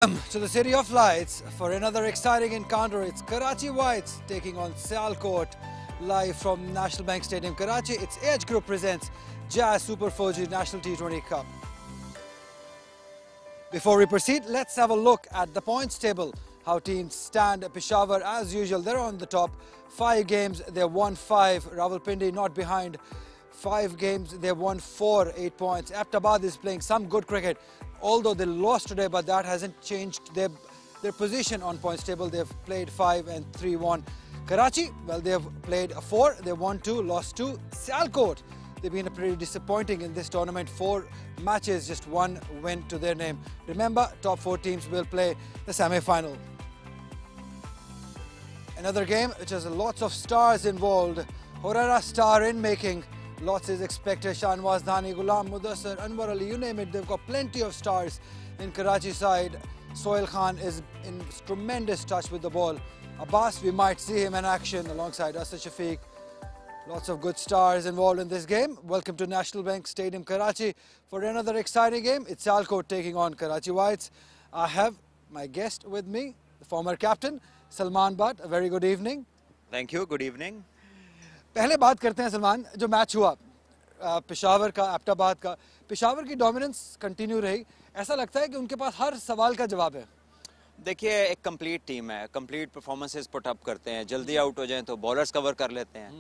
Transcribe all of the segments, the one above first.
To the City of Lights for another exciting encounter. It's Karachi Whites taking on Sialkot live from National Bank Stadium, Karachi. Its Age Group presents Jazz Super 4G National T20 Cup. Before we proceed, let's have a look at the points table. How teams stand. Peshawar, as usual, they're on the top. 5 games, they won 5. Rawalpindi not behind. 5 games, they won 4, 8 points. Abbottabad is playing some good cricket, although they lost today, but that hasn't changed their position on points table. They've played 5 and 3 won. Karachi, well, they've played 4, they won 2, lost 2. Sialkot, they've been pretty disappointing in this tournament. 4 matches, just 1 win to their name. Remember, top 4 teams will play the semi-final. Another game which has lots of stars involved. Horara star in making. Lots is expected. Shanwaz Dhani, Ghulam Mudassar, Anwar Ali, you name it. They've got plenty of stars in Karachi side. Sohail Khan is in tremendous touch with the ball. Abbas, we might see him in action alongside Asad Shafiq. Lots of good stars involved in this game. Welcome to National Bank Stadium, Karachi for another exciting game. It's Sialkot taking on Karachi Whites. I have my guest with me, the former captain, Salman Butt. A very good evening. Thank you. Good evening. पहले बात करते हैं सलमान, जो match हुआ पेशावर का, एबटाबाद का. पेशावर की dominance continue रही. ऐसा लगता है कि उनके पास हर सवाल का जवाब है. देखिए, एक कंप्लीट टीम है, कंप्लीट परफॉर्मेंसेस पुट अप करते हैं. जल्दी आउट हो जाएं तो बॉलर्स कवर कर लेते हैं,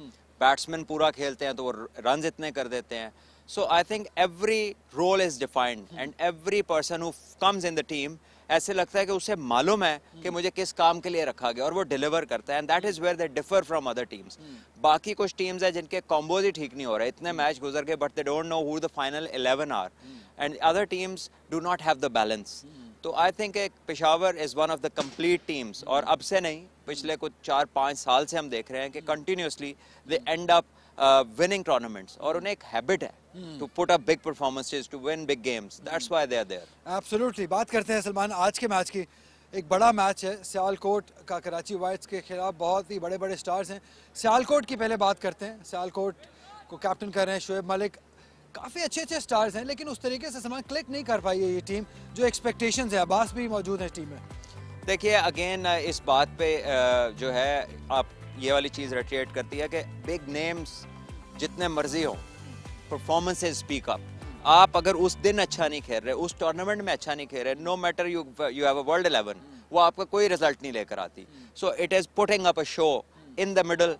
बैट्समैन पूरा खेलते हैं तो वो रन इतने कर देते हैं. So I think every role is defined and every person who comes in the team ऐसे लगता है कि उसे मालूम है कि मुझे किस काम के लिए रखा गया और वो डिलीवर करता है. And that is where they differ from other teams. बाकी कुछ टीम्स है जिनके कॉम्बोज ही ठीक नहीं हो रहे. इतने मैच गुजर गए but they don't know who the final 11 are and other teams do not have the balance. तो I think Peshawar is one of the complete teams. और अब से नहीं, पिछले कुछ 4-5 साल से हम देख रहे हैं कि continuously they and up winning tournaments और उन्हें एक हैबिट है to put up big performances, to win big games. That's why they are there. Absolutely. बात करते हैं सलमान आज के मैच की. एक बड़ा मैच है सियालकोट का कराची वाइट्स के खिलाफ. बहुत ही बड़े-बड़े स्टार्स हैं. सियालकोट की पहले बात करते हैं. सियालकोट को कैप्टन कर रहे हैं शोएब मलिक. काफ़ी अच्छे स्टार्स हैं, लेकिन उस तरीके से सलमान क्लिक नहीं कर पाई है ये टीम जो एक्सपेक्टेशंस है. अब्बास भी मौजूद है टीम में. देखिए, अगेन इस बात पे जो है आप ये वाली चीज़ रेटिएट करती है कि बिग नेम्स जितने मर्जी हो, परफॉर्मेंसेस स्पीक अप. आप अगर उस दिन अच्छा नहीं खेल रहे, उस टूर्नामेंट में अच्छा नहीं खेल रहे, no matter you have a world 11, वो आपका कोई रिजल्ट नहीं लेकर आती. So it is putting up a show in the middle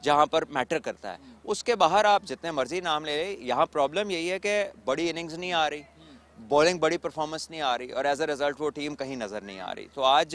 जहाँ पर मैटर करता है. उसके बाहर आप जितने मर्जी नाम ले रहे, यहाँ प्रॉब्लम यही है कि बड़ी इनिंग्स नहीं आ रही, बॉलिंग बड़ी परफॉर्मेंस नहीं आ रही और एज अ रिजल्ट वो टीम कहीं नज़र नहीं आ रही. तो आज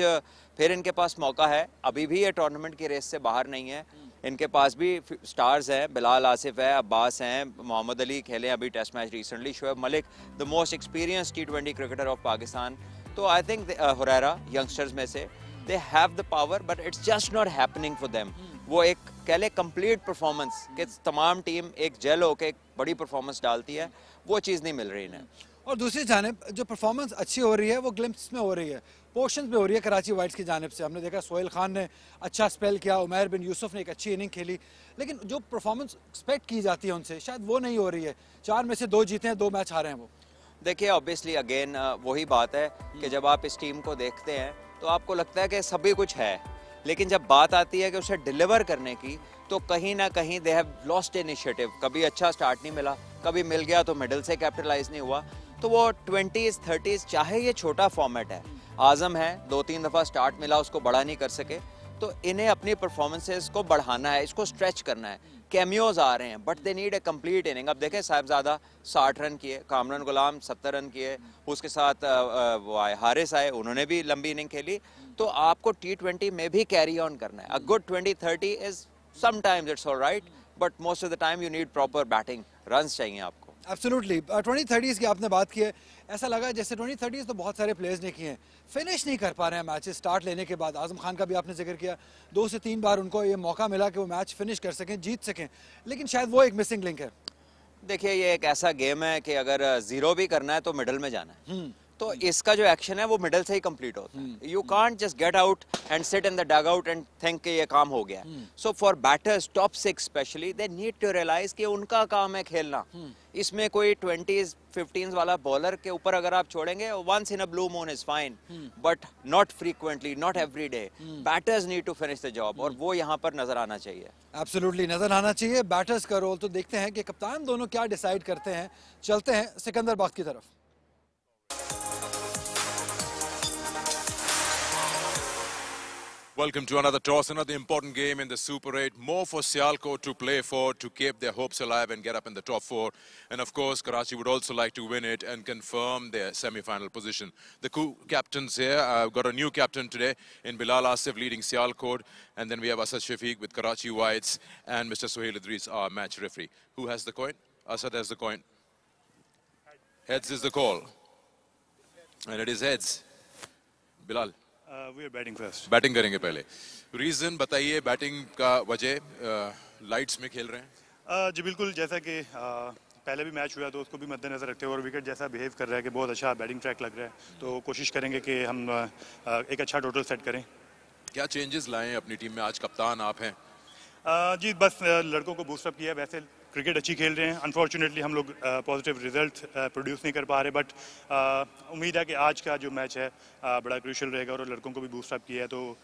फिर इनके पास मौका है. अभी भी ये टूर्नामेंट की रेस से बाहर नहीं है. इनके पास भी स्टार्स हैं. बिलाल आसिफ है, अब्बास हैं, मोहम्मद अली खेले अभी test match recently, Shoaib Malik the most experience T20 cricketer of Pakistan. तो आई थिंक हुरैरा यंगस्टर्स में से they have the power but it's just not happening for them. वो एक कह ले कंप्लीट परफॉर्मेंस कि तमाम टीम एक जेल होकर एक बड़ी परफॉर्मेंस डालती है, वो चीज़ नहीं मिल रही इन्हें. और दूसरी जानिब जो परफॉर्मेंस अच्छी हो रही है वो ग्लिम्प्स में हो रही है, पोर्शंस में हो रही है कराची वाइट्स की जानिब से. हमने देखा सोहेल खान ने अच्छा स्पेल किया, उमैर बिन यूसुफ ने एक अच्छी इनिंग खेली, लेकिन जो परफॉर्मेंस एक्सपेक्ट की जाती है उनसे शायद वो नहीं हो रही है. 4 में से 2 जीते हैं, 2 मैच हारे हैं वो. देखिए, ऑब्वियसली अगेन वही बात है कि जब आप इस टीम को देखते हैं तो आपको लगता है कि सभी कुछ है, लेकिन जब बात आती है कि उसे डिलीवर करने की तो कहीं ना कहीं दे हैव लॉस्ट इनिशिएटिव. कभी अच्छा स्टार्ट नहीं मिला, कभी मिल गया तो मिडल से कैपिटलाइज नहीं हुआ. तो वो 20s 30s, चाहे ये छोटा फॉर्मेट है, आज़म है 2-3 दफ़ा स्टार्ट मिला, उसको बड़ा नहीं कर सके. तो इन्हें अपनी परफॉर्मेंसेस को बढ़ाना है, इसको स्ट्रेच करना है. कैमियोज आ रहे हैं but they need a complete inning. अब देखें, साहिबजादा 60 रन किए, कामरान गुलाम 70 रन किए, उसके साथ वो आए हारिस आए, उन्होंने भी लंबी इनिंग खेली. तो आपको T20 में भी कैरी ऑन करना है. A good 20-30 is sometimes it's alright but most of the time you need proper batting, runs चाहिए आपको. एब्सोल्युटली. 20-30s की आपने बात की है, ऐसा लगा जैसे 20-30s तो बहुत सारे प्लेयर्स ने किए हैं, फिनिश नहीं कर पा रहे हैं मैचेस स्टार्ट लेने के बाद. आजम खान का भी आपने जिक्र किया, 2 से 3 बार उनको ये मौका मिला कि वो मैच फिनिश कर सकें, जीत सकें, लेकिन शायद वो एक मिसिंग लिंक है. देखिए, ये एक ऐसा गेम है कि अगर 0 भी करना है तो मिडल में जाना है. तो इसका जो एक्शन है वो मिडल से ही कंप्लीट होता है. You can't just get out and sit in the dugout and think कि ये काम हो गया. So for batters top 6 specially they need to realize कि उनका काम है खेलना. इसमें कोई 20s 15s वाला बॉलर के ऊपर अगर आप छोड़ेंगे, once in a blue moon is fine, but not frequently, not every day. Batters need to finish the job, और वो यहाँ पर नजर आना चाहिए. एब्सोल्युटली नजर आना चाहिए बैटर्स का रोल. तो देखते हैं कि कप्तान दोनों क्या डिसाइड करते हैं. चलते हैं सिकंदराबाद की तरफ. Welcome to another toss, another important game in the Super 8. More for Sialkot to play for, to keep their hopes alive and get up in the top 4. And of course, Karachi would also like to win it and confirm their semi-final position. The captains here, got a new captain today in Bilal Asif leading Sialkot. And then we have Asad Shafiq with Karachi Whites and Mr. Sohail Idris, our match referee. Who has the coin? Asad has the coin. Heads is the call. And it is heads. Bilal. We are batting first. Batting करेंगे पहले. Reason बताइए batting का वजह. Lights में खेल रहे हैं. जी बिल्कुल, जैसा कि पहले भी मैच हुआ तो उसको भी मद्देनजर रखते हुए और विकेट जैसा बिहेव कर रहा है कि बहुत अच्छा बैटिंग ट्रैक लग रहा है, तो कोशिश करेंगे कि हम एक अच्छा टोटल सेट करें. क्या चेंजेस लाएं अपनी टीम में? आज कप्तान आप हैं. जी बस लड़कों को बूस्टअप किया. वैसे क्रिकेट अच्छी खेल रहे हैं, अनफॉर्चुनेटली हम लोग पॉजिटिव रिजल्ट प्रोड्यूस नहीं कर पा रहे, बट उम्मीद है कि आज का जो मैच है बड़ा क्रूशियल रहेगा और लड़कों को भी बूस्टअप किया है, तो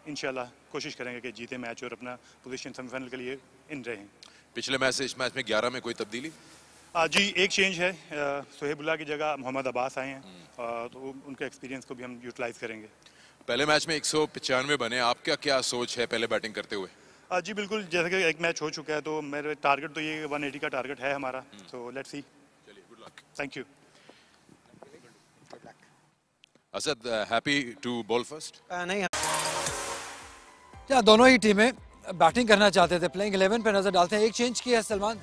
इंशाल्लाह कोशिश करेंगे कि जीते मैच और अपना पोजीशन सेमीफाइनल के लिए इन रहें. पिछले मैच से इस मैच में 11 में कोई तब्दीली? जी एक चेंज है. सोहेबुल्ला की जगह मोहम्मद अब्बास आए हैं, तो उनके एक्सपीरियंस को भी हम यूटिलाइज करेंगे. पहले मैच में 195 बने. आपका क्या सोच है पहले बैटिंग करते हुए? जी बिल्कुल, जैसे कि एक मैच हो चुका है तो मेरे टारगेट तो ये 180 का टारगेट है हमारा, तो लेट्स सी. चलिए, good luck. Thank you. Asad, happy to bowl first? नहीं, क्या दोनों ही टीमें बैटिंग करना चाहते थे. प्लेइंग 11 पे नजर डालते हैं. एक चेंज किया है सलमान,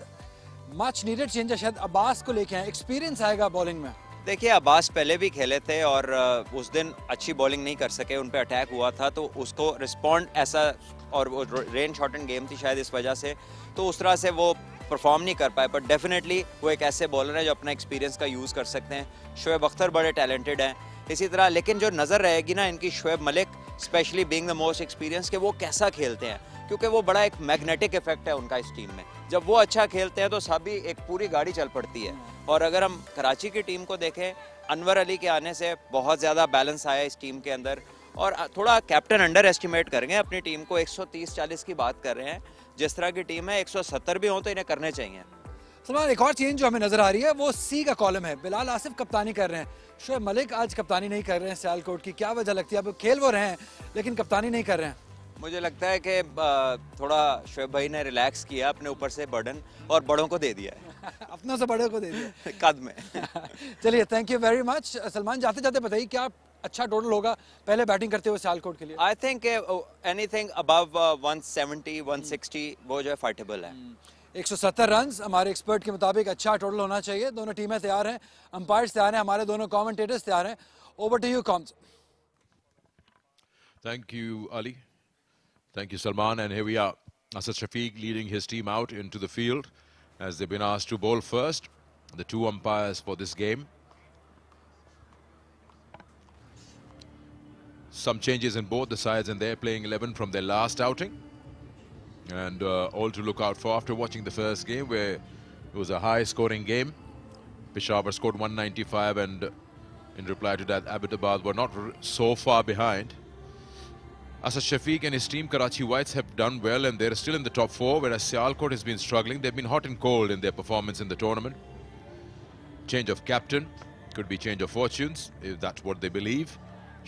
मच नीडेड चेंज है. शायद अब्बास को लेके आए, एक्सपीरियंस आएगा बॉलिंग में. देखिए, अब्बास पहले भी खेले थे और उस दिन अच्छी बॉलिंग नहीं कर सके, उन पे अटैक हुआ था, तो उसको रिस्पॉन्ड ऐसा, और वो रेन शॉर्टन गेम थी शायद इस वजह से, तो उस तरह से वो परफॉर्म नहीं कर पाए. बट डेफिनेटली वो एक ऐसे बॉलर है जो अपना एक्सपीरियंस का यूज़ कर सकते हैं. शोएब अख्तर बड़े टैलेंटेड हैं इसी तरह, लेकिन जो नज़र रहेगी ना इनकी, Shoaib Malik specially being the most experience, के वो कैसा खेलते हैं, क्योंकि वो बड़ा एक मैग्नेटिक इफेक्ट है उनका इस टीम में. जब वो अच्छा खेलते हैं तो सभी एक पूरी गाड़ी चल पड़ती है. और अगर हम कराची की टीम को देखें, अनवर अली के आने से बहुत ज़्यादा बैलेंस आया इस टीम के अंदर, और थोड़ा कैप्टन अंडर एस्टिमेट करेंगे अपनी टीम को. 130-40 की बात कर रहे हैं, जिस तरह की टीम है 170 भी हो तो इन्हें करने चाहिए. सलमान, एक और चेंज जो हमें नजर आ रही है वो सी का कॉलम है. बिलाल आसिफ कप्तानी कर रहे हैं, शोएब मलिक आज कप्तानी नहीं कर रहे हैं सियालकोट की. क्या वजह लगती है? अब खेल वो रहे हैं लेकिन कप्तानी नहीं कर रहे हैं. मुझे लगता है कि थोड़ा शोएब भाई ने रिलैक्स किया अपने ऊपर से बर्डन और बड़ों को दे दिया है. अपनों से बड़े को दे दिया कद में. चलिए, thank you very much. Salman, जाते जाते बताइए क्या अच्छा टोटल होगा पहले बैटिंग करते हुए सियालकोट के लिए? आई थिंक एनीथिंग अबव 170 160 वो जो है फाइटेबल है. 170 रन हमारे एक्सपर्ट के मुताबिक अच्छा टोटल होना चाहिए. दोनों टीमें तैयार हैं, अंपायर्स तैयार हैं, हमारे दोनों कमेंटेटर्स तैयार हैं. Over to you comms. Thank you, Ali. Thank you, Salman. And here we are. Asad Shafiq leading his team out into the field as they've been asked to bowl first. The two umpires for this game. Some changes in both the sides, and they're playing 11 from their last outing. And all to look out for after watching the first game, where it was a high-scoring game. Peshawar scored 195, and in reply to that, Abbottabad were not so far behind. Asad Shafiq and his team, Karachi Whites, have done well, and they're still in the top 4, whereas Sialkot has been struggling. They've been hot and cold in their performance in the tournament. Change of captain, could be change of fortunes, if that's what they believe.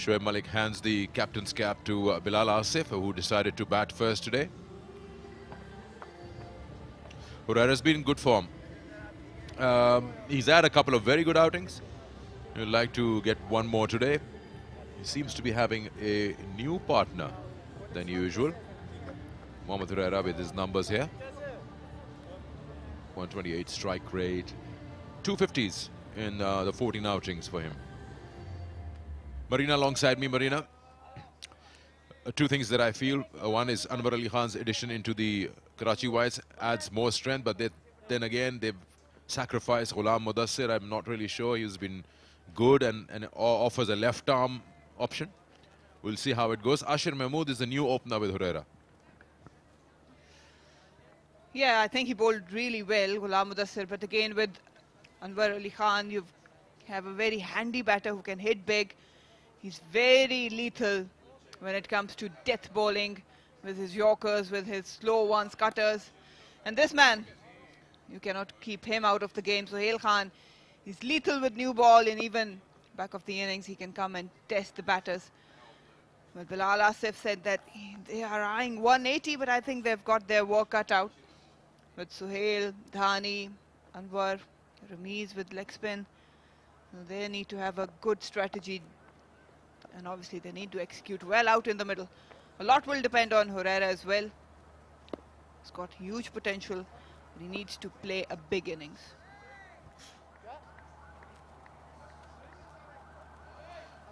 Shoaib Malik hands the captain's cap to Bilal Asif, who decided to bat first today. Hurera's been in good form. He's had a couple of very good outings. He'd like to get one more today. He seems to be having a new partner than usual. Mohammad Hurera with his numbers here. 128 strike rate. 250s in the 14 outings for him. Marina alongside me. Marina, two things that I feel. One is Anwar Ali Khan's addition into the Karachi Whites adds more strength, but then again, they've sacrificed Ghulam Mudassir. I'm not really sure. He's been good and offers a left arm option. We'll see how it goes. Ashir Mahmood is the new opener with Herrera. Yeah, I think he bowled really well, Ghulam Mudassir. But again, with Anwar Ali Khan, you have a very handy batter who can hit big. He's very lethal when it comes to death bowling, with his yorkers, with his slow ones, cutters. And this man, you cannot keep him out of the game. Sohail Khan, he's lethal with new ball, and even back of the innings, he can come and test the batters. Well, Bilal Asif said that they are eyeing 180, but I think they've got their work cut out. With Sohail, Dhani, Anwar, Ramiz with leg spin. They need to have a good strategy, and obviously they need to execute well out in the middle. A lot will depend on Herrera as well. He's got huge potential, but he needs to play a big innings.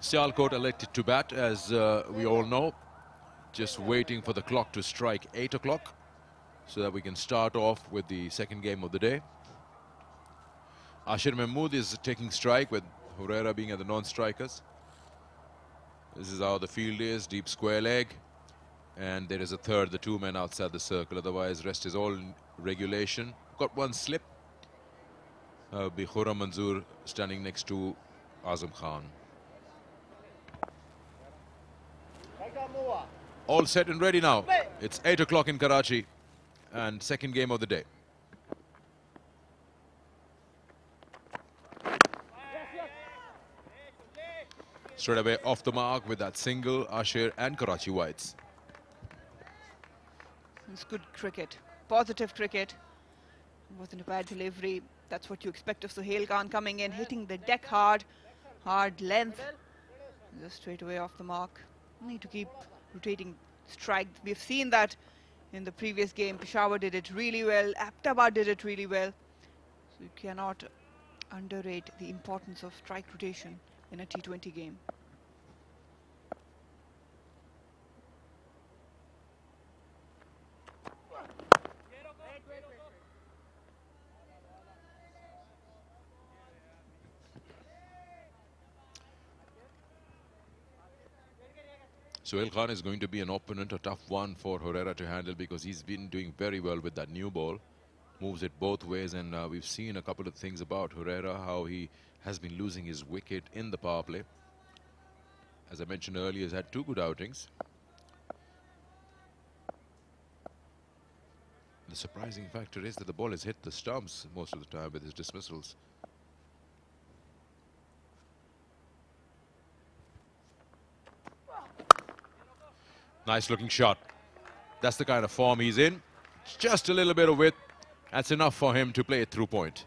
Sialkot elected to bat, as we all know. Just waiting for the clock to strike 8 o'clock so that we can start off with the second game of the day. Ashir Mahmood is taking strike, with Herrera being at the non-strikers. This is how the field is, deep square leg. And there is a third, the two men outside the circle. Otherwise, rest is all in regulation. Got one slip. Be Khurram Manzoor standing next to Azam Khan. All set and ready now. It's 8 o'clock in Karachi, and second game of the day. Straight away off the mark with that single, Ashir and Karachi wides. It's good cricket, positive cricket. It wasn't a bad delivery. That's what you expect of Sohail Khan, coming in, hitting the deck hard length. Just straight away off the mark. Need to keep rotating strike. We've seen that in the previous game. Peshawar did it really well. Aptabad did it really well. So you cannot underrate the importance of strike rotation in a T20 game. Sohail Khan is going to be an opponent, a tough one for Herrera to handle, because he's been doing very well with that new ball. Moves it both ways, and we've seen a couple of things about Herrera, how he has been losing his wicket in the power play. As I mentioned earlier, he's had 2 good outings. The surprising factor is that the ball has hit the stumps most of the time with his dismissals. Nice looking shot. That's the kind of form he's in. Just a little bit of width. That's enough for him to play it through point.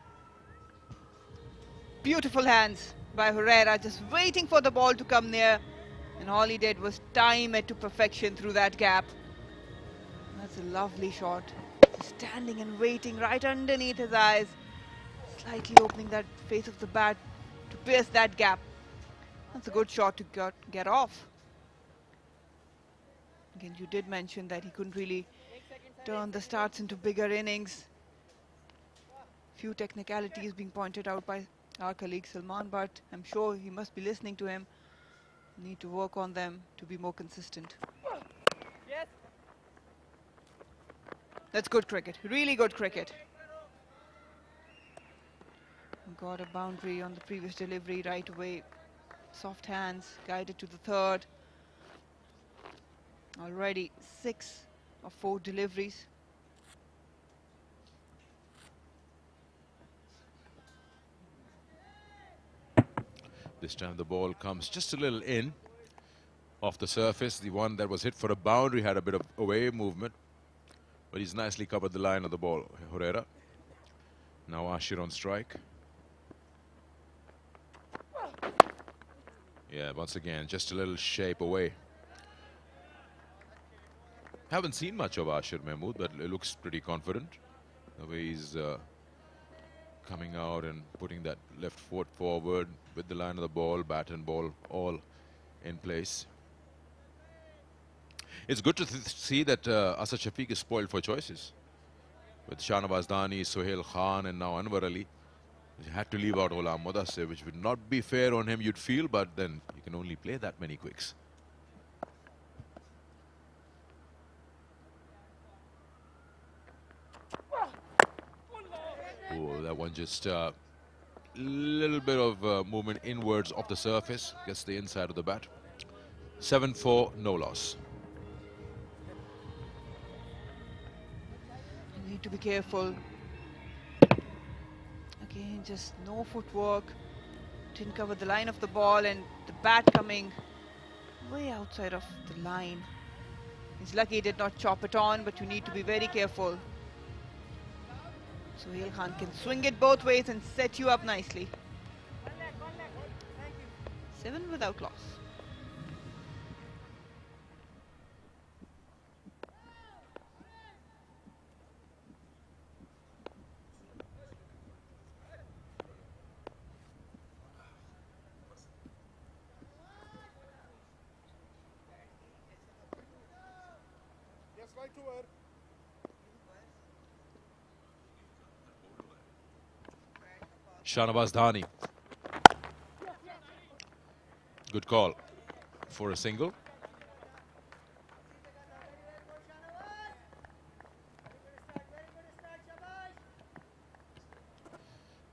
Beautiful hands by Herrera, just waiting for the ball to come near. And all he did was time it to perfection through that gap. That's a lovely shot. Just standing and waiting right underneath his eyes. Slightly opening that face of the bat to pierce that gap. That's a good shot to get off. Again, you did mention that he couldn't really turn the starts into bigger innings. Few technicalities being pointed out by our colleague Salman, but I'm sure he must be listening to him. Need to work on them to be more consistent. Yes. That's good cricket, really good cricket. Got a boundary on the previous delivery right away. Soft hands, guided to the third. Already 6 of 4 deliveries. This time the ball comes just a little in off the surface. The one that was hit for a boundary had a bit of away movement, but he's nicely covered the line of the ball, Herrera. Now Ashir on strike. Yeah, once again, just a little shape away. Haven't seen much of Ashir Mahmood, but it looks pretty confident. The way he's coming out and putting that left foot forward with the line of the ball, bat and ball all in place. It's good to see that Asad Shafiq is spoiled for choices. With Shahnawaz Dhani, Sohail Khan and now Anwar Ali. You had to leave out Ghulam Mudassir, which would not be fair on him, you'd feel, but then you can only play that many quicks. Oh, that one just a little bit of movement inwards off the surface, gets the inside of the bat. 7-4, no loss. You need to be careful. Again, just no footwork. Didn't cover the line of the ball, and the bat coming way outside of the line. He's lucky he did not chop it on, but you need to be very careful. Sohail Khan can swing it both ways and set you up nicely. 7 without loss. Shahnawaz Dhani. Good call for a single.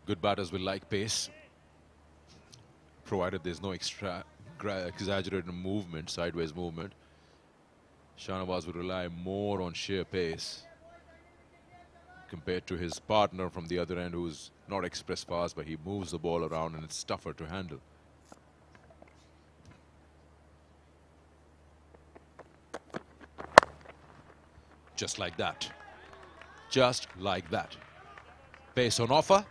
Good batters will like pace, provided there's no exaggerated movement, sideways movement. Shahnawaz would rely more on sheer pace compared to his partner from the other end, who's not express fast, but he moves the ball around and it's tougher to handle. Just like that. Just like that. Pace on offer,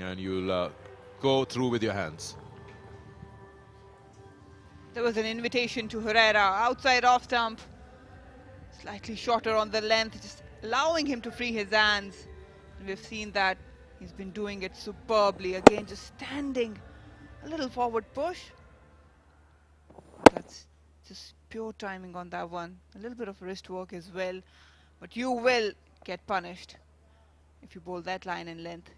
and you'll go through with your hands. There was an invitation to Herrera, outside off stump. Slightly shorter on the length, just allowing him to free his hands. And we've seen that he's been doing it superbly. Again, just standing, a little forward push. That's just pure timing on that one. A little bit of wrist work as well. But you will get punished if you bowl that line in length.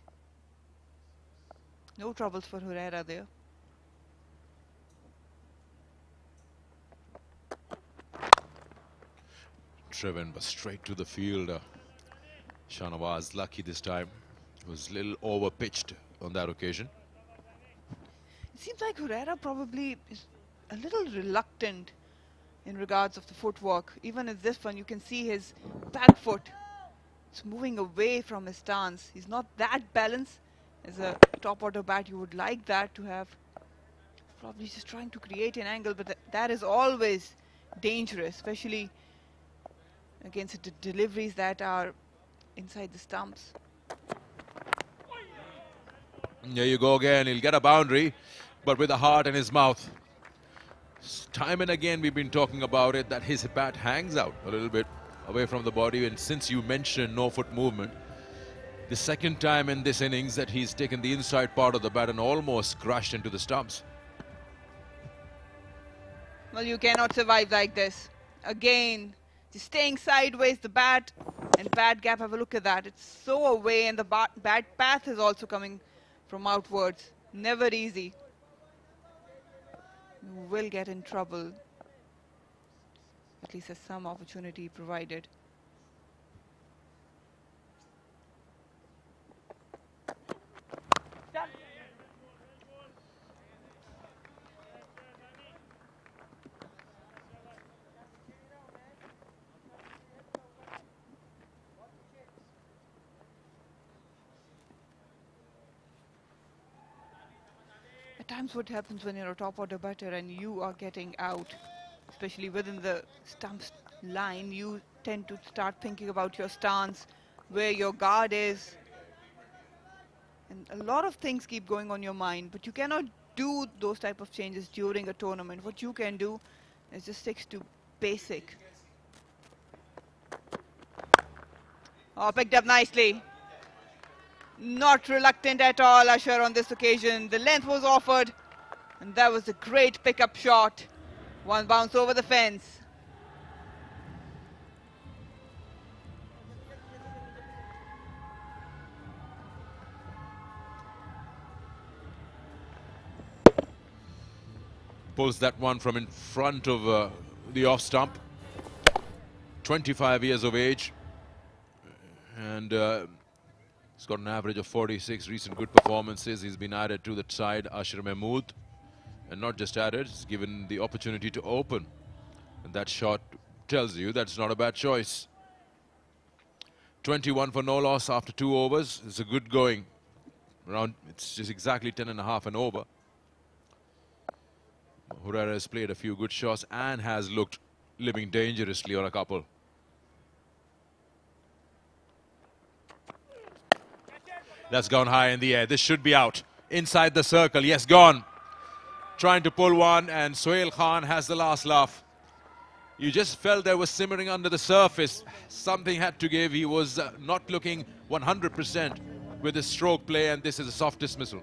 No troubles for Herrera there. Driven but straight to the field. Shahnawaz lucky this time. Was a little over pitched on that occasion. It seems like Herrera probably is a little reluctant in regards of the footwork. Even in this one, you can see his back foot. It's moving away from his stance. He's not that balanced as a top order bat. You would like that to have. Probably just trying to create an angle, but that is always dangerous, especially against the deliveries that are inside the stumps. There you go again. He'll get a boundary, but with a heart in his mouth. Time and again we've been talking about it, that his bat hangs out a little bit away from the body, and since you mentioned no foot movement, the second time in this innings that he's taken the inside part of the bat and almost crashed into the stumps. Well, you cannot survive like this. Again, just staying sideways, the bat and bat gap, have a look at that. It's so away, and the bat path is also coming from outwards. Never easy. You will get in trouble. At least there's some opportunity provided. At times what happens when you're a top order batter and you are getting out, especially within the stumps line, you tend to start thinking about your stance, where your guard is. And a lot of things keep going on your mind, but you cannot do those type of changes during a tournament. What you can do is just stick to basic. Oh, picked up nicely. Not reluctant at all, Asher, on this occasion. The length was offered, and that was a great pickup shot. One bounce over the fence. Pulls that one from in front of the off stump. 25 years of age. And he's got an average of 46 recent good performances. He's been added to the side, Ashir Mahmood. And not just added, he's given the opportunity to open. And that shot tells you that's not a bad choice. 21 for no loss after 2 overs. It's a good going. It's just exactly 10.5 and over. Herrera has played a few good shots and has looked living dangerously on a couple. That's gone high in the air. This should be out. Inside the circle. Yes, gone. Trying to pull one, and Sohail Khan has the last laugh. You just felt there was simmering under the surface. Something had to give. He was not looking 100% with his stroke play, and this is a soft dismissal.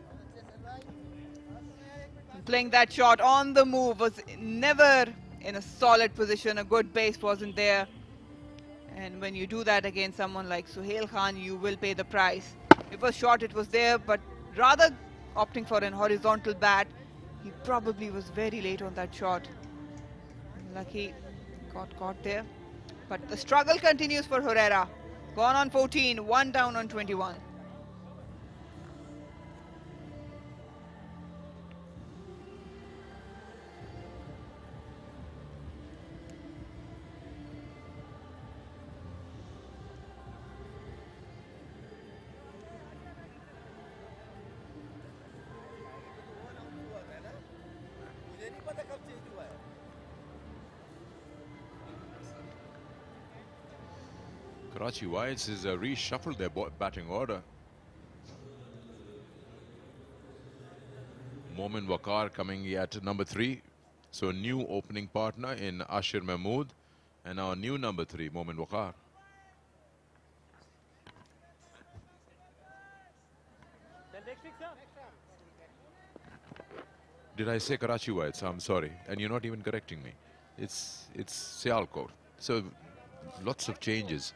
Playing that shot on the move, was never in a solid position. A good base wasn't there. And when you do that against someone like Sohail Khan, you will pay the price. It was short, it was there, but rather opting for an horizontal bat, he probably was very late on that shot. Lucky got caught there. But the struggle continues for Herrera. Gone on 14, 1 down on 21. Karachi Whites has reshuffled their batting order. Momin Waqar coming at number 3. So a new opening partner in Ashir Mahmood and our new number 3, Momin Waqar. Did I say Karachi Whites? I'm sorry. And you're not even correcting me. It's Sialkot. So lots of changes.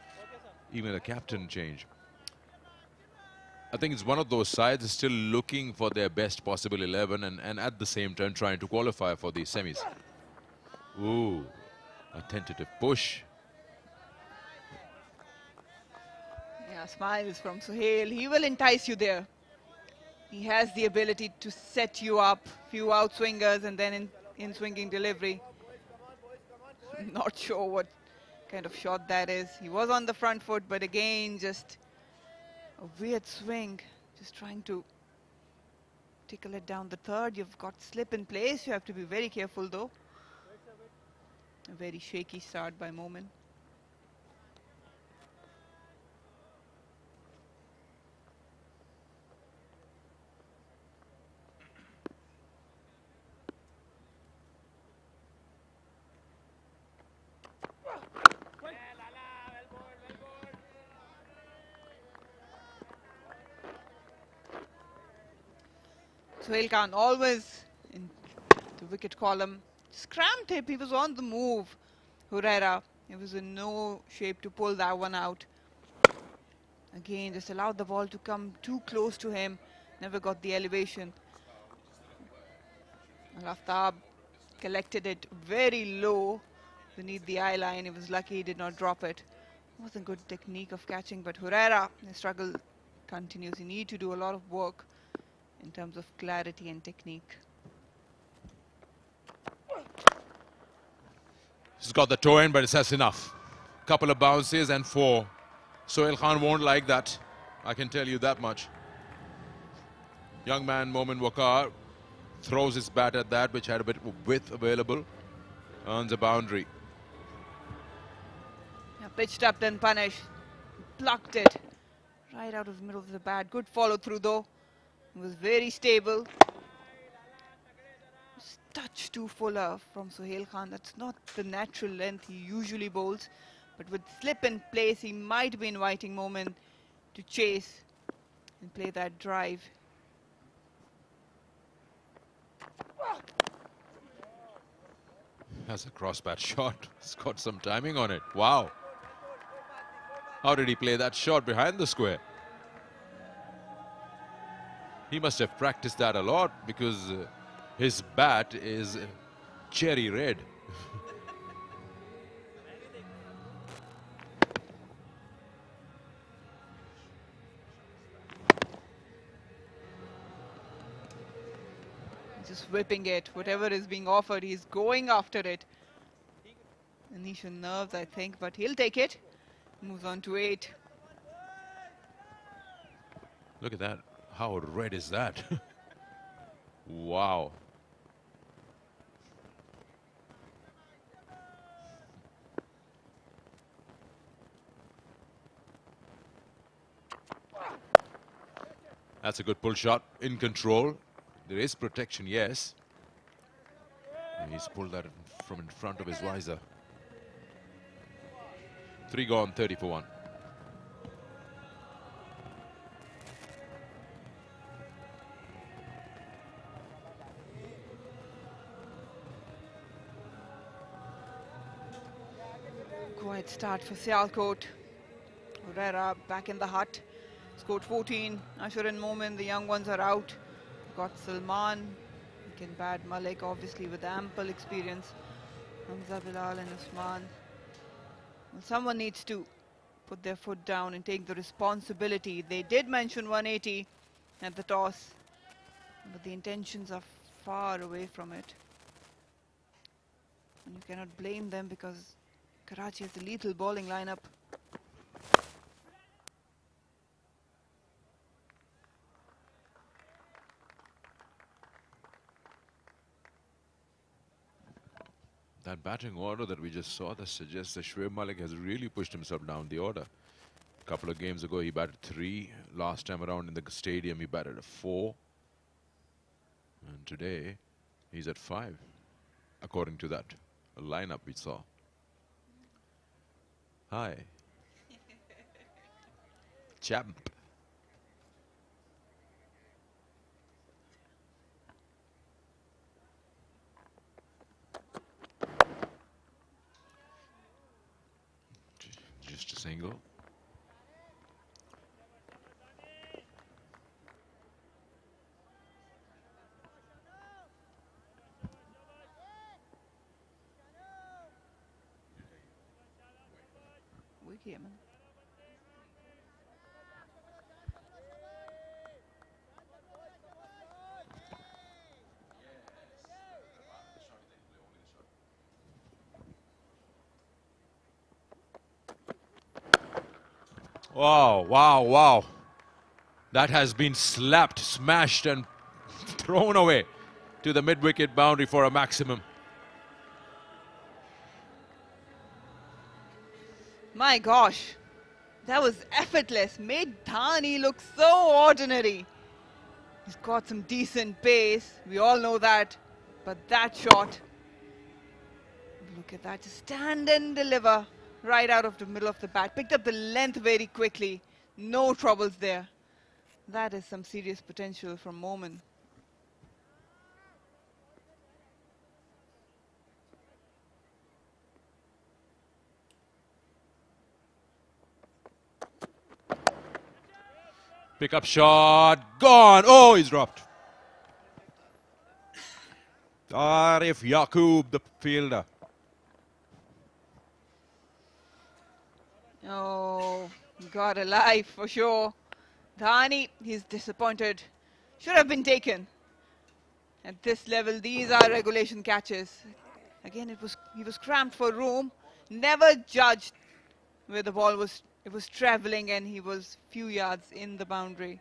Even a captain change. I think it's one of those sides still looking for their best possible 11 and at the same time trying to qualify for the semis. Ooh, a tentative push. Yeah, smiles from Sohail. He will entice you there. He has the ability to set you up, few outswingers and then in swinging delivery. Not sure what kind of shot that is. He was on the front foot, but again just a weird swing, just trying to tickle it down the third. You've got slip in place. You have to be very careful though. A very shaky start by Momin. Sohail Khan always in the wicket column. Scramped him, he was on the move. Herrera, he was in no shape to pull that one out. Again, just allowed the ball to come too close to him. Never got the elevation. Al-Aftab collected it very low beneath the eye line. He was lucky he did not drop it. Wasn't good technique of catching, but Herrera, the struggle continues. You need to do a lot of work in terms of clarity and technique. He's got the toe in, but that's enough. Couple of bounces and 4. Sohail Khan won't like that. I can tell you that much. Young man Momin Waqar throws his bat at that, which had a bit of width available. Earns a boundary. Yeah, pitched up, then punished. Plucked it right out of the middle of the bat. Good follow through though. It was very stable. Just touch too fuller from Sohail Khan. That's not the natural length he usually bowls. But with slip in place, he might be inviting Momin to chase and play that drive. That's a cross-bat shot. It's got some timing on it. Wow. How did he play that shot behind the square? He must have practiced that a lot because his bat is cherry red. Just whipping it. Whatever is being offered, he's going after it. Initial nerves, I think, but he'll take it. Moves on to 8. Look at that. How red is that? Wow. That's a good pull shot. In control. There is protection, yes. He's pulled that from in front of his visor. 3 gone, 30 for 1. Quiet start for Sialkot. Herrera back in the hut. Scored 14. Ashur and Momin, the young ones, are out. Got Salman. He can bat Malik, obviously, with ample experience. Hamza, Bilal and Usman. Well, someone needs to put their foot down and take the responsibility. They did mention 180 at the toss, but the intentions are far away from it. And you cannot blame them because Karachi has a lethal bowling lineup. That batting order that we just saw, that suggests that Shoaib Malik has really pushed himself down the order. A couple of games ago, he batted 3. Last time around in the stadium, he batted a 4. And today, he's at 5, according to that lineup we saw. Hi. Champ. Just a single. Wicket, man. Wow, wow, wow. That has been slapped, smashed and thrown away to the mid-wicket boundary for a maximum. My gosh, that was effortless. Made Dhani look so ordinary. He's got some decent pace, we all know that. But that shot, look at that, just stand and deliver right out of the middle of the bat. Picked up the length very quickly, no troubles there. That is some serious potential from Momin. Pick up shot, gone. Oh, he's dropped. Arif Yaqub, the fielder. Oh, got a life for sure. Dhani, he's disappointed. Should have been taken. At this level, these are regulation catches. Again, he was cramped for room. Never judged where the ball was. It was traveling and he was few yards in the boundary.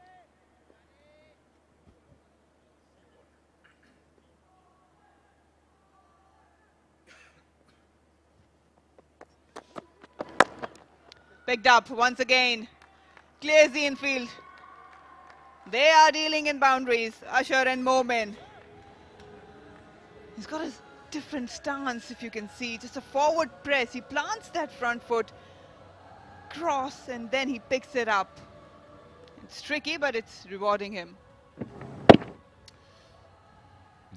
Picked up once again. Clears the infield. They are dealing in boundaries, Ashur and Momin. He's got a different stance, if you can see. Just a forward press. He plants that front foot, cross, and then he picks it up. It's tricky, but it's rewarding him.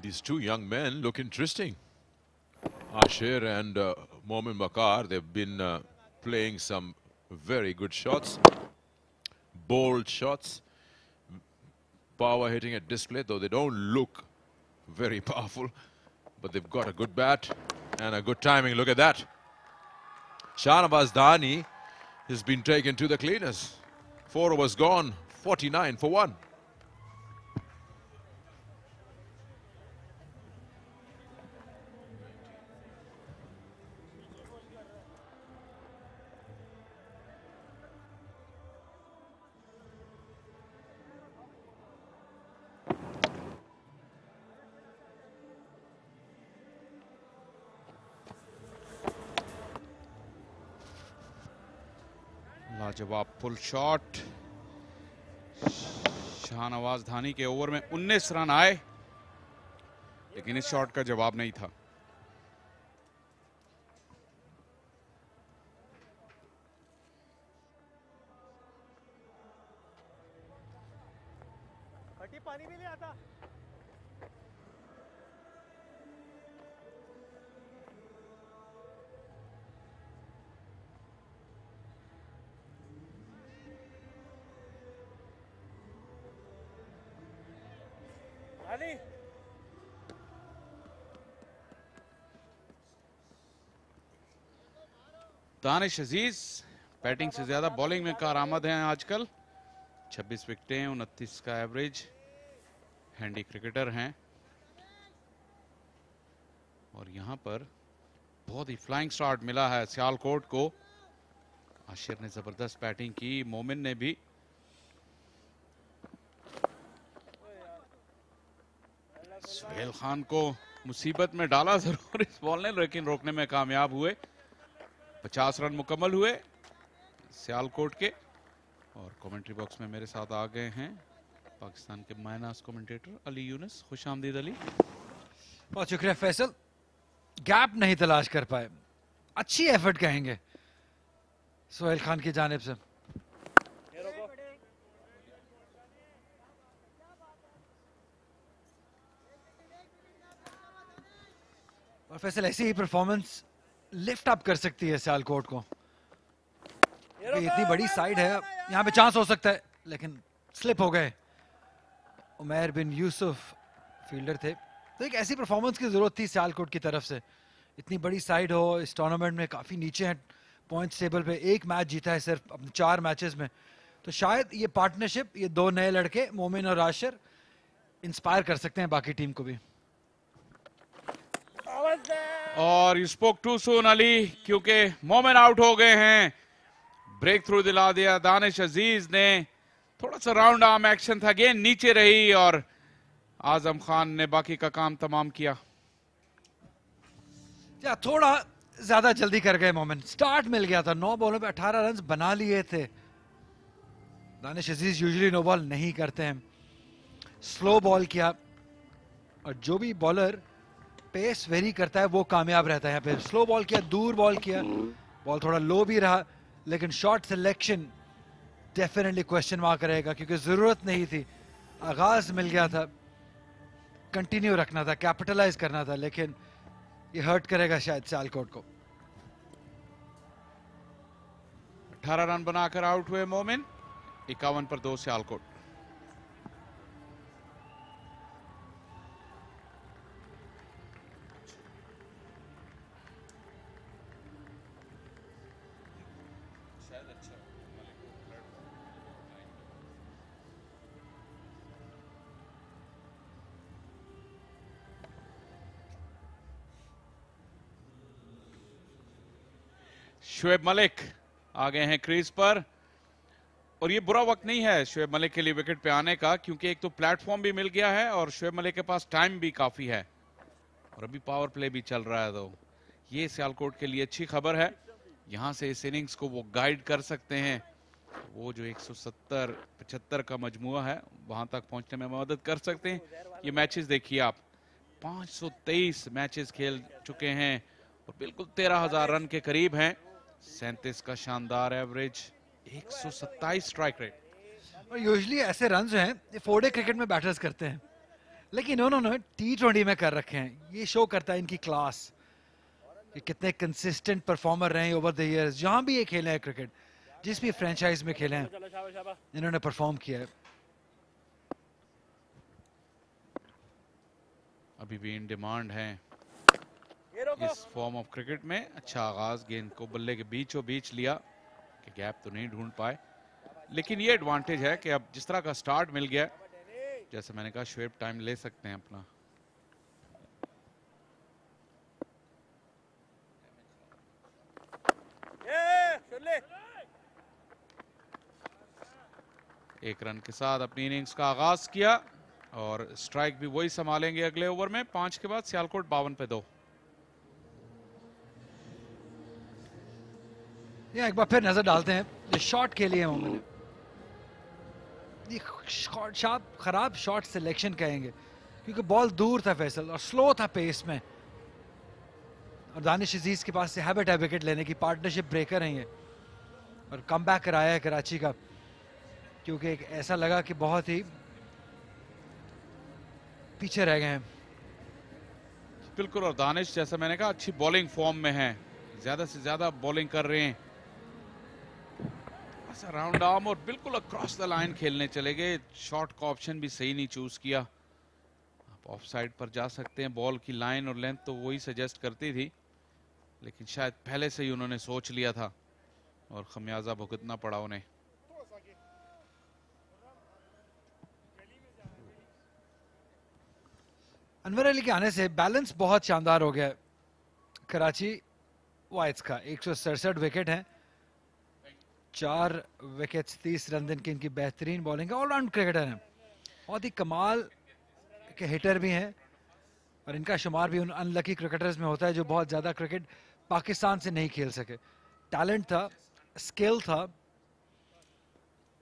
These two young men look interesting. Ashir and Momin Bakar, they've been playing some very good shots. Bold shots. Power hitting at display, though they don't look very powerful. but they've got a good bat and a good timing. Look at that. Shahnawaz Dhani has been taken to the cleaners. 4 overs gone, 49 for 1. लाजवाब full shot. Shahnawaz धानी के over में 19 run आए, लेकिन इस shot का जवाब नहीं था। पानी भी नहीं आता। दानिश अजीज बैटिंग से ज्यादा बॉलिंग में कारआमद हैं आजकल। 26 विकेटें, 29 का एवरेज। हैंडी क्रिकेटर हैं और यहां पर बहुत ही फ्लाइंग स्टार्ट मिला है सियालकोट को। आशिर ने जबरदस्त बैटिंग की, मोमिन ने भी। सुहेल खान को मुसीबत में डाला जरूर इस बॉल ने, लेकिन रोकने में कामयाब हुए। 50 रन मुकम्मल हुए सियालकोट के। और कमेंट्री बॉक्स में मेरे साथ आ गए हैं पाकिस्तान के मायनास कमेंटेटर अली यूनुस। खुश आमदीद अली। बहुत शुक्रिया फैसल। गैप नहीं तलाश कर पाए, अच्छी एफर्ट कहेंगे सुहेल खान की जानिब से। और फैसल ऐसी ही परफॉर्मेंस लिफ्ट अप कर सकती है सियालकोट को। इतनी बड़ी साइड है, यहाँ पे चांस हो सकता है, लेकिन स्लिप हो गए। उमैर बिन यूसुफ फील्डर थे, तो एक ऐसी परफॉर्मेंस की जरूरत थी सियालकोट की तरफ से। इतनी बड़ी साइड हो, इस टूर्नामेंट में काफी नीचे है पॉइंट्स टेबल पे, एक मैच जीता है सिर्फ अपने 4 मैचेस में। तो शायद ये पार्टनरशिप, ये 2 नए लड़के मोमिन और आशिर इंस्पायर कर सकते हैं बाकी टीम को भी। और you spoke too soon Ali, क्योंकि मोमिन आउट हो गए हैं। ब्रेक थ्रू दिला दिया दानिश अजीज ने। थोड़ा सा राउंड आर्म एक्शन था, गेंद नीचे रही और आजम खान ने बाकी का काम तमाम किया। थोड़ा ज्यादा जल्दी कर गए मोमिन, स्टार्ट मिल गया था। 9 बॉलों पे 18 रन बना लिए थे। दानिश अजीज यूजुअली नो बॉल नहीं करते हैं, स्लो बॉल किया। और जो भी बॉलर पेस वेरी करता है वो कामयाब रहता है। यहाँ पे स्लो बॉल किया, दूर बॉल किया, बॉल थोड़ा लो भी रहा, लेकिन shot selection definitely question mark रहेगा, क्योंकि जरूरत नहीं थी। आगाज मिल गया था, कंटिन्यू रखना था, कैपिटलाइज करना था, लेकिन ये हर्ट करेगा शायद सियालकोट को। 18 रन बनाकर आउट हुए मोमिन। 51 पर 2 सियालकोट। शुएब मलिक आ गए हैं क्रीज पर। और ये बुरा वक्त नहीं है शुएब मलिक के लिए विकेट पे आने का, क्योंकि एक तो प्लेटफॉर्म भी मिल गया है और शुएब मलिक के पास टाइम भी काफी है और अभी पावर प्ले भी चल रहा है। तो ये सियालकोट के लिए अच्छी खबर है। यहां से इस इनिंग्स को वो गाइड कर सकते हैं। वो जो 170-75 का मजमुआ है वहां तक पहुंचने में मदद कर सकते हैं। ये मैचेस देखिए आप, 523 मैचेस खेल चुके हैं और बिल्कुल 13,000 रन के करीब हैं। 37 का शानदार एवरेज, 127 स्ट्राइक रेट। और यूजुअली ऐसे रन जो हैं ये 4-डे क्रिकेट में बैटर्स करते हैं, लेकिन उन्होंने T20 में कर रखे हैं। ये शो करता है इनकी क्लास, ये कितने कंसिस्टेंट परफॉर्मर रहे हैं ओवर द इयर्स। जहां भी ये खेले हैं क्रिकेट, जिस भी फ्रेंचाइज में खेले हैं, इन्होंने परफॉर्म किया है। अभी भी इन डिमांड है इस फॉर्म ऑफ क्रिकेट में। अच्छा आगाज, गेंद को बल्ले के बीचों बीच लिया कि गैप तो नहीं ढूंढ पाए, लेकिन ये एडवांटेज है कि अब जिस तरह का स्टार्ट मिल गया, जैसे मैंने कहा शुएब टाइम ले सकते हैं अपना। एक रन के साथ अपनी इनिंग्स का आगाज किया और स्ट्राइक भी वही संभालेंगे अगले ओवर में। 5 के बाद सियालकोट 52 पे 2। एक बार फिर नजर डालते हैं जो शॉट खेली है मोमिन ने। ये शॉट खराब शॉट सिलेक्शन कहेंगे क्योंकि बॉल दूर था फैसल और स्लो था पेस में, और दानिश अजीज के पास से हैबिट है विकेट लेने की, पार्टनरशिप ब्रेकर है ये, और कम बैक कराया है कराची का, क्योंकि एक ऐसा लगा कि बहुत ही पीछे रह गए हैं। बिल्कुल, और दानिश जैसा मैंने कहा अच्छी बॉलिंग फॉर्म में है, ज्यादा से ज्यादा बॉलिंग कर रहे हैं। राउंड आर्म और बिल्कुल अक्रॉस द लाइन खेलने चले गए। शॉट का ऑप्शन भी सही नहीं चूज किया। आप ऑफ साइड पर जा सकते हैं, बॉल की लाइन और लेंथ तो वही सजेस्ट करती थी, लेकिन शायद पहले से ही उन्होंने सोच लिया था और खमियाजा भुगतना पड़ा उन्हें। अनवर अली के आने से बैलेंस बहुत शानदार हो गया है कराची वाइट्स का। 167 विकेट हैं, 4 विकेट्स, 30 रन दिन की इनकी बेहतरीन बॉलिंग है। ऑलराउंड क्रिकेटर हैं, बहुत ही कमाल के हिटर भी हैं, और इनका शुमार भी उन अनलकी क्रिकेटर्स में होता है जो बहुत ज़्यादा क्रिकेट पाकिस्तान से नहीं खेल सके। टैलेंट था, स्किल था,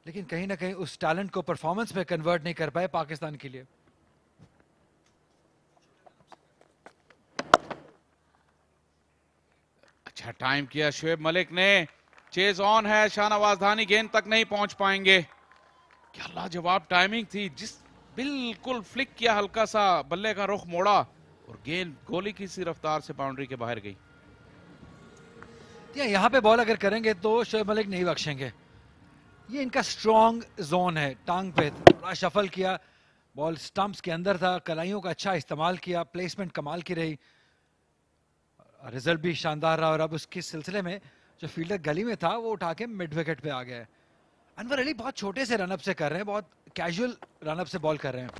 लेकिन कहीं ना कहीं उस टैलेंट को परफॉर्मेंस में कन्वर्ट नहीं कर पाए पाकिस्तान के लिए। अच्छा टाइम किया शुएब मलिक ने, चेज ऑन है, शाहनवाज धानी गेंद तक नहीं पहुंच पाएंगे। क्या लाजवाब टाइमिंग थी, जिस बिल्कुल फ्लिक किया, हल्का सा बल्ले का रुख मोड़ा और गेंद गोली की सी रफ्तार से बाउंड्री के बाहर गई। यहाँ पे बॉल अगर करेंगे तो शुएब मलिक नहीं बख्शेंगे। ये इनका स्ट्रॉन्ग जोन है, टांग पे थोड़ा शफल किया, बॉल स्टंप्स के अंदर था, कलाइयों का अच्छा इस्तेमाल किया, प्लेसमेंट कमाल की रही, रिजल्ट भी शानदार रहा। और अब उसके सिलसिले में जो फील्डर गली में था वो उठा के मिड विकेट पे आ गया है। अनवर अली बहुत छोटे से रनअप से कर रहे हैं, बहुत कैजुअल रनअप से बॉल कर रहे हैं,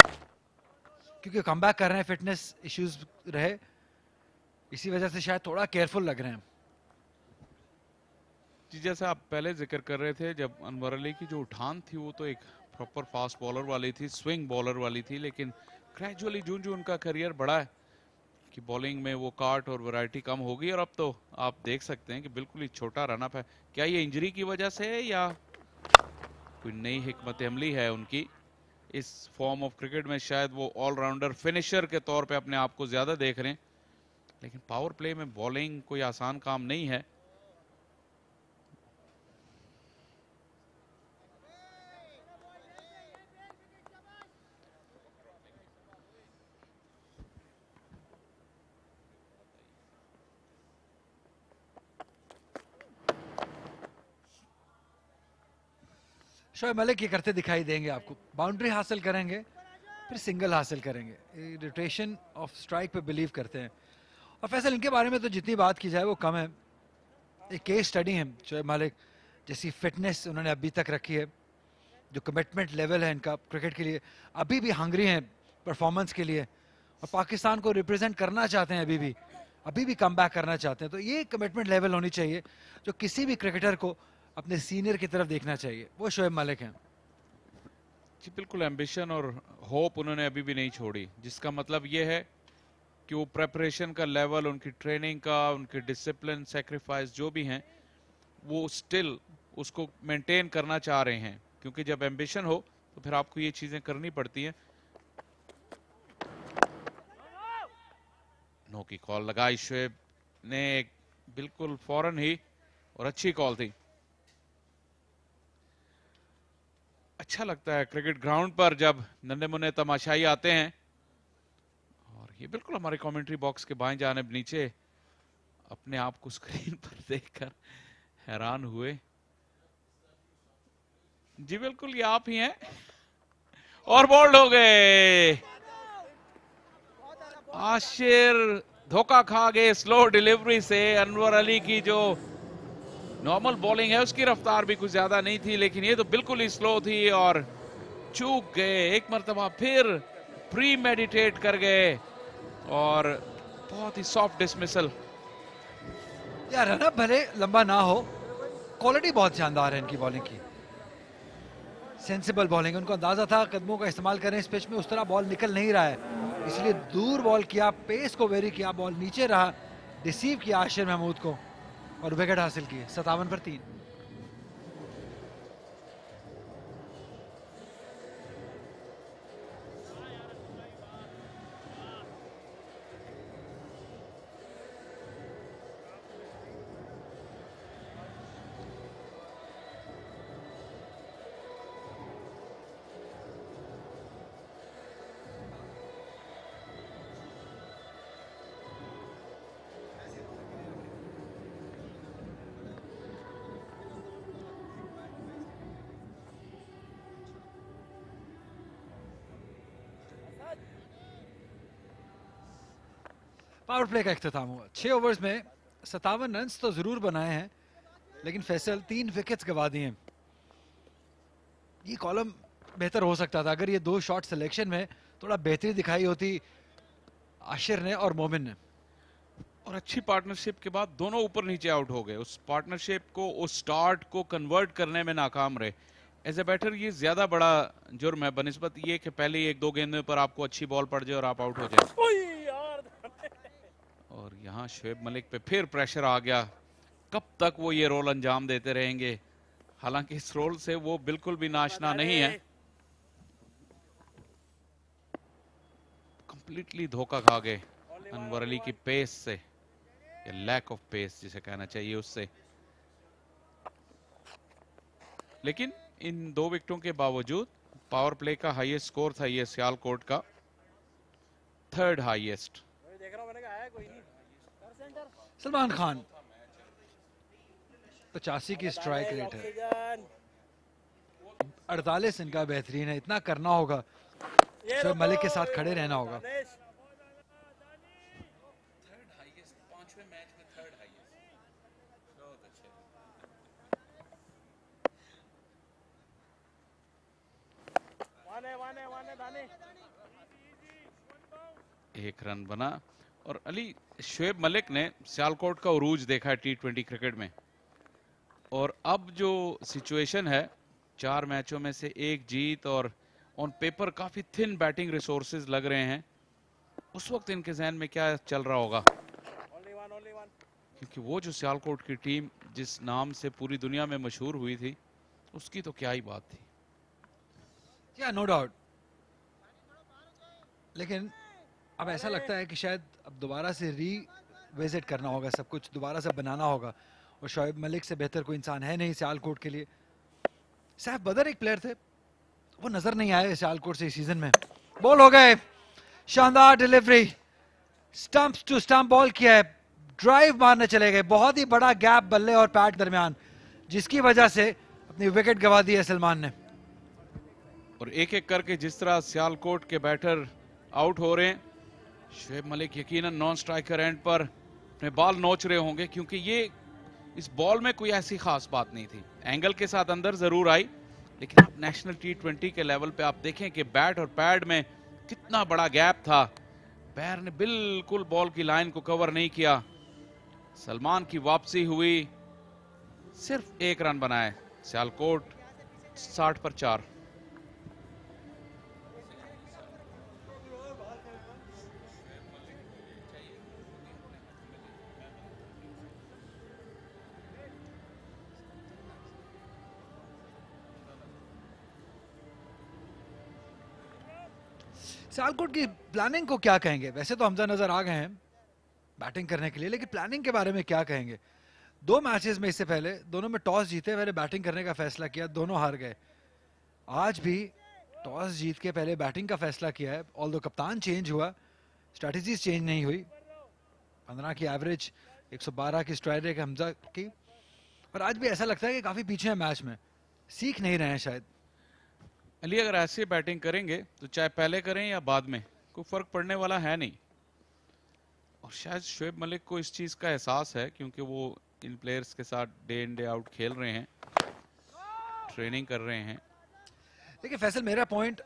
क्योंकि कमबैक कर रहे हैं, फिटनेस इश्यूज रहे, इसी वजह से शायद थोड़ा केयरफुल लग रहे हैं। जी जैसा आप पहले जिक्र कर रहे थे, जब अनवर अली की जो उठान थी वो तो एक प्रॉपर फास्ट बॉलर वाली थी, स्विंग बॉलर वाली थी, लेकिन ग्रेजुअली जो जो उनका करियर बढ़ा है कि बॉलिंग में वो काट और वैरायटी कम होगी, और अब तो आप देख सकते हैं कि बिल्कुल ही छोटा रनअप है। क्या ये इंजरी की वजह से है या कोई नई हिकमत अमली है उनकी इस फॉर्म ऑफ क्रिकेट में? शायद वो ऑलराउंडर फिनिशर के तौर पे अपने आप को ज्यादा देख रहे हैं, लेकिन पावर प्ले में बॉलिंग कोई आसान काम नहीं है। शोएब मलिक ये करते दिखाई देंगे आपको, बाउंड्री हासिल करेंगे फिर सिंगल हासिल करेंगे, रोटेशन ऑफ स्ट्राइक पे बिलीव करते हैं। और फैसल इनके बारे में तो जितनी बात की जाए वो कम है। एक केस स्टडी है शोएब मलिक, जैसी फिटनेस उन्होंने अभी तक रखी है, जो कमिटमेंट लेवल है इनका क्रिकेट के लिए, अभी भी हंग्री हैं परफॉर्मेंस के लिए, और पाकिस्तान को रिप्रेजेंट करना चाहते हैं, अभी भी कम बैक करना चाहते हैं। तो ये कमिटमेंट लेवल होनी चाहिए जो किसी भी क्रिकेटर को अपने सीनियर की तरफ देखना चाहिए, वो शोएब मलिक हैं। जी बिल्कुल, एम्बिशन और होप उन्होंने अभी भी नहीं छोड़ी, जिसका मतलब ये है कि वो प्रेपरेशन का लेवल, उनकी ट्रेनिंग का, उनके डिसिप्लिन, सेक्रीफाइस जो भी हैं, वो स्टिल उसको मेंटेन करना चाह रहे हैं, क्योंकि जब एम्बिशन हो तो फिर आपको ये चीजें करनी पड़ती हैं। नो की कॉल लगाई शोएब ने बिल्कुल फौरन ही, और अच्छी कॉल थी। अच्छा लगता है क्रिकेट ग्राउंड पर जब नन्हे मुन्ने तमाशाई आते हैं, और ये बिल्कुल हमारे कमेंट्री बॉक्स के बाएं जानिब नीचे अपने आप को स्क्रीन पर देखकर हैरान हुए। जी बिल्कुल, ये आप ही हैं, और बोल्ड हो गए। आशिर धोखा खा गए स्लो डिलीवरी से। अनवर अली की जो नॉर्मल बॉलिंग है उसकी रफ्तार भी कुछ ज्यादा नहीं थी, लेकिन ये तो बिल्कुल ही स्लो थी और चूक गए। एक मरतबा फिर प्री मेडिटेट कर गए और बहुत ही सॉफ्ट डिसमिसल। यार रनअप भले लंबा ना हो, क्वालिटी बहुत शानदार है इनकी बॉलिंग की। सेंसिबल बॉलिंग, उनको अंदाजा था कदमों का इस्तेमाल करें इस पिच में, उस तरह बॉल निकल नहीं रहा है, इसलिए दूर बॉल किया, पेस को वेरी किया, बॉल नीचे रहा, डिसीव किया आशिर महमूद को और विकेट हासिल किए 57 पर 3। पावर प्ले का इख्तिताम हुआ। 6 ओवर्स में 57 रन तो जरूर बनाए हैं, लेकिन फैसल 3 विकेट्स गवा दिए। ये कॉलम बेहतर हो सकता था अगर ये 2 शॉट सिलेक्शन में थोड़ा बेहतरी दिखाई होती आशिर ने और मोमिन ने। और अच्छी पार्टनरशिप के बाद दोनों ऊपर नीचे आउट हो गए। उस पार्टनरशिप को, उस स्टार्ट को कन्वर्ट करने में नाकाम रहे। एज ए बैटर ये ज्यादा बड़ा जुर्म है बनिस्बत ये कि पहले 1-2 गेंदों पर आपको अच्छी बॉल पड़ जाए और आप आउट हो जाए। और यहाँ शोएब मलिक पे फिर प्रेशर आ गया। कब तक वो ये रोल अंजाम देते रहेंगे? हालांकि इस रोल से वो बिल्कुल भी नाशना नहीं है। कंप्लीटली धोखा खा गए अनवर अली की पेस से, या लैक ऑफ पेस जिसे कहना चाहिए उससे। लेकिन इन 2 विकेटों के बावजूद पावर प्ले का हाईएस्ट स्कोर था ये सियालकोट का, 3rd हाईएस्ट। सलमान खान 85 की स्ट्राइक रेट है, 48 इनका बेहतरीन है। इतना करना होगा, शोएब मलिक के साथ खड़े रहना होगा। एक रन बना और अली शोएब मलिक ने सियालकोट का उरूज देखा है T20 क्रिकेट में। और अब जो सिचुएशन है, 4 मैचों में से 1 जीत और ऑन पेपर काफी थिन बैटिंग रिसोर्सेज लग रहे हैं। उस वक्त इनके जहन में क्या चल रहा होगा? क्योंकि वो जो सियालकोट की टीम जिस नाम से पूरी दुनिया में मशहूर हुई थी, उसकी तो क्या ही बात थी। या नो डाउट, लेकिन अब ऐसा लगता है कि शायद अब दोबारा से रीविजिट करना होगा, सब कुछ दोबारा से बनाना होगा। और शोएब मलिक से बेहतर कोई इंसान है नहीं सियालकोट के लिए। सैफ बदर एक प्लेयर थे, वो नजर नहीं आए सियालकोट से इस सीजन में। बॉल हो गए, शानदार delivery, stumps to stump bowl किया है, ड्राइव मारने चले गए। बहुत ही बड़ा गैप बल्ले और पैट दरमियान, जिसकी वजह से अपनी विकेट गवा दी है सलमान ने। और एक एक करके जिस तरह सियालकोट के बैटर आउट हो रहे हैं, शोएब मलिक यकीनन नॉन स्ट्राइकर एंड पर अपने बॉल नोच रहे होंगे, क्योंकि ये इस बॉल में कोई ऐसी खास बात नहीं थी। एंगल के साथ अंदर जरूर आई, लेकिन आप नेशनल T20 के लेवल पे आप देखें कि बैट और पैड में कितना बड़ा गैप था। पैर ने बिल्कुल बॉल की लाइन को कवर नहीं किया। सलमान की वापसी हुई, सिर्फ 1 रन बनाए सियालकोट 60 पर 4। सियालकोट की प्लानिंग को क्या कहेंगे? वैसे तो हमजा नजर आ गए हैं बैटिंग करने के लिए, लेकिन प्लानिंग के बारे में क्या कहेंगे? 2 मैचेस में इससे पहले दोनों में टॉस जीते, पहले बैटिंग करने का फैसला किया, दोनों हार गए। आज भी टॉस जीत के पहले बैटिंग का फैसला किया है। ऑल्दो कप्तान चेंज हुआ, स्ट्रैटेजीज चेंज नहीं हुई। 15 की एवरेज, 112 की स्ट्राइक रेट हमजा की, और आज भी ऐसा लगता है कि काफी पीछे है मैच में, सीख नहीं रहे हैं शायद। अली अगर ऐसे बैटिंग करेंगे तो चाहे पहले करें या बाद में कोई फर्क पड़ने वाला है नहीं। और शायद शोएब मलिक को इस चीज़ का एहसास है, क्योंकि वो इन प्लेयर्स के साथ डे इन डे आउट खेल रहे हैं, ट्रेनिंग कर रहे हैं। देखिए फैसल, मेरा पॉइंट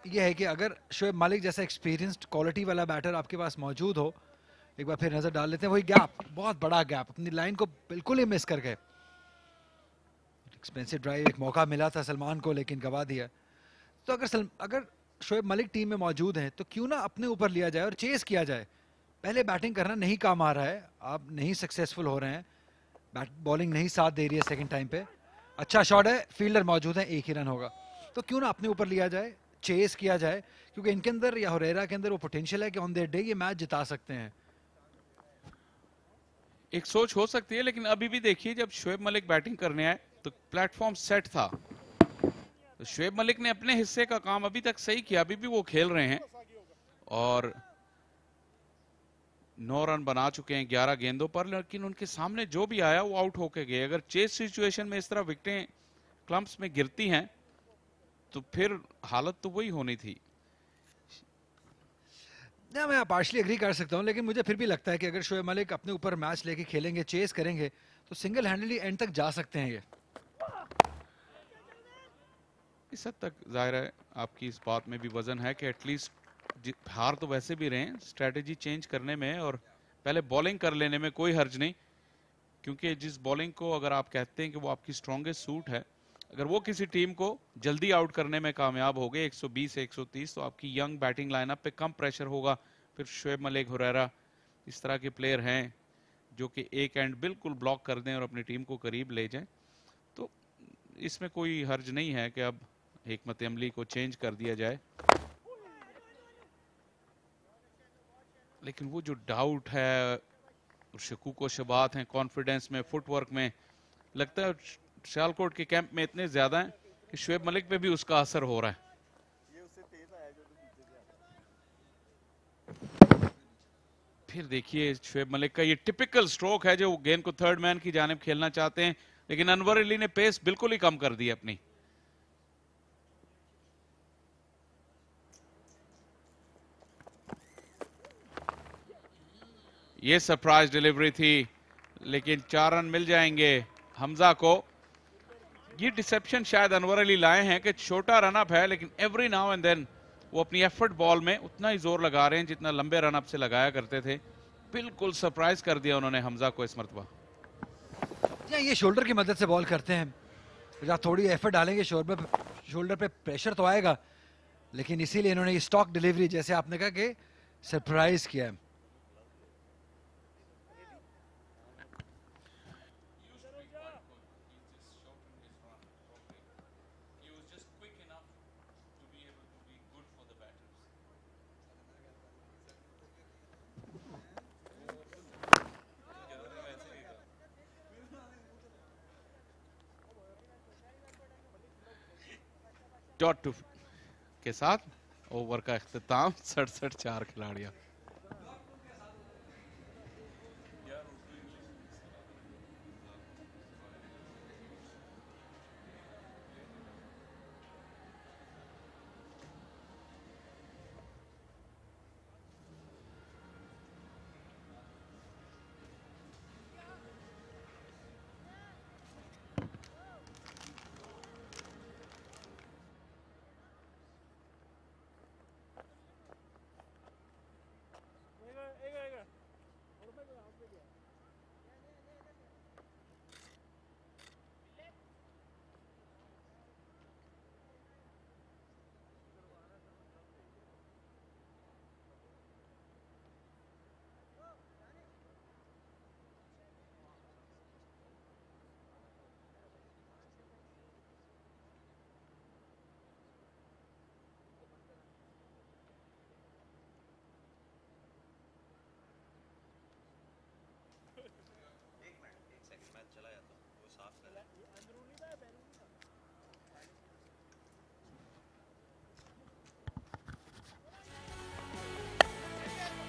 ये है कि अगर शोएब मलिक जैसा एक्सपीरियंस्ड क्वालिटी वाला बैटर आपके पास मौजूद हो, एक बार फिर नजर डाल लेते हैं, वही गैप, बहुत बड़ा गैप, अपनी लाइन को बिल्कुल ही मिस कर गए। एक्सपेंसिव ड्राइव, एक मौका मिला था सलमान को लेकिन गवा दिया। तो अगर शोएब मलिक टीम में मौजूद हैं तो क्यों ना अपने ऊपर लिया जाए और चेस किया जाए। पहले बैटिंग करना नहीं काम आ रहा है, आप नहीं सक्सेसफुल हो रहे हैं, बॉलिंग नहीं साथ दे रही है सेकंड टाइम पे। अच्छा शॉट है, फील्डर मौजूद है, एक ही रन होगा, तो क्यों ना अपने ऊपर लिया जाए, चेस किया जाए, क्योंकि इनके अंदर या हुरैरा के अंदर वो पोटेंशियल है कि ऑन देयर डे ये मैच जिता सकते हैं। एक सोच हो सकती है, लेकिन अभी भी देखिए जब शोएब मलिक बैटिंग करने आए तो प्लेटफॉर्म सेट था, तो शोएब मलिक ने अपने हिस्से का काम अभी तक सही किया, अभी भी वो खेल रहे हैं और 9 रन बना चुके हैं 11 गेंदों पर, लेकिन उनके सामने जो भी आया वो आउट होके गए। अगर चेस सिचुएशन में इस तरह विकेटें क्लम्प्स में गिरती हैं तो फिर हालत तो वही होनी थी। ना, मैं पार्शली एग्री कर सकता हूं, लेकिन मुझे फिर भी लगता है कि अगर शोएब मलिक अपने ऊपर मैच लेके खेलेंगे, चेस करेंगे, तो सिंगल हैंडली एंड तक जा सकते हैं ये। इस हद तक जाहिर है आपकी इस बात में भी वजन है कि एटलीस्ट हार तो वैसे भी रहे, स्ट्रेटेजी चेंज करने में और पहले बॉलिंग कर लेने में कोई हर्ज नहीं, क्योंकि जिस बॉलिंग को अगर आप कहते हैं कि वो आपकी स्ट्रॉन्गेस्ट सूट है, अगर वो किसी टीम को जल्दी आउट करने में कामयाब हो गए 120 से 130, तो आपकी यंग बैटिंग लाइनअप पे कम प्रेशर होगा। फिर शोएब मलिक, हुरैरा इस तरह के प्लेयर हैं जो कि एक एंड बिल्कुल ब्लॉक कर दें और अपनी टीम को करीब ले जाएं, तो इसमें कोई हर्ज नहीं है कि अब हिकमत अमली को चेंज कर दिया जाए। लेकिन वो जो डाउट है, शकूक व शबात हैं कॉन्फिडेंस में, फुटवर्क में, लगता है सियालकोट के कैंप में इतने ज्यादा हैं कि शोएब मलिक पे भी उसका असर हो रहा है। फिर देखिए शोएब मलिक का ये टिपिकल स्ट्रोक है, जो गेंद को थर्ड मैन की जानिब खेलना चाहते हैं, लेकिन अनवर अली ने पेस बिल्कुल ही कम कर दी अपनी। ये सरप्राइज डिलीवरी थी, लेकिन 4 रन मिल जाएंगे हमजा को। ये डिसेप्शन शायद अनवर अली लाए हैं कि छोटा रन अप है, लेकिन एवरी नाउ एंड देन वो अपनी एफर्ट बॉल में उतना ही जोर लगा रहे हैं जितना लंबे रन अप से लगाया करते थे। बिल्कुल सरप्राइज कर दिया उन्होंने हमजा को इस मरतबा। ये शोल्डर की मदद से बॉल करते हैं, जहाँ थोड़ी एफर्ट डालेंगे शोल्डर पे प्रेशर तो आएगा, लेकिन इसीलिए इन्होंने ये स्टॉक डिलीवरी, जैसे आपने कहा, कि सरप्राइज किया है। डॉट के साथ ओवर का इख्तिताम, 67 4 खिलाड़ियां।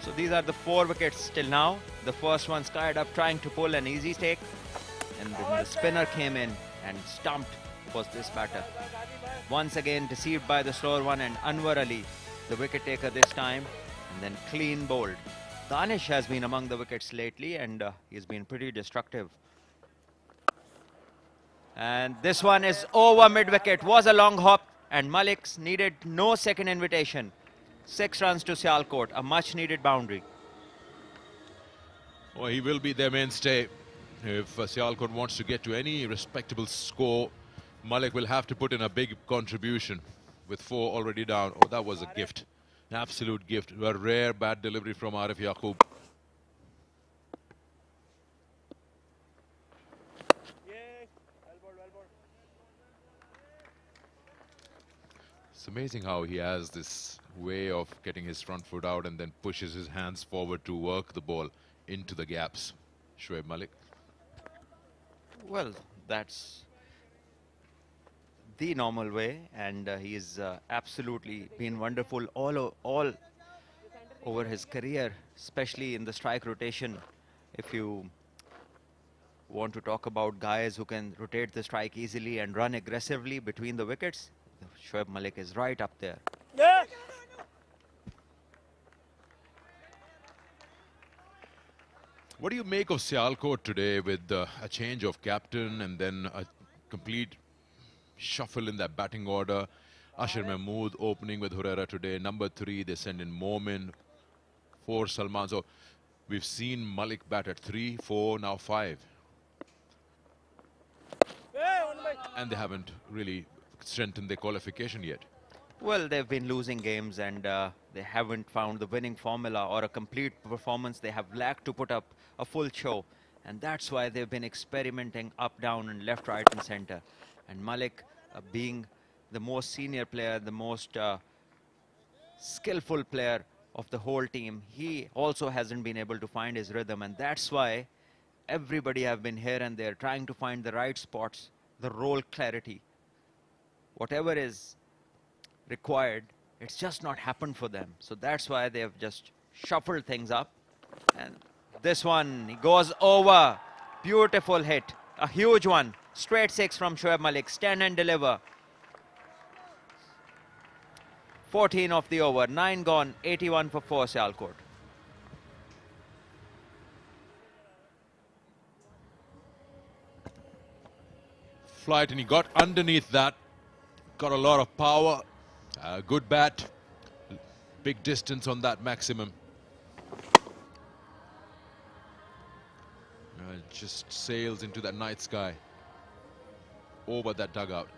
So these are the 4 wickets till now. The first one skied up trying to pull an easy take, and then the spinner came in and stumped was this batter. Once again deceived by the slower one, and Anwar Ali, the wicket taker this time, and then clean bowled. Danish has been among the wickets lately, and he's been pretty destructive. And this one is over mid-wicket. Was a long hop, and Malik's needed no second invitation. 6 runs to Sialkot, a much-needed boundary. Well, he will be their mainstay. If Sialkot wants to get to any respectable score, Malik will have to put in a big contribution with 4 already down. Oh, that was a gift. An absolute gift. A rare bad delivery from Arif Yaqub. It's amazing how he has this way of getting his front foot out and then pushes his hands forward to work the ball into the gaps. Shoaib Malik. Well, that's the normal way, and he's absolutely been wonderful all over his career, especially in the strike rotation. If you want to talk about guys who can rotate the strike easily and run aggressively between the wickets, Shoaib Malik is right up there. What do you make of Sialkot today with a change of captain and then a complete shuffle in that batting order? Ashar Mahmood opening with Huraira today. Number 3, they send in Momin. 4, Salman. So we've seen Malik bat at 3, 4, now 5. And they haven't really strengthened their qualification yet. Well, they've been losing games, and they haven't found the winning formula or a complete performance. They have lacked to put up a full show, and that's why they've been experimenting up, down, and left, right, and center. And Malik, being the most senior player, the most skillful player of the whole team, he also hasn't been able to find his rhythm, and that's why everybody have been here and there trying to find the right spots, the role clarity. Whatever is required, it's just not happened for them. So that's why they have just shuffled things up. And this one, he goes over. Beautiful hit. A huge one. Straight 6 from Shoaib Malik. Stand and deliver. 14 of the over. 9 gone. 81 for 4, Sialkot. Flight, and he got underneath that. Got a lot of power. Good bat. Big distance on that maximum. Just sails into that night sky. Over that dugout.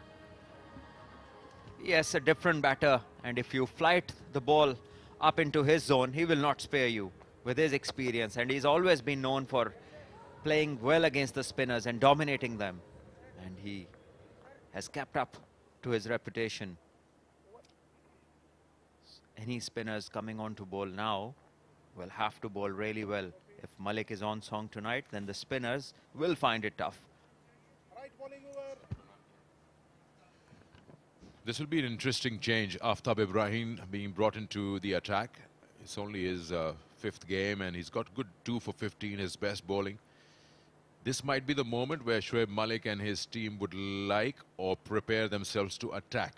Yes, a different batter. And if you flight the ball up into his zone, he will not spare you with his experience. And he's always been known for playing well against the spinners and dominating them. And he has kept up to his reputation. Any spinners coming on to bowl now will have to bowl really well. If Malik is on song tonight, then the spinners will find it tough. This will be an interesting change. Aftab Ibrahim being brought into the attack. It's only his 5th game, and he's got good 2 for 15, his best bowling. This might be the moment where Shoaib Malik and his team would like or prepare themselves to attack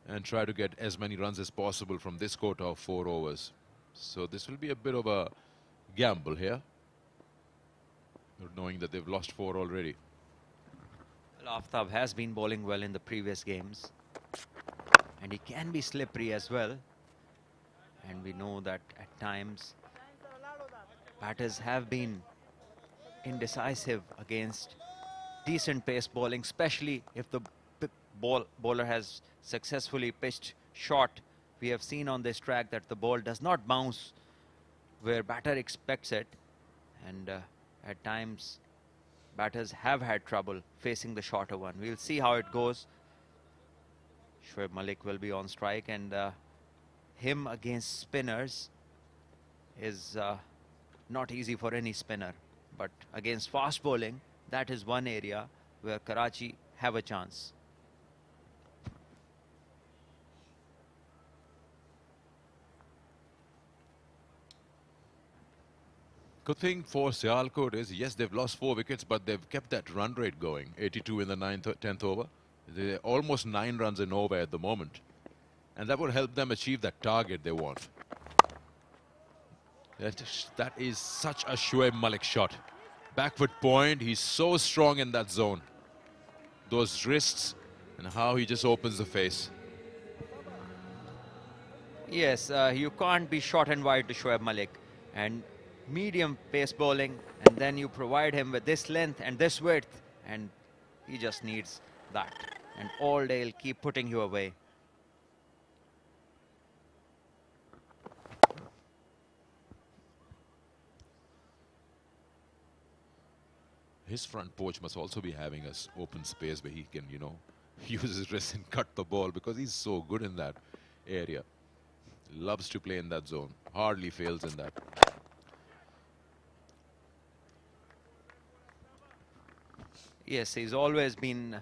and try to get as many runs as possible from this quota of 4 overs. So this will be a bit of a gamble here, knowing that they've lost 4 already. Well, Aftab has been bowling well in the previous games, and he can be slippery as well. And we know that at times batters have been indecisive against decent pace bowling, especially if the bowler has successfully pitched short. We have seen on this track that the ball does not bounce where batter expects it, and at times batters have had trouble facing the shorter one. We'll see how it goes. Shoaib Malik will be on strike, and him against spinners is not easy for any spinner. But against fast bowling, that is one area where Karachi have a chance. Good thing for Sialkot is, yes, they've lost 4 wickets, but they've kept that run rate going. 82 in the 10th over. They're almost 9 runs in over at the moment. And that will help them achieve that target they want. That is such a Shoaib Malik shot. Backfoot point, he's so strong in that zone. Those wrists and how he just opens the face. Yes, you can't be short and wide to Shoaib Malik. And medium pace bowling, and then you provide him with this length and this width, and he just needs that. And all day he'll keep putting you away. His front porch must also be having an open space where he can, you know, use his wrist and cut the ball, because he's so good in that area. Loves to play in that zone. Hardly fails in that. Yes, he's always been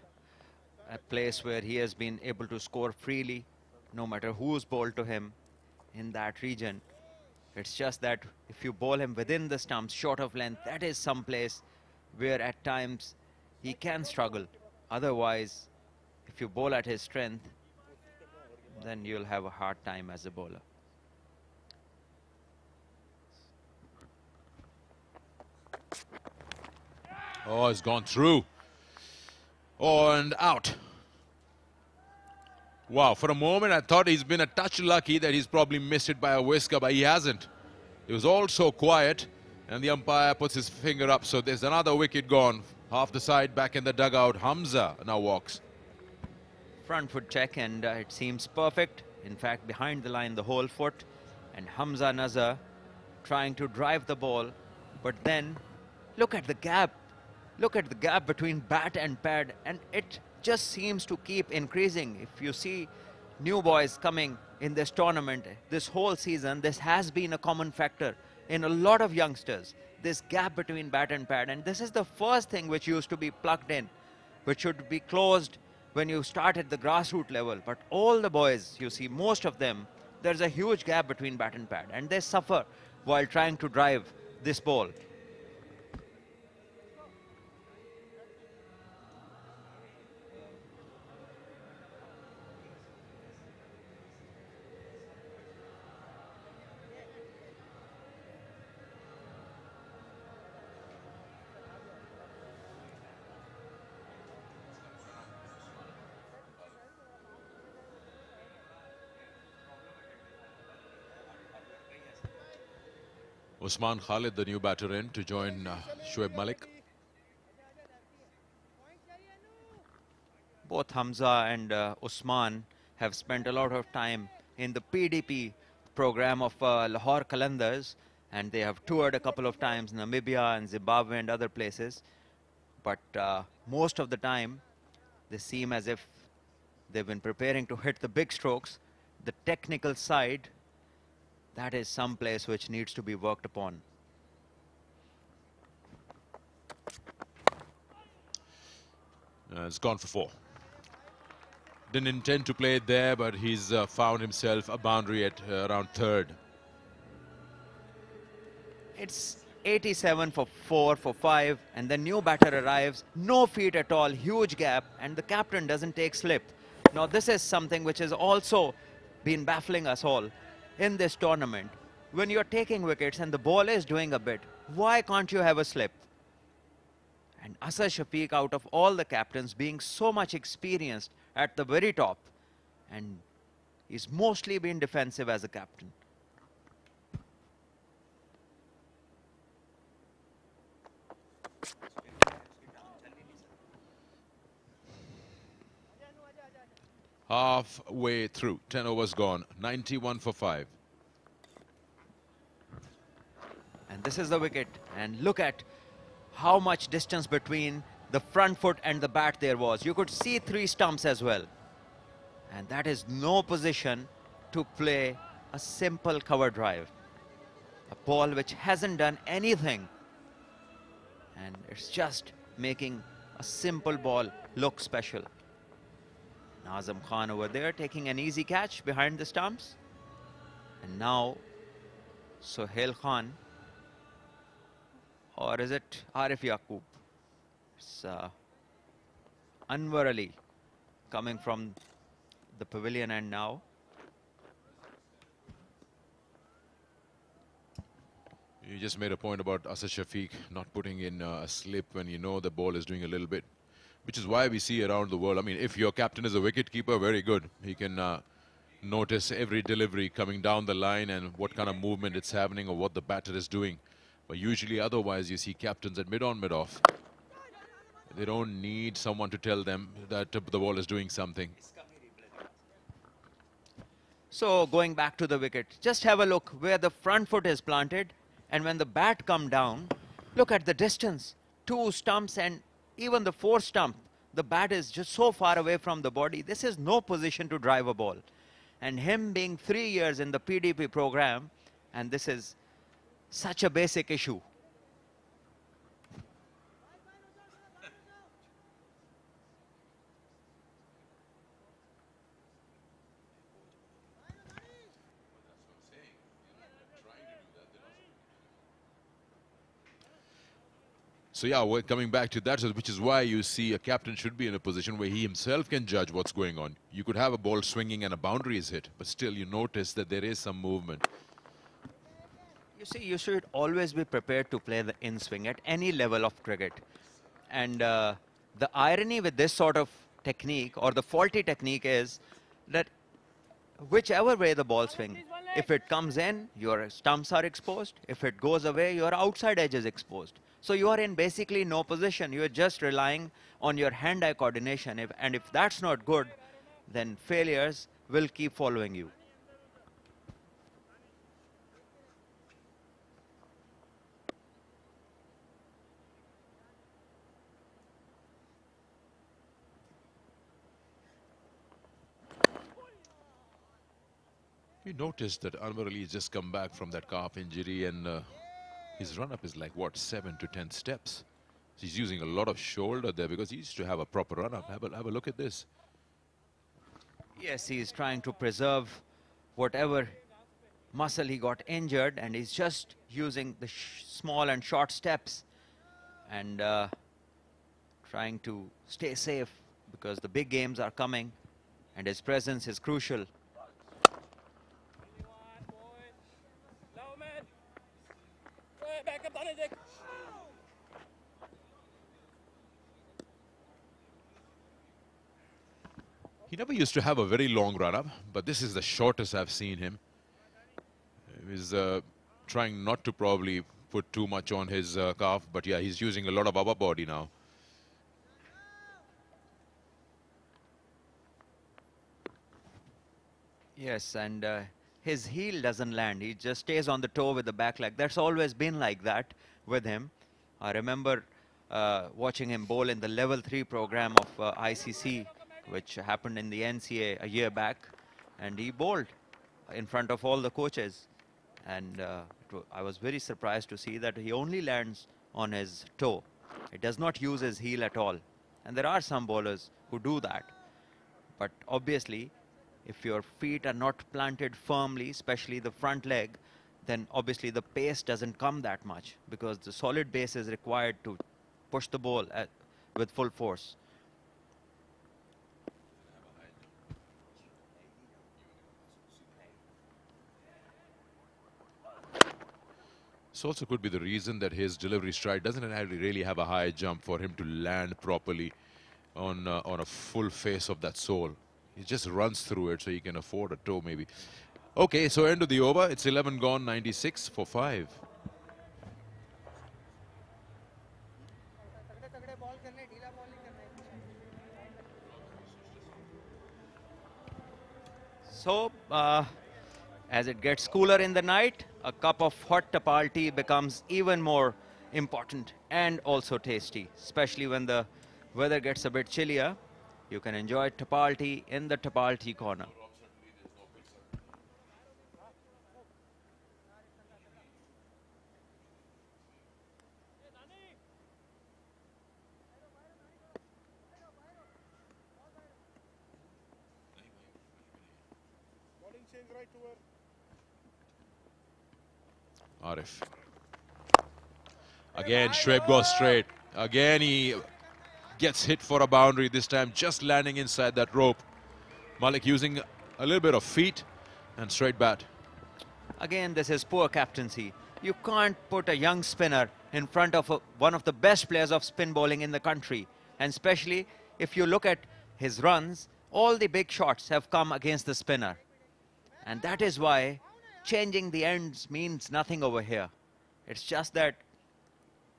a place where he has been able to score freely, no matter who's bowled to him in that region. It's just that if you bowl him within the stumps, short of length, that is some place where at times he can struggle. Otherwise, if you bowl at his strength, then you'll have a hard time as a bowler. Oh, it's gone through. Oh, and out. Wow, for a moment I thought he's been a touch lucky that he's probably missed it by a whisker, but he hasn't. It was all so quiet, and the umpire puts his finger up, so there's another wicket gone. Half the side back in the dugout. Hamza now walks. Front foot check, and it seems perfect. In fact, behind the line, the whole foot. And Hamza Nazar trying to drive the ball. But then, look at the gap. Look at the gap between bat and pad. And it just seems to keep increasing. If you see new boys coming in this tournament, this whole season, this has been a common factor in a lot of youngsters. This gap between bat and pad. And this is the first thing which used to be plugged in, which should be closed when you start at the grassroots level. But all the boys, you see, most of them, there's a huge gap between bat and pad, and they suffer while trying to drive this ball. Usman Khalid, the new batter, in to join Shoaib Malik. Both Hamza and Usman have spent a lot of time in the PDP program of Lahore Qalandars, and they have toured a couple of times Namibia and Zimbabwe and other places. But most of the time, they seem as if they've been preparing to hit the big strokes. The technical side, that is some place which needs to be worked upon. It's gone for 4. Didn't intend to play it there, but he's found himself a boundary at around third. It's 87 for 4 for 5, and the new batter arrives. No feet at all, huge gap, and the captain doesn't take slip. Now this is something which has also been baffling us all in this tournament. When you're taking wickets and the ball is doing a bit, why can't you have a slip? And Asad Shafiq, out of all the captains, being so much experienced at the very top, and he's mostly been defensive as a captain. Halfway through, 10 overs gone, 91 for 5. And this is the wicket, and look at how much distance between the front foot and the bat there was. You could see 3 stumps as well, and that is no position to play a simple cover drive, a ball which hasn't done anything, and it's just making a simple ball look special. Nazim Khan over there taking an easy catch behind the stumps, and now Sohail Khan, or is it Arif Yaqub? It's Anwar Ali coming from the pavilion end now. You just made a point about Asad Shafiq not putting in a slip when you know the ball is doing a little bit, which is why we see around the world. I mean, if your captain is a wicket keeper, very good. He can notice every delivery coming down the line and what kind of movement it's happening or what the batter is doing. But usually otherwise you see captains at mid-on, mid-off. They don't need someone to tell them that the ball is doing something. So going back to the wicket, just have a look where the front foot is planted, and when the bat come down, look at the distance. 2 stumps and even the 4th stump, the bat is just so far away from the body. This is no position to drive a ball. And him being 3 years in the PDP program, and this is such a basic issue. So yeah, we're coming back to that, which is why you see a captain should be in a position where he himself can judge what's going on. You could have a ball swinging and a boundary is hit, but still you notice that there is some movement. You see, you should always be prepared to play the in-swing at any level of cricket. And the irony with this sort of technique, or the faulty technique, is that whichever way the ball swing, if it comes in, your stumps are exposed. If it goes away, your outside edge is exposed. So you are in basically no position. You are just relying on your hand-eye coordination. And if that's not good, then failures will keep following you. You noticed that Anwar Ali has just come back from that calf injury, and his run-up is like, what, 7 to 10 steps. He's using a lot of shoulder there because he used to have a proper run-up. Have a look at this. Yes, he's trying to preserve whatever muscle he got injured, and he's just using the small and short steps and trying to stay safe because the big games are coming and his presence is crucial. He never used to have a very long run-up, but this is the shortest I've seen him. He's trying not to probably put too much on his calf, but yeah, he's using a lot of upper body now. Yes, and his heel doesn't land. He just stays on the toe with the back leg. That's always been like that with him. I remember watching him bowl in the level 3 program of ICC, which happened in the NCA a year back, and he bowled in front of all the coaches. And I was very surprised to see that he only lands on his toe. He does not use his heel at all. And there are some bowlers who do that. But obviously, if your feet are not planted firmly, especially the front leg, then obviously the pace doesn't come that much because the solid base is required to push the ball with full force. This also could be the reason that his delivery stride doesn't really have a high jump for him to land properly on a full face of that sole. He just runs through it so he can afford a toe maybe. Okay, so end of the over. It's 11 gone, 96 for 5. So, as it gets cooler in the night, a cup of hot tapal tea becomes even more important and also tasty, especially when the weather gets a bit chillier. You can enjoy tapal tea in the tapal tea corner. Arif. Again, Shoaib goes straight. Again, he gets hit for a boundary, this time just landing inside that rope. Malik using a little bit of feet and straight bat. Again, this is poor captaincy. You can't put a young spinner in front of one of the best players of spin bowling in the country. And especially if you look at his runs, all the big shots have come against the spinner. And that is why changing the ends means nothing over here. It's just that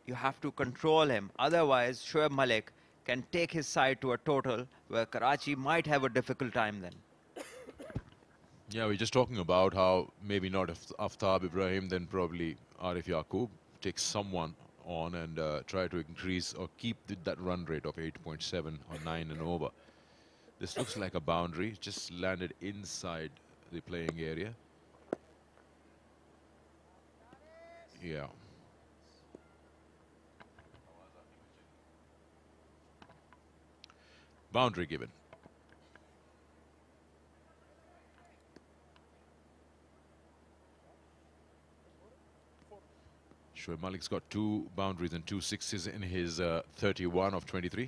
you have to control him. Otherwise, Shoaib Malik can take his side to a total where Karachi might have a difficult time then. Yeah, we're just talking about how maybe not Aftab Ibrahim, then probably Arif Yaqub take someone on and try to increase or keep that run rate of 8.7 or 9 and over. This looks like a boundary, just landed inside the playing area. Yeah. Boundary given. Shoaib Malik's got 2 boundaries and 2 sixes in his 31 of 23.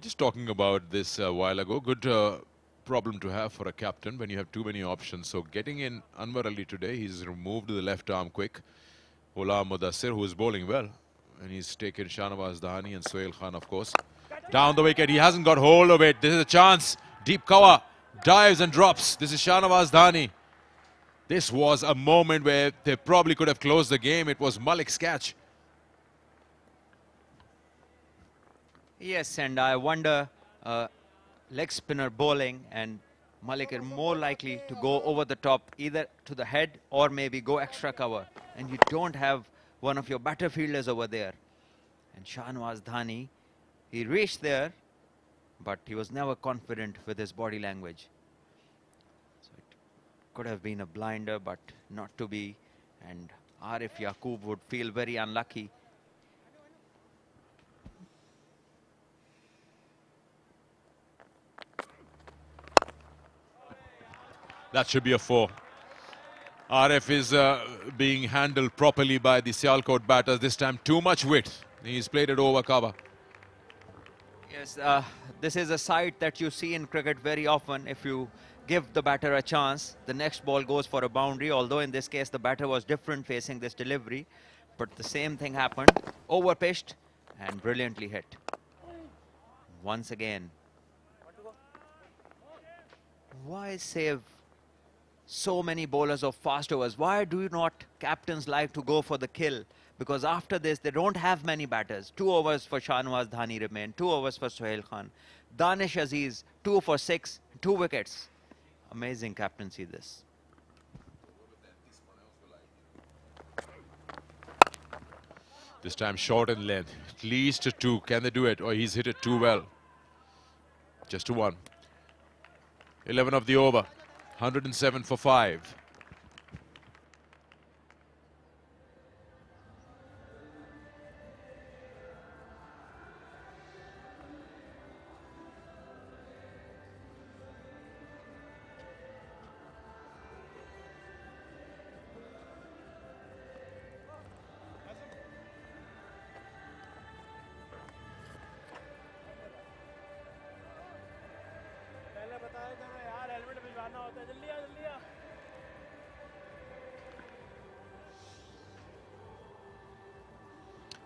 Just talking about this a while ago, good problem to have for a captain when you have too many options. So getting in Anwar Ali today, he's removed the left arm quick. Ghulam Mudassir, who is bowling well, and he's taken Shahnawaz Dahani and Sohail Khan, of course. Down the wicket, he hasn't got hold of it. This is a chance. Deep cover, dives and drops. This is Shahnawaz Dahani. This was a moment where they probably could have closed the game. It was Malik's catch. Yes, and I wonder, leg spinner bowling, and Malik are more likely to go over the top, either to the head or maybe go extra cover. And you don't have one of your better fielders over there. And Shahnawaz Dahani, he reached there, but he was never confident with his body language. So it could have been a blinder, but not to be. And Arif Yaqub would feel very unlucky. That should be a 4. RF is being handled properly by the Sialkot batters. This time too much width. He's played it over cover. Yes, this is a sight that you see in cricket very often. If you give the batter a chance, the next ball goes for a boundary, although in this case the batter was different facing this delivery. But the same thing happened. Over-pitched and brilliantly hit. Once again. Why save so many bowlers of fast overs? Why do not captains like to go for the kill? Because after this, they don't have many batters. 2 overs for Shahnawaz Dahani remain, 2 overs for Sohail Khan. Danish Aziz, 2 for 6, 2 wickets. Amazing captaincy this. This time short in length. At least a 2. Can they do it? Or he's hit it too well. Just a 1. 11 of the over. 107 for 5.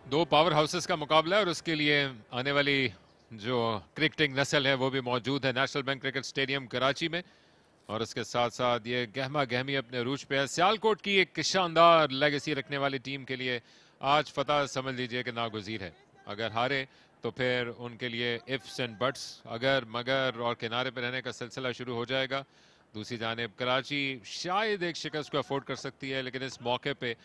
दो power houses का मुकाबला है और उसके लिए आने वाली जो क्रिकेटिंग नस्ल है वो भी मौजूद है national bank cricket stadium Karachi में और उसके साथ साथ ये गहमा गहमी अपने रूज पे है। सियालकोट की एक शानदार लेगेसी रखने वाली टीम के लिए आज फतह समझ लीजिए कि नागुज़ीर है। अगर हारे तो फिर उनके लिए इफ्स एंड बट्स, अगर मगर और किनारे पे रहने का सिलसिला शुरू हो जाएगा। दूसरी जानिब कराची शायद एक शिकस्त को अफोर्ड कर सकती है, लेकिन इस मौके पे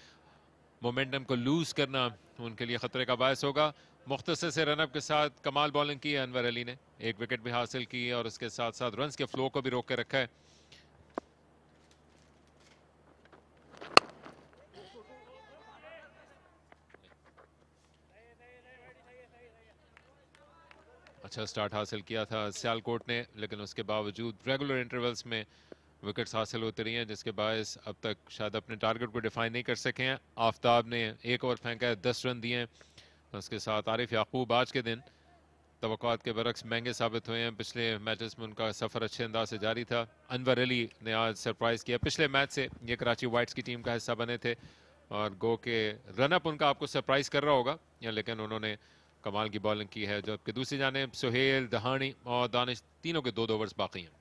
मोमेंटम को लूज करना उनके लिए खतरे का बायस होगा। मुख्तसर से रनअप के साथ कमाल बॉलिंग की है अनवर अली ने, 1 विकेट भी हासिल की और उसके साथ साथ रन्स के फ्लो को भी रोक के रखा है। अच्छा स्टार्ट हासिल किया था सियालकोट ने, लेकिन उसके बावजूद रेगुलर इंटरवल्स में विकेट्स हासिल होती रही हैं, जिसके बायस अब तक शायद अपने टारगेट को डिफाइन नहीं कर सके हैं। आफ्ताब ने एक ओवर फेंका है, 10 रन दिए हैं। उसके साथ आरिफ याकूब आज के दिन तवक्कुआत के बरक्स महंगे साबित हुए हैं। पिछले मैचेस में उनका सफ़र अच्छे अंदाज से जारी था। अनवर अली ने आज सरप्राइज़ किया। पिछले मैच से ये कराची वाइट्स की टीम का हिस्सा बने थे और गो के रनअप उनका आपको सरप्राइज़ कर रहा होगा, लेकिन उन्होंने कमाल की बॉलिंग की है। जबकि दूसरी जानिब सुहेल, दहानी और दानिश तीनों के 2 ओवर्स बाकी हैं।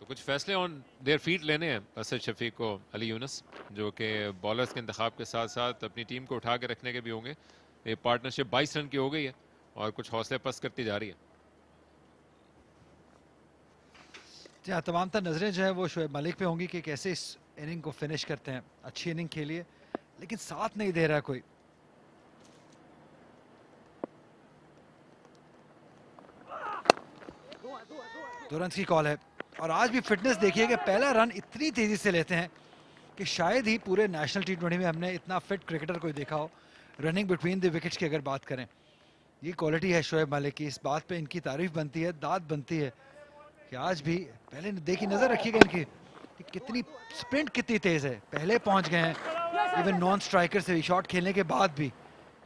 तो कुछ फैसले ऑन देयर फीट लेने हैं असद शफीक को, अली यूनुस, जो कि बॉलर्स के इंतखाब के साथ साथ अपनी टीम को उठा के रखने के भी होंगे। ये पार्टनरशिप 22 रन की हो गई है और कुछ हौसले पस्त करती जा रही है। जी, तमाम तर नजरें जो है वो शोएब मलिक पे होंगी कि कैसे इस इनिंग को फिनिश करते हैं। अच्छी इनिंग खेली है लेकिन साथ नहीं दे रहा कोई। दो रन की कॉल है और आज भी फिटनेस देखिए कि पहला रन इतनी तेजी से लेते हैं कि शायद ही पूरे नेशनल T20 में हमने इतना फिट क्रिकेटर कोई देखा हो। रनिंग बिटवीन द विकेट्स की अगर बात करें, ये क्वालिटी है शोएब मलिक की। इस बात पे इनकी तारीफ बनती है, दाद बनती है कि आज भी पहले देखी, नजर रखिएगा इनकी कि कितनी स्प्रिंट कितनी तेज है। पहले पहुंच गए हैं इवन नॉन स्ट्राइकर से भी शॉट खेलने के बाद भी।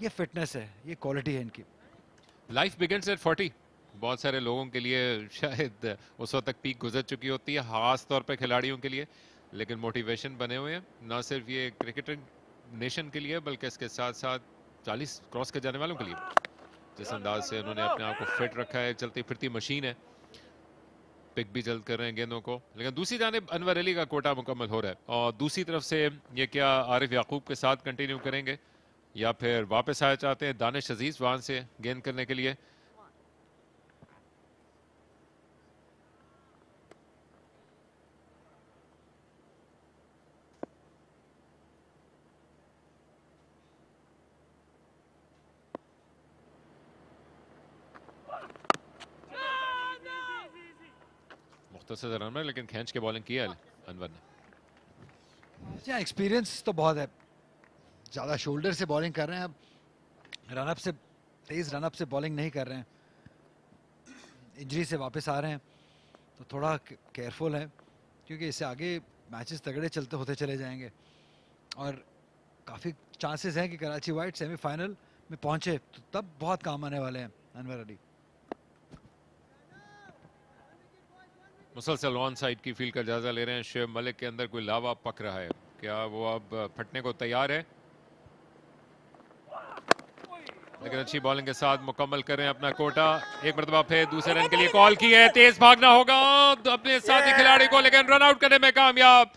ये फिटनेस है, ये क्वालिटी है इनकी। Life begins at 40। बहुत सारे लोगों के लिए शायद उस वक्त तक पीक गुजर चुकी होती है, खास तौर पे खिलाड़ियों के लिए, लेकिन मोटिवेशन बने हुए हैं ना सिर्फ ये क्रिकेटिंग नेशन के लिए बल्कि इसके साथ साथ 40 क्रॉस कर जाने वालों के लिए। जिस अंदाज से उन्होंने अपने आप को फिट रखा है, चलती फिरती मशीन है, पिक भी जल्द कर रहे हैं गेंदों को। लेकिन दूसरी जानिब अनवर अली का कोटा मुकम्मल हो रहा है और दूसरी तरफ से ये क्या आरिफ याकूब के साथ कंटिन्यू करेंगे या फिर वापस आया चाहते हैं दानिश अजीज वहां से गेंद करने के लिए। मुख्तसर रन में लेकिन खींच के बॉलिंग की है अनवर ने। एक्सपीरियंस तो बहुत है, ज्यादा शोल्डर से बॉलिंग कर रहे हैं। अब रनअप से, तेज रनअप से बॉलिंग नहीं कर रहे हैं। इंजरी से वापस आ रहे हैं तो थोड़ा केयरफुल है क्योंकि इससे आगे मैचेस तगड़े चलते होते चले जाएंगे और काफ़ी चांसेस हैं कि कराची वाइट सेमीफाइनल में पहुंचे तो तब बहुत काम आने वाले हैं अनवर अली। मुसलसल ऑन साइड की फील्ड का जायजा ले रहे हैं। शोएब मलिक के अंदर कोई लावा पक रहा है, क्या वो अब फटने को तैयार है? लेकिन अच्छी बॉलिंग के साथ मुकम्मल कर रहे हैं अपना कोटा। एक मरतबा फिर दूसरे रन के लिए कॉल की है, तेज भागना होगा अपने साथी खिलाड़ी को, लेकिन रन आउट करने में कामयाब।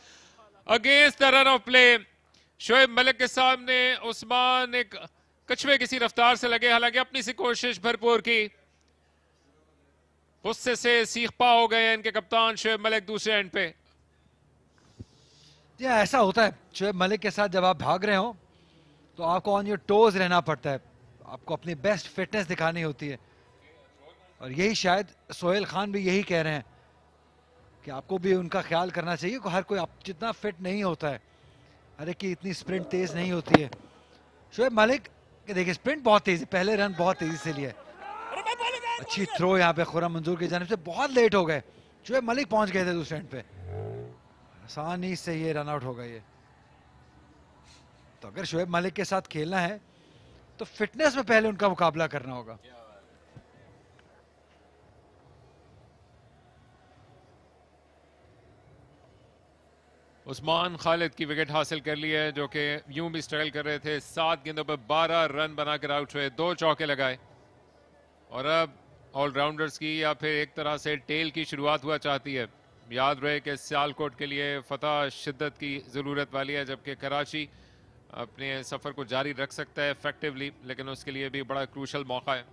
Against the run of play Shoaib Malik के सामने उस्मान एक कछुए किसी रफ्तार से लगे, हालांकि अपनी सी कोशिश भरपूर की। गुस्से से सीख पा हो गए इनके कप्तान शोएब मलिक दूसरे एंड पे। ऐसा होता है शोएब मलिक के साथ, जब आप भाग रहे हो तो आपको ऑन योर टोज रहना पड़ता है, आपको अपनी बेस्ट फिटनेस दिखानी होती है और यही शायद सोहेल खान भी यही कह रहे हैं कि आपको भी उनका ख्याल करना चाहिए। हर कोई आप जितना फिट नहीं होता है, हर एक की इतनी स्प्रिंट तेज नहीं होती है। शोएब मलिक देखिए स्प्रिंट बहुत तेज है, पहले रन बहुत तेजी से लिया। अच्छी थ्रो यहाँ पे खुर्रम मंजूर की जानिब से, बहुत लेट हो गए। शोएब मलिक पहुंच गए थे दूसरे एंड पे, आसानी से ये रन आउट हो गई है। तो अगर शोएब मलिक के साथ खेलना है तो फिटनेस में पहले उनका मुकाबला करना होगा। उस्मान खालिद की विकेट हासिल कर ली है, जो कि यूं भी स्ट्रगल कर रहे थे। 7 गेंदों पर 12 रन बनाकर आउट हुए, 2 चौके लगाए और अब ऑलराउंडर्स की या फिर एक तरह से टेल की शुरुआत हुआ चाहती है। याद रहे कि सियालकोट के लिए फतह शिद्दत की ज़रूरत वाली है, जबकि कराची अपने सफ़र को जारी रख सकता है इफेक्टिवली, लेकिन उसके लिए भी बड़ा क्रूशल मौका है।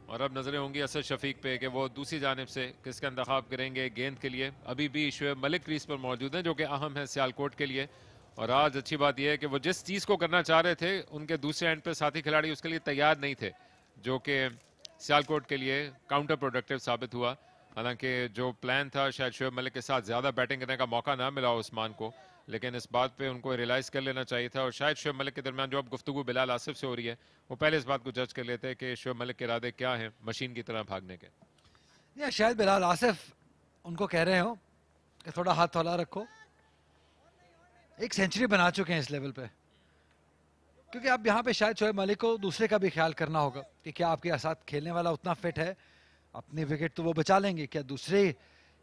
और अब नजरें होंगी असद शफीक पे कि वो दूसरी जानिब से किसका इंतखाब करेंगे गेंद के लिए। अभी भी शोएब मलिक क्रीज पर मौजूद हैं, जो कि अहम है सियालकोट के लिए। और आज अच्छी बात यह है कि वो जिस चीज़ को करना चाह रहे थे उनके दूसरे एंड पे साथी खिलाड़ी उसके लिए तैयार नहीं थे, जो कि सियालकोट के लिए काउंटर प्रोडक्टिव साबित हुआ। हालांकि जो प्लान था शायद शोएब मलिक के साथ ज़्यादा बैटिंग करने का मौका ना मिला उस्मान को, लेकिन इस बात पे उनको रियलाइज कर लेना चाहिए था, और शायद शोएब मलिक के दरमियान जो अब गुफ्तगू बिलाल आसिफ से हो रही है, वो पहले इस बात को जज कर लेते हैं कि शोएब मलिक के इरादे क्या हैं मशीन की तरह भागने के। या शायद बिलाल आसिफ उनको कह रहे हो कि थोड़ा हाथ थोड़ा रखो, एक सेंचुरी बना चुके हैं इस लेवल पे, क्योंकि अब यहाँ पे शायद शोएब मलिक को दूसरे का भी ख्याल करना होगा कि क्या आपके साथ खेलने वाला उतना फिट है, अपनी विकेट तो वो बचा लेंगे, क्या दूसरे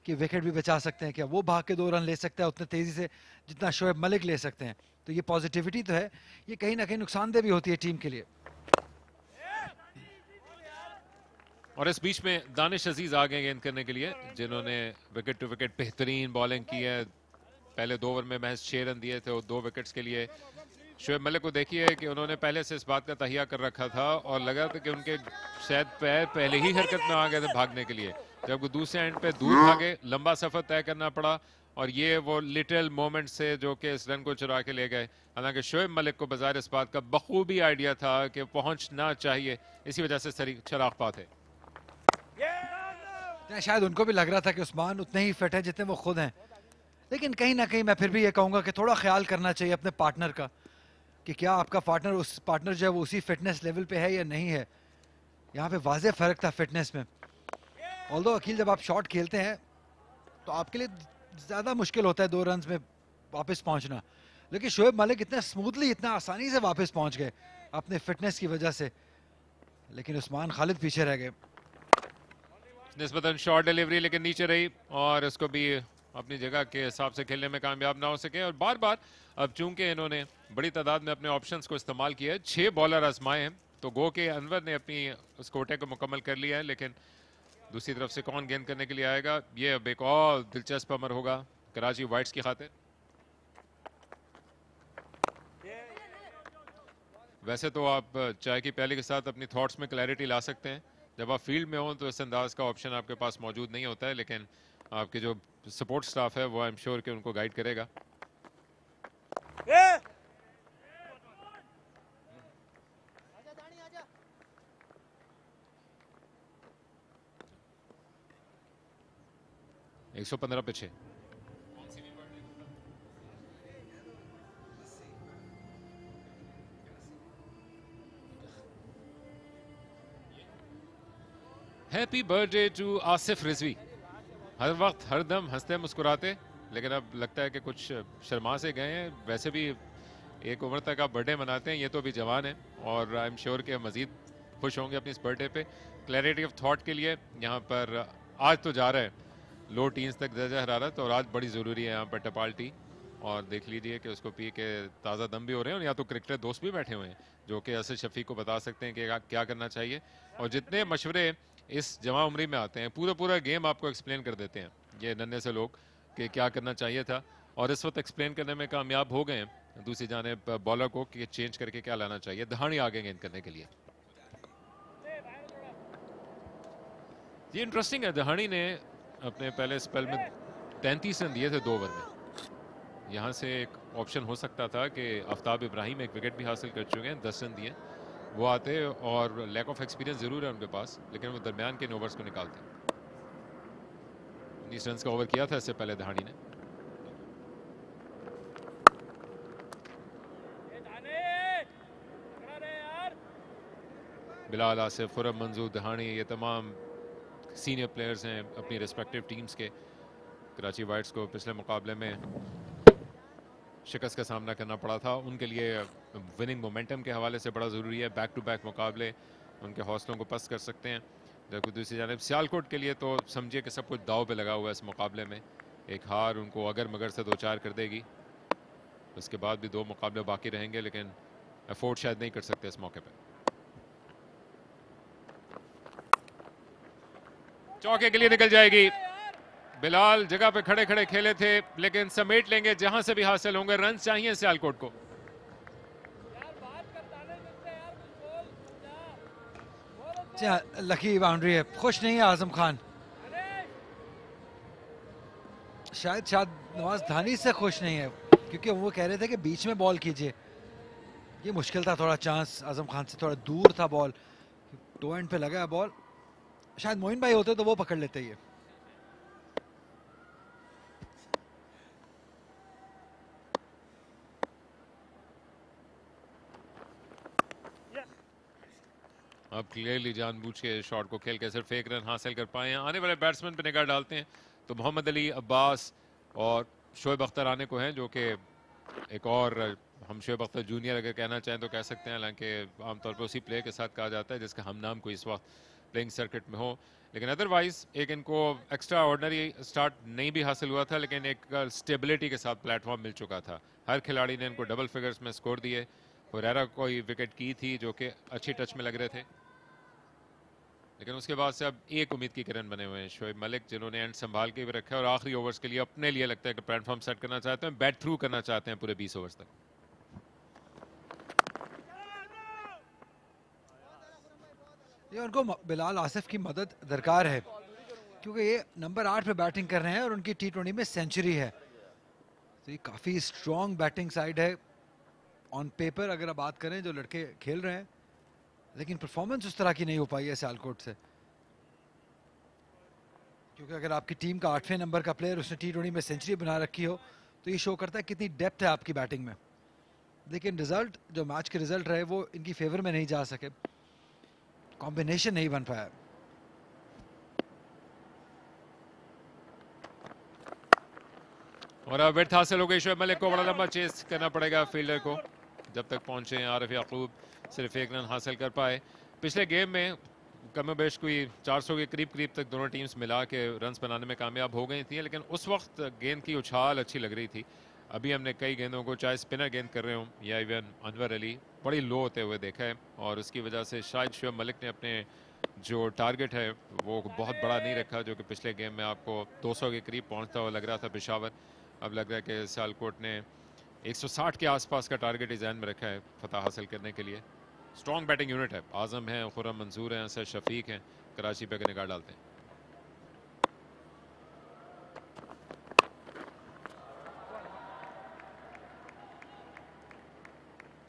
की विकेट भी बचा सकते हैं, क्या वो भाग के 2 रन ले सकता है उतने तेजी से जितना शोएब मलिक ले सकते हैं। तो ये पॉजिटिविटी तो है, ये कहीं ना कहीं नुकसानदेह भी होती है टीम के लिए। और इस बीच में दानिश अजीज आ गए गेंद करने के लिए, जिन्होंने विकेट टू विकेट बेहतरीन बॉलिंग की है। पहले 2 ओवर में महज 6 रन दिए थे और 2 विकेट्स के लिए। शोएब मलिक को देखिए कि उन्होंने पहले से इस बात का तहिया कर रखा था और लगा था कि उनके शायद पैर पहले ही हरकत में आ गए थे भागने के लिए, जब वो दूसरे एंड पे दूर भागे, लंबा सफर तय करना पड़ा, और ये वो लिटिल मोमेंट से जो कि इस रन को चुरा के ले गए। हालांकि शोएब मलिक को बाजार इस बात का बखूबी आइडिया था कि पहुंचना चाहिए, इसी वजह से चराग पा थे। शायद उनको भी लग रहा था कि उस्मान उतने ही फिट है जितने वो खुद हैं, लेकिन कहीं ना कहीं मैं फिर भी ये कहूंगा कि थोड़ा ख्याल करना चाहिए अपने पार्टनर का कि क्या आपका पार्टनर जो है वो उसी फिटनेस लेवल पे है या नहीं है। यहाँ पे वाज़ेह फ़र्क था फिटनेस में। ऑल्दो अकील, जब आप शॉट खेलते हैं तो आपके लिए ज़्यादा मुश्किल होता है 2 रन में वापस पहुंचना, लेकिन शोएब मलिक इतने स्मूथली, इतना आसानी से वापस पहुंच गए अपने फिटनेस की वजह से, लेकिन उस्मान खालिद पीछे रह गए। निस्बतन शॉर्ट डिलीवरी लेकिन नीचे रही, और इसको भी अपनी जगह के हिसाब से खेलने में कामयाब ना हो सके। और बार बार अब चूंकि इन्होंने बड़ी तादाद में अपने ऑप्शंस को इस्तेमाल किया है, 6 बॉलर आजमाए हैं, तो गो के अनवर ने अपनी उस कोटे को मुकम्मल कर लिया है, लेकिन दूसरी तरफ से कौन गेंद करने के लिए आएगा, ये अब एक और दिलचस्प अमर होगा कराची वाइट्स की खातिर। वैसे तो आप चाय की प्याली के साथ अपनी थॉट्स में क्लैरिटी ला सकते हैं, जब आप फील्ड में हो तो इस अंदाज का ऑप्शन आपके पास मौजूद नहीं होता है, लेकिन आपके जो सपोर्ट स्टाफ है वो आई एम श्योर कि उनको गाइड करेगा। एक 115 पे 6। Happy birthday to Asif Rizvi. हर वक्त हर दम हंसते मुस्कुराते, लेकिन अब लगता है कि कुछ शर्मा से गए हैं। वैसे भी एक उम्र तक आप बर्थडे मनाते हैं, ये तो अभी जवान है, और आई एम श्योर कि मज़ीद खुश होंगे अपनी इस बर्थडे पे। क्लैरिटी ऑफ थॉट के लिए यहाँ पर आज तो जा रहा है लो टीन्स तक दर्जा हरारत, और आज बड़ी ज़रूरी है यहाँ पर टपाल टी, और देख लीजिए कि उसको पी के ताज़ा दम भी हो रहे हैं, और या तो क्रिकेटर दोस्त भी बैठे हुए हैं जो कि असद शफीक को बता सकते हैं कि क्या करना चाहिए। और जितने मशवरे इस जमा उम्री में आते हैं, पूरा गेम आपको एक्सप्लेन कर देते हैं ये नन्हे से लोग कि क्या करना चाहिए था, और इस वक्त एक्सप्लेन करने में कामयाब हो गए हैं दूसरी जानिब बॉलर को कि चेंज करके क्या लाना चाहिए। दहानी आगे गेंद करने के लिए। ये इंटरेस्टिंग है, दहानी ने अपने पहले स्पेल में 33 रन दिए थे 2 ओवर में। यहाँ से एक ऑप्शन हो सकता था कि आफ्ताब इब्राहिम एक विकेट भी हासिल कर चुके हैं, 10 रन दिए, वो आते, और लैक ऑफ एक्सपीरियंस जरूर है उनके पास, लेकिन वो दरमियान के ओवर्स को निकालते। 19 रन का ओवर किया था इससे पहले दहानी ने। बिलाल आसिफ, खुरम मंजूर, दहानी, ये तमाम सीनियर प्लेयर्स हैं अपनी रिस्पेक्टिव टीम्स के। कराची वाइट्स को पिछले मुकाबले में शिकस्त का सामना करना पड़ा था, उनके लिए विनिंग मोमेंटम के हवाले से बड़ा ज़रूरी है। बैक टू बैक मुकाबले उनके हौसलों को पस्त कर सकते हैं। जबकि दूसरी जानिब सियालकोट के लिए तो समझिए कि सब कुछ दाव पे लगा हुआ है इस मुकाबले में। एक हार उनको अगर मगर से 2-4 कर देगी, उसके बाद भी 2 मुकाबले बाकी रहेंगे, लेकिन अफोर्ड शायद नहीं कर सकते इस मौके पर। चौके के लिए निकल जाएगी। बिलाल जगह पे खड़े खड़े खेले थे, लेकिन समेट लेंगे जहां से भी हासिल होंगे। रन चाहिए सियालकोट को। लकी बाउंड्री है, खुश नहीं है आजम खान, शायद नवाज धानी से खुश नहीं है, क्योंकि वो कह रहे थे कि बीच में बॉल कीजिए। ये मुश्किल था थोड़ा, चांस आजम खान से थोड़ा दूर था बॉल, टो एंड पे लगा है बॉल। शायद मोइन भाई होते तो वो पकड़ लेते ही है। अब क्लियरली जानबूझ के शॉट को खेल के सिर्फ एक रन हासिल कर पाए हैं। आने वाले बैट्समैन पे निगाह डालते हैं तो मोहम्मद अली, अब्बास और शोएब अख्तर आने को हैं, जो कि एक और हम शोएब अख्तर जूनियर अगर कहना चाहें तो कह सकते हैं, हालांकि आमतौर पर उसी प्लेयर के साथ कहा जाता है जिसका हम नाम कोई इस वक्त प्लेइंग सर्किट में हो। लेकिन अदरवाइज एक इनको एक्स्ट्रा ऑर्डनरी स्टार्ट नहीं भी हासिल हुआ था, लेकिन एक स्टेबिलिटी के साथ प्लेटफॉर्म मिल चुका था। हर खिलाड़ी ने इनको डबल फिगर्स में स्कोर दिए। हुरैरा कोई विकेट की थी जो कि अच्छी टच में लग रहे थे, लेकिन उसके बाद से अब एक उम्मीद की किरण बने हुए हैं शोएब मलिक, जिन्होंने एंड संभाल के भी रखा है और आखिरी ओवर्स के लिए अपने लिए लगता है कि प्लेटफॉर्म सेट करना चाहते हैं, बैट थ्रू करना चाहते हैं पूरे 20 ओवर्स तक। ये उनको बिलाल आसिफ की मदद दरकार है, क्योंकि ये नंबर 8 पे बैटिंग कर रहे हैं और उनकी T20 में सेंचुरी है, तो ये काफ़ी स्ट्रॉन्ग बैटिंग साइड है ऑन पेपर अगर आप बात करें जो लड़के खेल रहे हैं, लेकिन परफॉर्मेंस उस तरह की नहीं हो पाई है सियालकोट से। क्योंकि अगर आपकी टीम का 8वें नंबर का प्लेयर उसने T20 में सेंचुरी बना रखी हो तो ये शो करता है कितनी डेप्थ है आपकी बैटिंग में। लेकिन रिजल्ट जो मैच के रिजल्ट रहे वो इनकी फेवर में नहीं जा सके, कॉम्बिनेशन नहीं बन पाया। और अब विड्थ हासिल हो गई शोएब मलिक को, बड़ा लंबा चेस करना पड़ेगा फील्डर को जब तक पहुंचे। आरिफ याकूब सिर्फ एक रन हासिल कर पाए। पिछले गेम में कमोबेश कोई 400 के करीब तक दोनों टीम्स मिला के रन्स बनाने में कामयाब हो गई थी, लेकिन उस वक्त गेंद की उछाल अच्छी लग रही थी। अभी हमने कई गेंदों को, चाहे स्पिनर गेंद कर रहे हों या इवन अनवर अली, बड़ी लो होते हुए देखा है, और उसकी वजह से शायद शोएब मलिक ने अपने जो टारगेट है वो बहुत बड़ा नहीं रखा, जो कि पिछले गेम में आपको 200 के करीब पहुँचता हुआ लग रहा था पेशावर। अब लग रहा है कि सियालकोट ने 160 के आसपास का टारगेट डिज़ाइन में रखा है फतह हासिल करने के लिए। स्ट्रॉन्ग बैटिंग यूनिट है, आजम है, खुरम मंजूर हैं, सर शफीक हैं, कराची पे निगाह डालते हैं।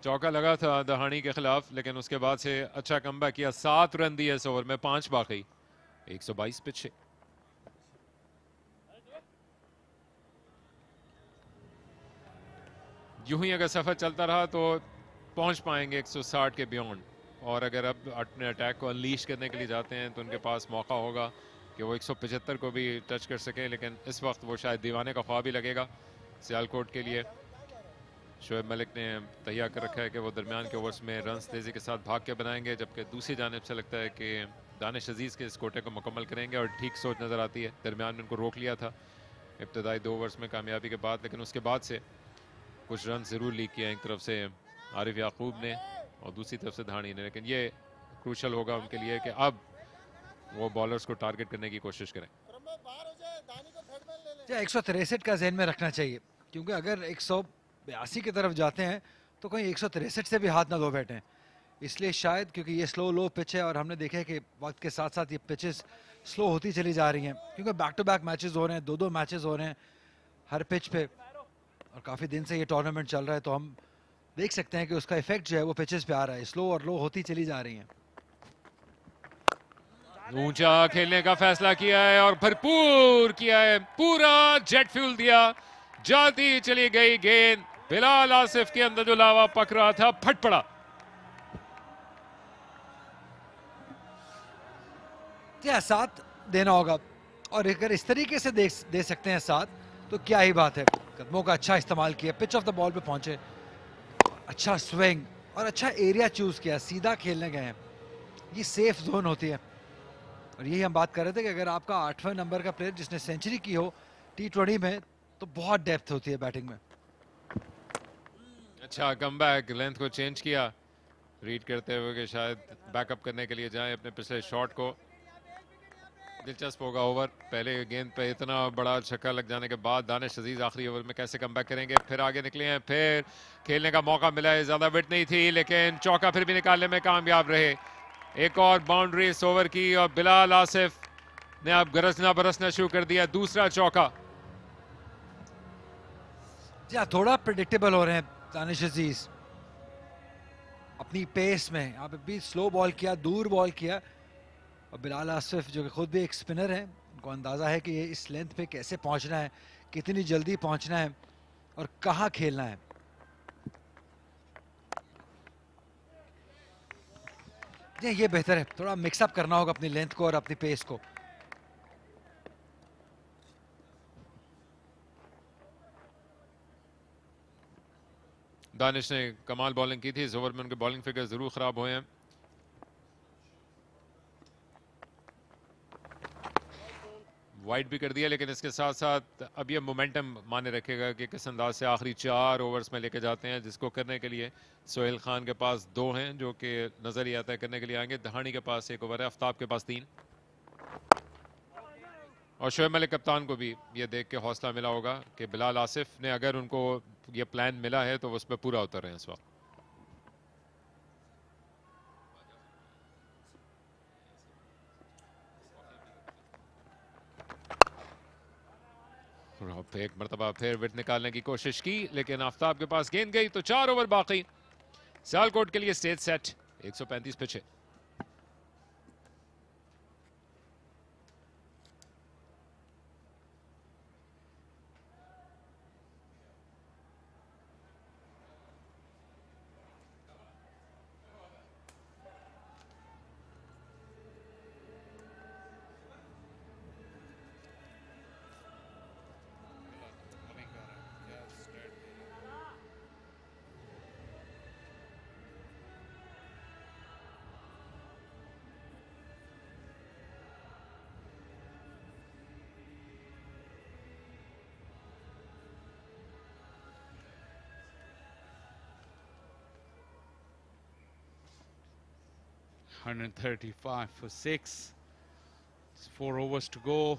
चौका लगा था दहानी के खिलाफ, लेकिन उसके बाद से अच्छा कमबैक किया। 7 रन दिए इस ओवर में, 5 बाकी, 122 पे 6। यूं ही अगर सफर चलता रहा तो पहुंच पाएंगे 160 के बियॉन्ड, और अगर अब अपने अटैक को अनलीश करने के लिए जाते हैं तो उनके पास मौका होगा कि वो 175 को भी टच कर सकें, लेकिन इस वक्त वो शायद दीवाने का ख्वाब ही लगेगा सियालकोट के लिए। शोएब मलिक ने तैयार कर रखा है कि वो दरमियान के ओवर्स में रन्स तेज़ी के साथ भाग के बनाएंगे, जबकि दूसरी जानिब से लगता है कि दानिश अजीज़ के इस कोटे को मुकम्मल करेंगे, और ठीक सोच नज़र आती है। दरमियान में उनको रोक लिया था इब्तदाई 2 ओवर्स में कामयाबी के बाद, लेकिन उसके बाद से कुछ रन ज़रूर लीक किया एक तरफ से आरिफ याकूब ने और दूसरी तरफ से धानी ने, लेकिन ये क्रूशल होगा उनके लिए कि अब वो बॉलर्स को टारगेट करने की कोशिश करें। 163 का जहन में रखना चाहिए, क्योंकि अगर 182 की तरफ जाते हैं तो कहीं 163 से भी हाथ ना धो बैठे, इसलिए शायद, क्योंकि ये स्लो लो पिच है और हमने देखा है कि वक्त के साथ साथ ये पिचेस स्लो होती चली जा रही हैं, क्योंकि बैक टू बैक मैचेस हो रहे हैं, 2-2 मैचेस हो रहे हैं हर पिच पे, और काफ़ी दिन से ये टूर्नामेंट चल रहा है, तो हम देख सकते हैं कि उसका इफेक्ट जो है वो पिचेस पे आ रहा है, स्लो और लो होती चली जा रही हैं। ऊंचा खेलने का फैसला किया है और भरपूर किया है, पूरा जेट फ्यूल दिया, जाती चली गई गेंद, बिलाल आसिफ के अंदर जो लावा पक रहा था फट पड़ा। साथ देना होगा, और अगर इस तरीके से दे सकते हैं साथ तो क्या ही बात है। कदमों का अच्छा इस्तेमाल किया, पिच ऑफ द बॉल पे पहुंचे, अच्छा स्विंग और अच्छा एरिया चूज किया, सीधा खेलने गए हैं, ये सेफ जोन होती है। और यही हम बात कर रहे थे कि अगर आपका 8वें नंबर का प्लेयर जिसने सेंचुरी की हो T20 में तो बहुत डेप्थ होती है बैटिंग में। अच्छा कमबैक, लेंथ को चेंज किया रीड करते हुए कि शायद बैकअप करने के लिए जाएं अपने पिछले शॉट को। दिलचस्प होगा ओवर, पहले गेंद पे इतना बड़ा छक्का लग जाने के बाद दानिश अजीज आखिरी ओवर में कैसे कमबैक करेंगे। फिर आगे निकले हैं, फिर खेलने का मौका मिला है, ज्यादा विट नहीं थी लेकिन चौका फिर भी निकालने में कामयाब रहे। एक और बाउंड्री इस ओवर की और बिलाल आसिफ ने अब गरजना बरसना शुरू कर दिया, दूसरा चौका। जी थोड़ा प्रेडिक्टेबल हो रहे हैं दानिश अजीज अपनी पेस में, यहाँ पे भी स्लो बॉल किया, दूर बॉल किया, और बिलाल आसिफ जो कि खुद भी एक स्पिनर है, उनको अंदाजा है कि ये इस लेंथ पे कैसे पहुंचना है, कितनी जल्दी पहुंचना है और कहां खेलना है। ये बेहतर है, थोड़ा मिक्सअप करना होगा अपनी लेंथ को और अपनी पेस को. दानिश ने कमाल बॉलिंग की थी इस ओवर में, उनके बॉलिंग फिगर जरूर खराब हुए हैं. वाइड भी कर दिया, लेकिन इसके साथ साथ अब ये मोमेंटम माने रखेगा कि किस अंदाज से आखिरी 4 ओवर्स में लेके जाते हैं, जिसको करने के लिए सोहेल खान के पास 2 हैं जो कि नजर ही आता है करने के लिए आएंगे. दहानी के पास 1 ओवर है, आफ्ताब के पास 3. और शोएब मलिक कप्तान को भी ये देख के हौसला मिला होगा कि बिलाल आसिफ ने अगर उनको ये प्लान मिला है तो वो उस पर पूरा उतर रहे हैं इस वक्त. एक मरतबा फिर विट निकालने की कोशिश की, लेकिन आफ्ताब के पास गेंद गई तो 4 ओवर बाकी. सियालकोट के लिए स्टेज सेट, 135 पिच है. $135 for 6. It's 4 overs to go.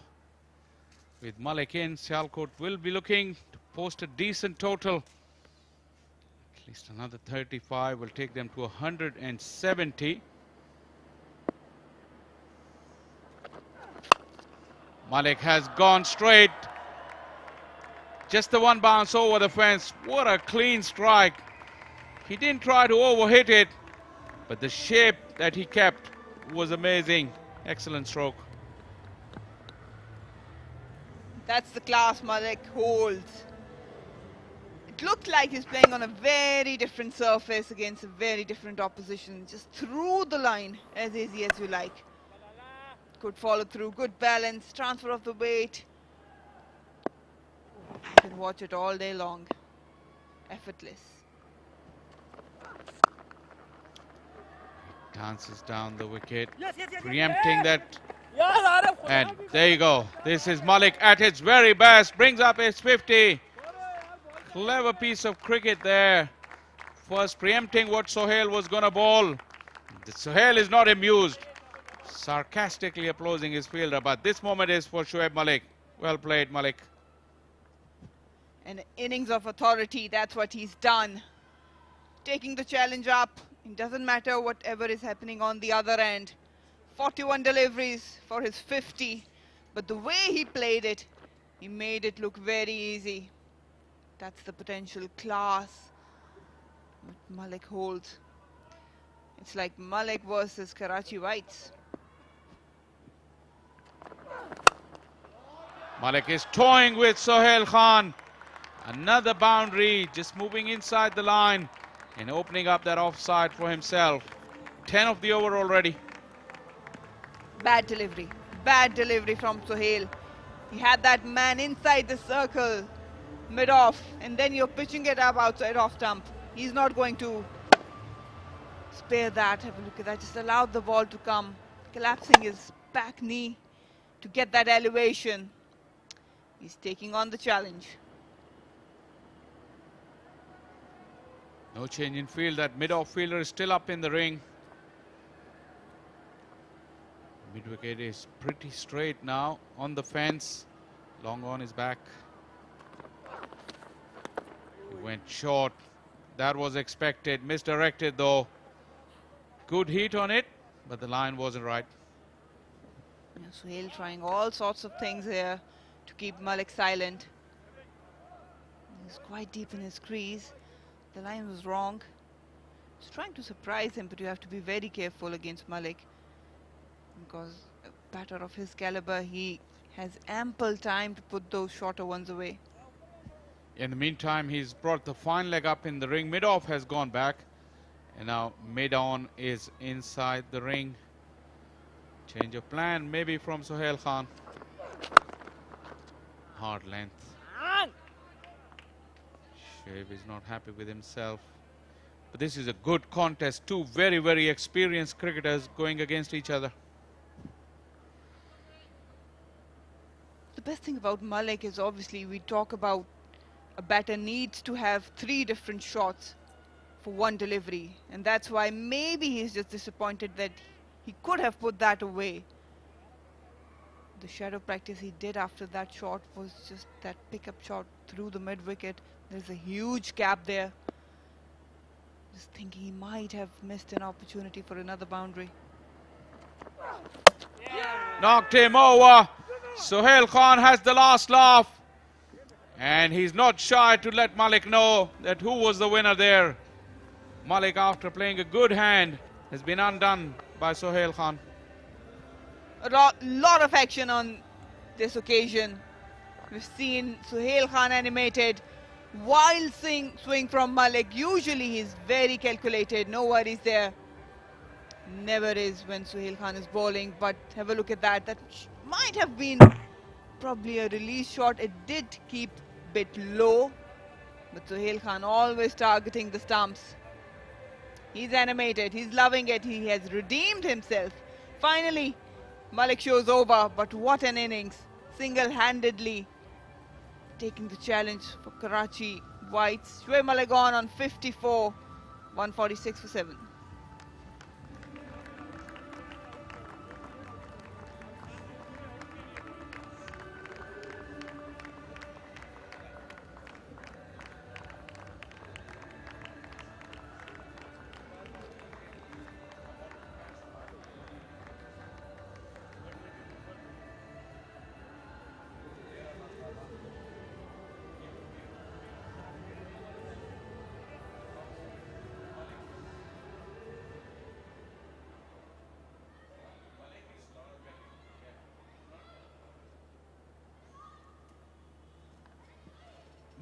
With Malik in, Sialkot will be looking to post a decent total. At least another 35 will take them to 170. Malik has gone straight. Just the one bounce over the fence. What a clean strike. He didn't try to overhit it, but the shape that he kept was amazing. Excellent stroke. That's the class Malik holds. It looked like he's playing on a very different surface against a very different opposition. Just through the line, as easy as you like. Good follow through, good balance, transfer of the weight. You can watch it all day long. Effortless. Dances down the wicket, preempting that. And there you go. This is Malik at its very best. Brings up his 50. Clever piece of cricket there. First preempting what Sohail was going to bowl. Sohail is not amused. Sarcastically applauding his fielder. But this moment is for Shoaib Malik. Well played, Malik. An innings of authority. That's what he's done. Taking the challenge up. It doesn't matter whatever is happening on the other end. 41 deliveries for his 50. But the way he played it, he made it look very easy. That's the potential class that Malik holds. It's like Malik versus Karachi Whites. Malik is toying with Sohail Khan. Another boundary, just moving inside the line and opening up that offside for himself. 10 of the over already. Bad delivery from Sohail. He had that man inside the circle, mid-off, and then you're pitching it up outside off stump. He's not going to spare that. Have a look at that. Just allowed the ball to come, collapsing his back knee to get that elevation. He's taking on the challenge. No change in field. That mid-off fielder is still up in the ring. Mid-wicket is pretty straight now on the fence. Long on his back. He went short. That was expected. Misdirected though. Good heat on it, but the line wasn't right. Sohail trying all sorts of things here to keep Malik silent. He's quite deep in his crease. The line was wrong. He's trying to surprise him, but you have to be very careful against Malik, because a batter of his caliber, he has ample time to put those shorter ones away. In the meantime, he's brought the fine leg up in the ring. Mid-off has gone back, And now mid-on is inside the ring. Change of plan maybe from Sohail Khan. Hard length. Shoaib is not happy with himself. But this is a good contest. Two very, very experienced cricketers going against each other. The best thing about Malik is obviously we talk about a batter needs to have 3 different shots for one delivery. And that's why maybe he's just disappointed that he could have put that away. The shadow practice he did after that shot was just that pickup shot through the mid-wicket. There's a huge gap there. Just thinking he might have missed an opportunity for another boundary. Knocked him over. Sohail Khan has the last laugh. And he's not shy to let Malik know that who was the winner there. Malik, after playing a good hand, has been undone by Sohail Khan. A lot of action on this occasion. We've seen Sohail Khan animated. Wild swing from Malik. Usually he's very calculated. No worries there. Never is when Sohail Khan is bowling. But have a look at that. That might have been probably a release shot. It did keep a bit low. But Sohail Khan always targeting the stumps. He's animated. He's loving it. He has redeemed himself. Finally, Malik shows over. But what an innings. Single-handedly taking the challenge for Karachi Whites. Shoaib Malik on 54, 146 for 7.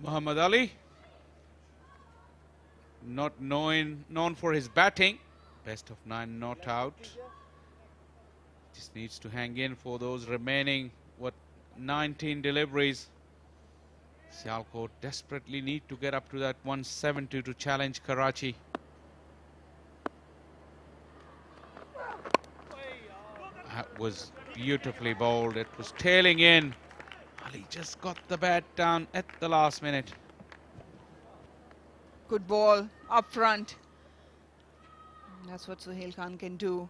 Muhammad Ali, not known for his batting. Best of 9 not out. Just needs to hang in for those remaining, 19 deliveries. Sialkot desperately need to get up to that 170 to challenge Karachi. That was beautifully bowled. It was tailing in. Ali just got the bat down at the last minute. Good ball up front. That's what Sohail Khan can do.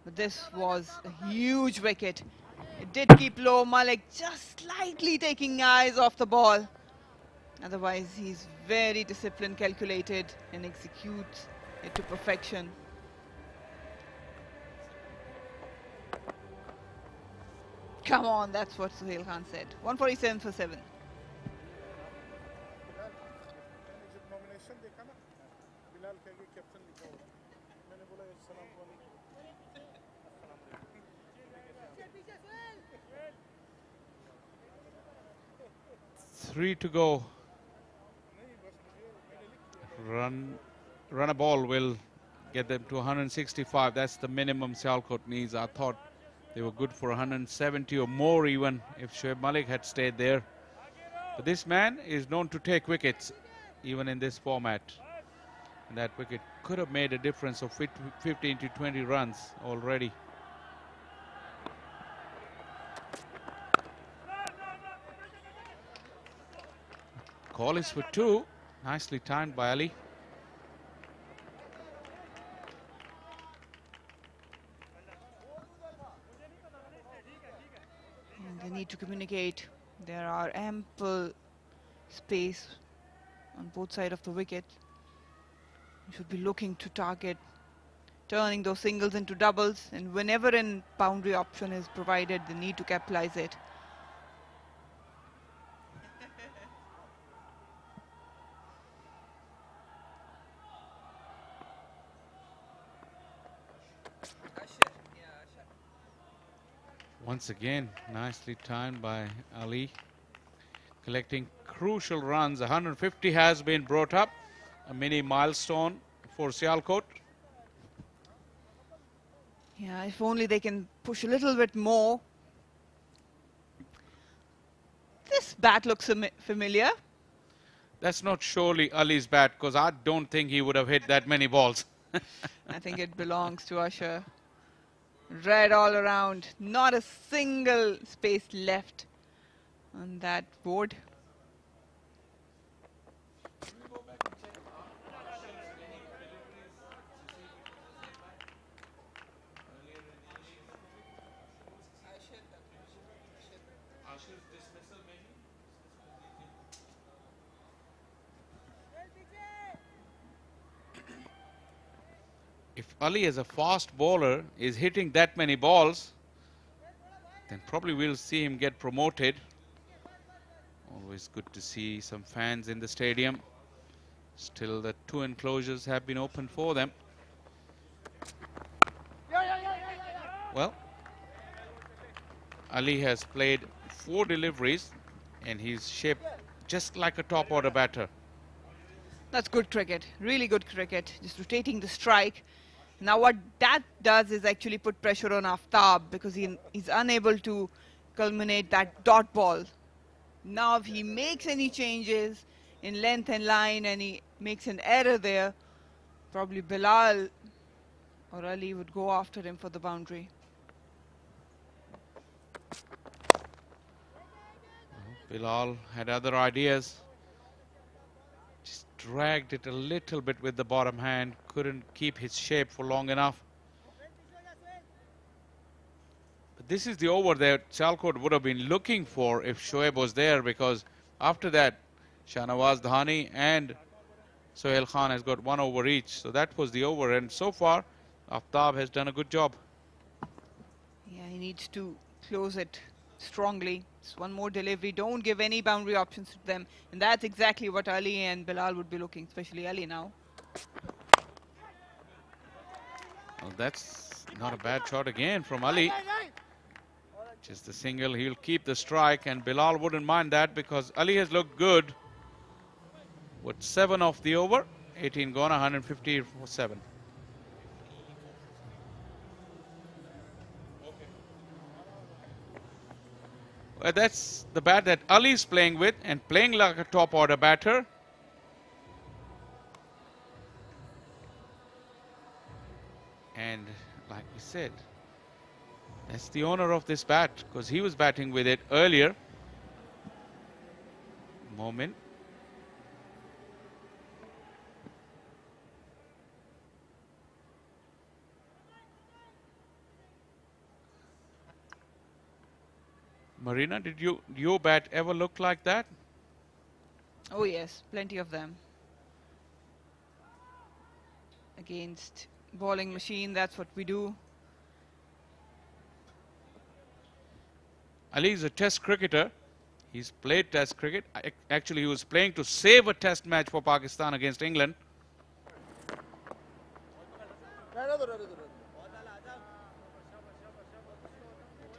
But this was a huge wicket. It did keep low. Malik just slightly taking eyes off the ball. Otherwise, he's very disciplined, calculated, and executes it to perfection. Come on, that's what Sohail Khan said. 147 for 7. Three to go. Run a ball will get them to 165. That's the minimum Sialkot needs. I thought they were good for 170 or more even if Shoaib Malik had stayed there. But this man is known to take wickets even in this format. And that wicket could have made a difference of 15 to 20 runs already. Call is for 2. Nicely timed by Ali. They need to communicate. There are ample space on both sides of the wicket. You should be looking to target turning those singles into doubles, and whenever a boundary option is provided, they need to capitalize it. Once again, nicely timed by Ali, collecting crucial runs. 150 has been brought up, a mini milestone for Sialkot. Yeah, if only they can push a little bit more. This bat looks familiar. That's not surely Ali's bat, because I don't think he would have hit that many balls. I think it belongs to Usher. Red all around. Not a single space left on that board. If Ali as a fast bowler is hitting that many balls, then probably we'll see him get promoted. Always good to see some fans in the stadium. Still the 2 enclosures have been opened for them. Well, Ali has played 4 deliveries and he's shaped just like a top order batter. That's good cricket, really good cricket. Just rotating the strike. Now what that does is actually put pressure on Aftab, because he's unable to culminate that dot ball. Now if he makes any changes in length and line and he makes an error there, probably Bilal or Ali would go after him for the boundary. Bilal had other ideas. Just dragged it a little bit with the bottom hand. Couldn't keep his shape for long enough. But this is the over that Sialkot would have been looking for if Shoaib was there, because after that, Shahnawaz Dhani and Sohail Khan has got 1 over each. So that was the over, and so far, Aftab has done a good job. Yeah, he needs to close it strongly. Just one more delivery. Don't give any boundary options to them. And that's exactly what Ali and Bilal would be looking, especially Ali now. Well, that's not a bad shot again from Ali. Just a single. He'll keep the strike, and Bilal wouldn't mind that because Ali has looked good. With 7 off the over, 18 gone, 150 for 7. Well, that's the bat that Ali's playing with, and playing like a top order batter. And like we said, that's the owner of this bat, because he was batting with it earlier. Moment. Marina, did your bat ever look like that? Oh yes, plenty of them. Against bowling machine, that's what we do. Ali is a test cricketer. He's played test cricket. Actually, he was playing to save a test match for Pakistan against England.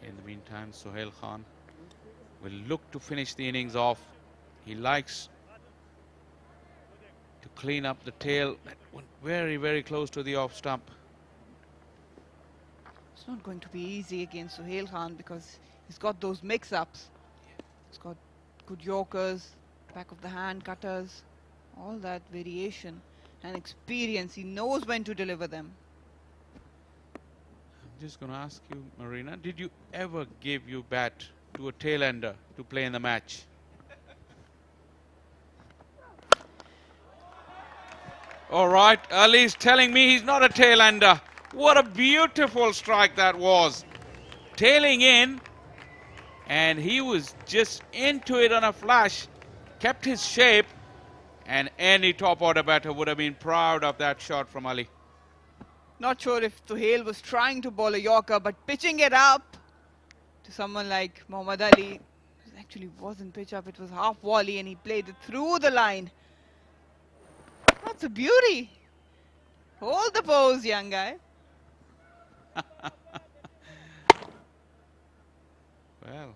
In the meantime, Sohail Khan will look to finish the innings off. He likes to clean up the tail. That went very, very close to the off stump. It's not going to be easy against Sohail Khan because he's got those mix-ups. He's got good yorkers, back of the hand cutters, all that variation and experience. He knows when to deliver them. I'm just going to ask you, Marina, did you ever give your bat to a tail-ender to play in the match? All right, Ali's telling me he's not a tail-ender. What a beautiful strike that was. Tailing in, and he was just into it on a flash, kept his shape, and any top-order batter would have been proud of that shot from Ali. Not sure if Sohail was trying to bowl a yorker, but pitching it up to someone like Muhammad Ali, it actually wasn't pitch up, it was half volley, and he played it through the line. That's a beauty. Hold the pose, young guy. Well,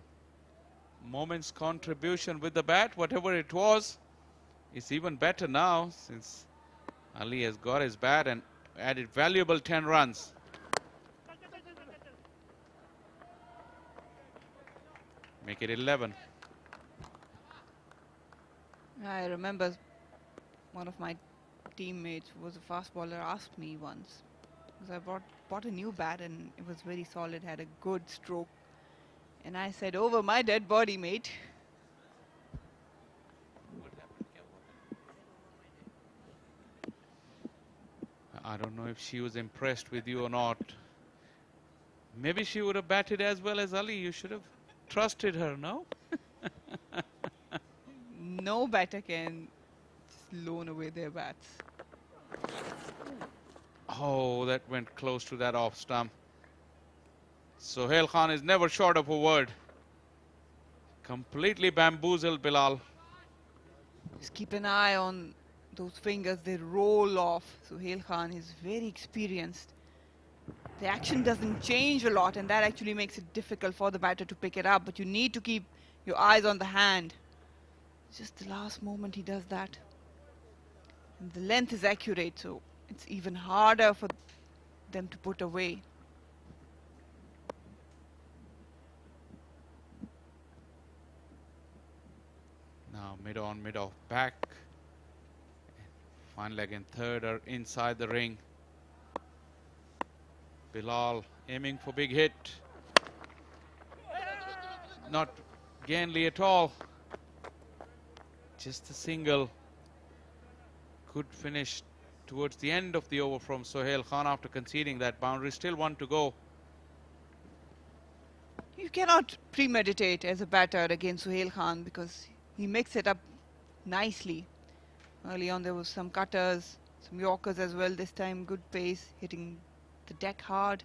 moment's contribution with the bat, whatever it was, is even better now since Ali has got his bat and added valuable 10 runs. make it 11. I remember one of my teammates who was a fast bowler asked me once, because I bought a new bat and it was very solid, had a good stroke. And I said, over my dead body, mate. I don't know if she was impressed with you or not. Maybe she would have batted as well as Ali. You should have trusted her, no? No batter can just loan away their bats. Oh, that went close to that off stump. Sohail Khan is never short of a word. Completely bamboozled Bilal. Just keep an eye on those fingers, they roll off. Sohail Khan is very experienced. The action doesn't change a lot, and that actually makes it difficult for the batter to pick it up, but you need to keep your eyes on the hand. Just the last moment he does that. And the length is accurate, so it's even harder for them to put away. Now mid on, mid off, back. Fine leg and third are inside the ring. Bilal aiming for big hit. Not Ganley at all. Just a single. Good finish towards the end of the over from Sohail Khan after conceding that boundary. Still one to go. You cannot premeditate as a batter against Sohail Khan because he mixed it up nicely. Early on there was some cutters, some yorkers as well. This time good pace, hitting the deck hard.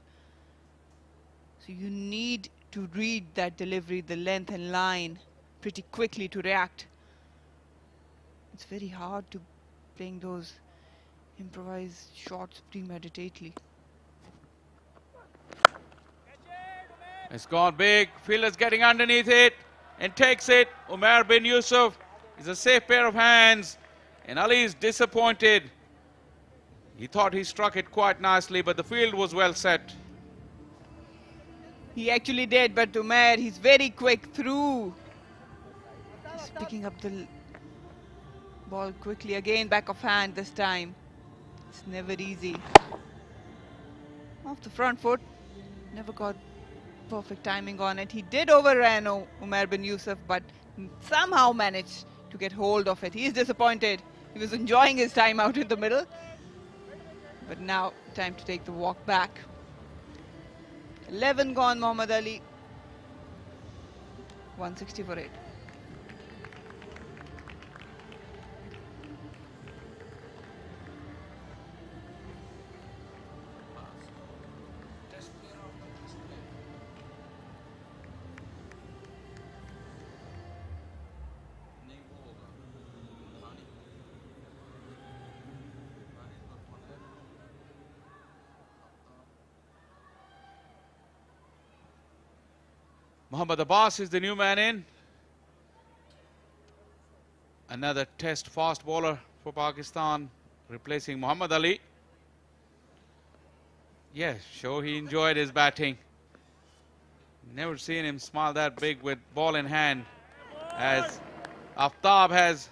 So you need to read that delivery, the length and line pretty quickly to react. It's very hard to playing those improvised shots premeditately. It's gone big. Fielder's getting underneath it and takes it. Umar bin Yusuf is a safe pair of hands. And Ali is disappointed. He thought he struck it quite nicely, but the field was well set. He actually did, but Umar, he's very quick through. He's picking up the ball quickly again, back of hand this time. It's never easy. Off the front foot, never got perfect timing on it. He did overrun Umar bin Yusuf, but somehow managed to get hold of it. He is disappointed. He was enjoying his time out in the middle. But now, time to take the walk back. 11 gone, Mohammad Ali. 160 for 8. Muhammad Abbas is the new man in. Another test fast bowler for Pakistan, replacing Muhammad Ali. Yes, sure, he enjoyed his batting. Never seen him smile that big with ball in hand, as Aftab has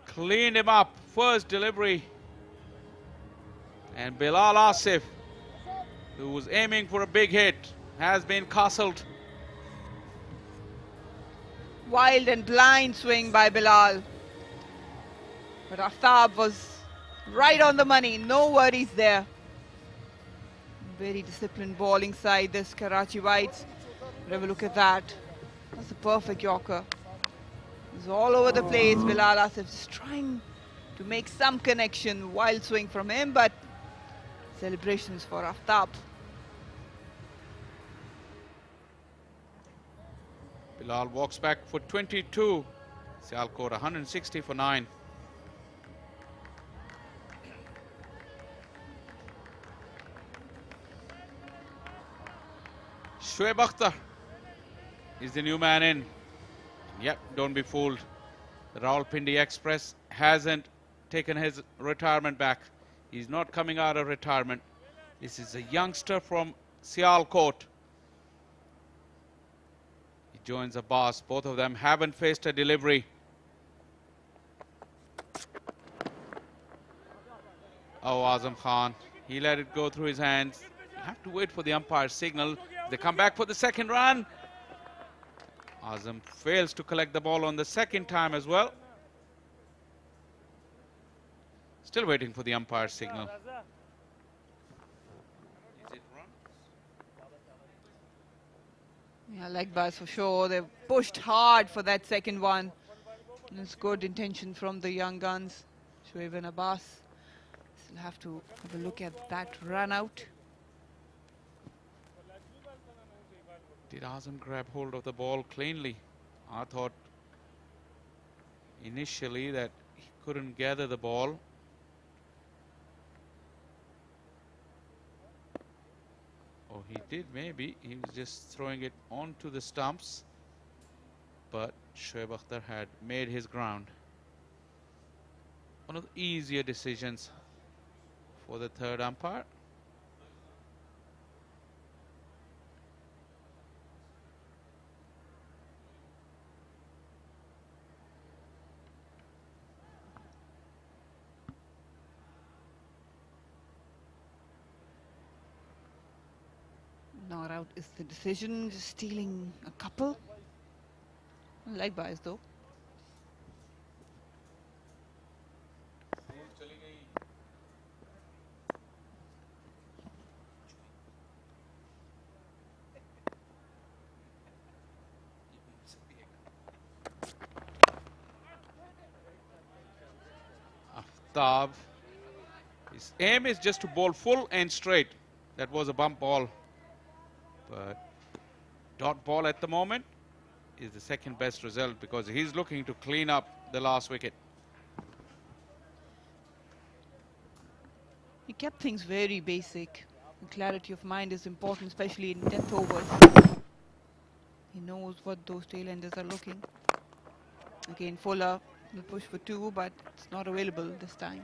cleaned him up. First delivery. And Bilal Asif, who was aiming for a big hit, has been castled. Wild and blind swing by Bilal. But Aftab was right on the money. No worries there. Very disciplined bowling side, this Karachi Whites. Have a look at that. That's a perfect Yorker. It's all over the place. Bilal Asif just trying to make some connection. Wild swing from him, but celebrations for Aftab. Bilal walks back for 22. Sialkot 160 for 9. Shoaib Akhtar is the new man in. Yep, don't be fooled. The Rawalpindi Express hasn't taken his retirement back. He's not coming out of retirement. This is a youngster from Sialkot. He joins Abbas. Both of them haven't faced a delivery. Oh, Azam Khan, he let it go through his hands. You have to wait for the umpire's signal. They come back for the second run. Azam fails to collect the ball on the second time as well. Still waiting for the umpire's signal. Is it run? Yeah, leg bars for sure. They've pushed hard for that second one. And it's good intention from the young guns. Shoaib and Abbas. Still have to have a look at that run out. Did Azam grab hold of the ball cleanly? I thought initially that he couldn't gather the ball. Oh, he did maybe. He was just throwing it onto the stumps. But Shoaib Akhtar had made his ground. One of the easier decisions for the third umpire. Not out is the decision, just stealing a couple. Leg buys though. Aftab, his aim is just to bowl full and straight. That was a bump ball. But dot ball at the moment is the second best result because he's looking to clean up the last wicket. He kept things very basic. And clarity of mind is important, especially in death overs. He knows what those tailenders are looking. Again, Fuller will push for 2, but it's not available this time.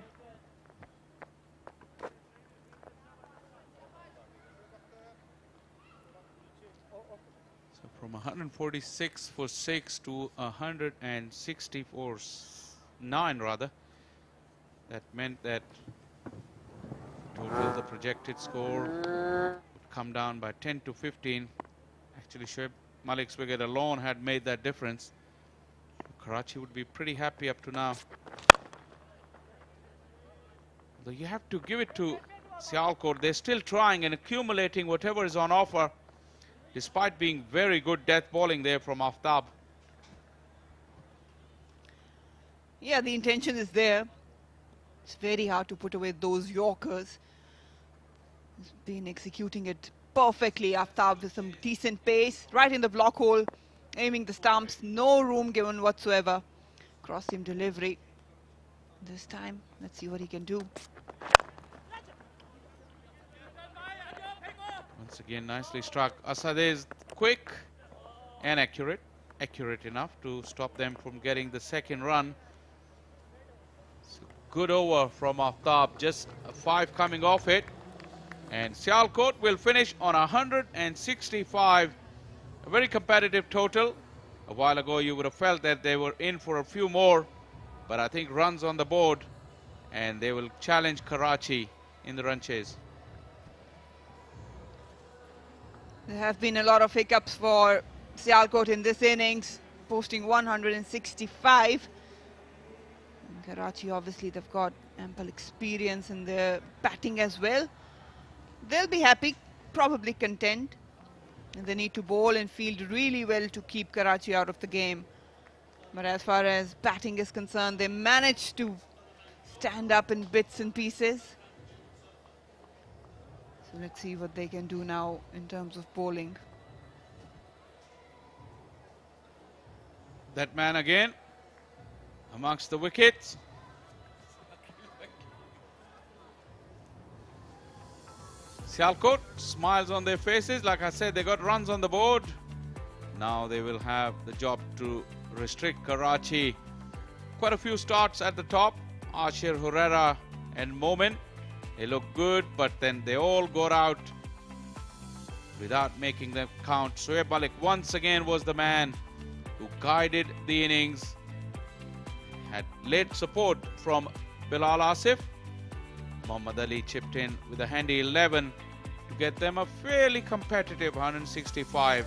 From 146 for 6 to 160 for 9 rather. That meant that total the projected score would come down by 10 to 15. Actually, Shoaib Malik's wicket alone had made that difference. Karachi would be pretty happy up to now. Though you have to give it to Sialkot. They're still trying and accumulating whatever is on offer, despite being very good death bowling there from Aftab. Yeah, the intention is there. It's very hard to put away those Yorkers. He's been executing it perfectly. Aftab with some decent pace, right in the block hole, aiming the stumps, no room given whatsoever. Cross seam delivery. This time, let's see what he can do. Once again, nicely struck. Asad is quick and accurate enough to stop them from getting the second run. So good over from Aftab, just a 5 coming off it. And Sialkot will finish on 165. A very competitive total. A while ago, you would have felt that they were in for a few more, but I think runs on the board, and they will challenge Karachi in the run chase. There have been a lot of hiccups for Sialkot in this innings, posting 165. And Karachi, obviously, they've got ample experience in their batting as well. They'll be happy, probably content. And they need to bowl and field really well to keep Karachi out of the game. But as far as batting is concerned, they managed to stand up in bits and pieces. So let's see what they can do now in terms of bowling. That man again amongst the wickets. Sialkot, smiles on their faces. Like I said, they got runs on the board. Now they will have the job to restrict Karachi. Quite a few starts at the top. Ashir, Herrera and Momin. They look good, but then they all got out without making them count. Shoaib Malik once again was the man who guided the innings, had late support from Bilal Asif. Mohammad Ali chipped in with a handy 11 to get them a fairly competitive 165.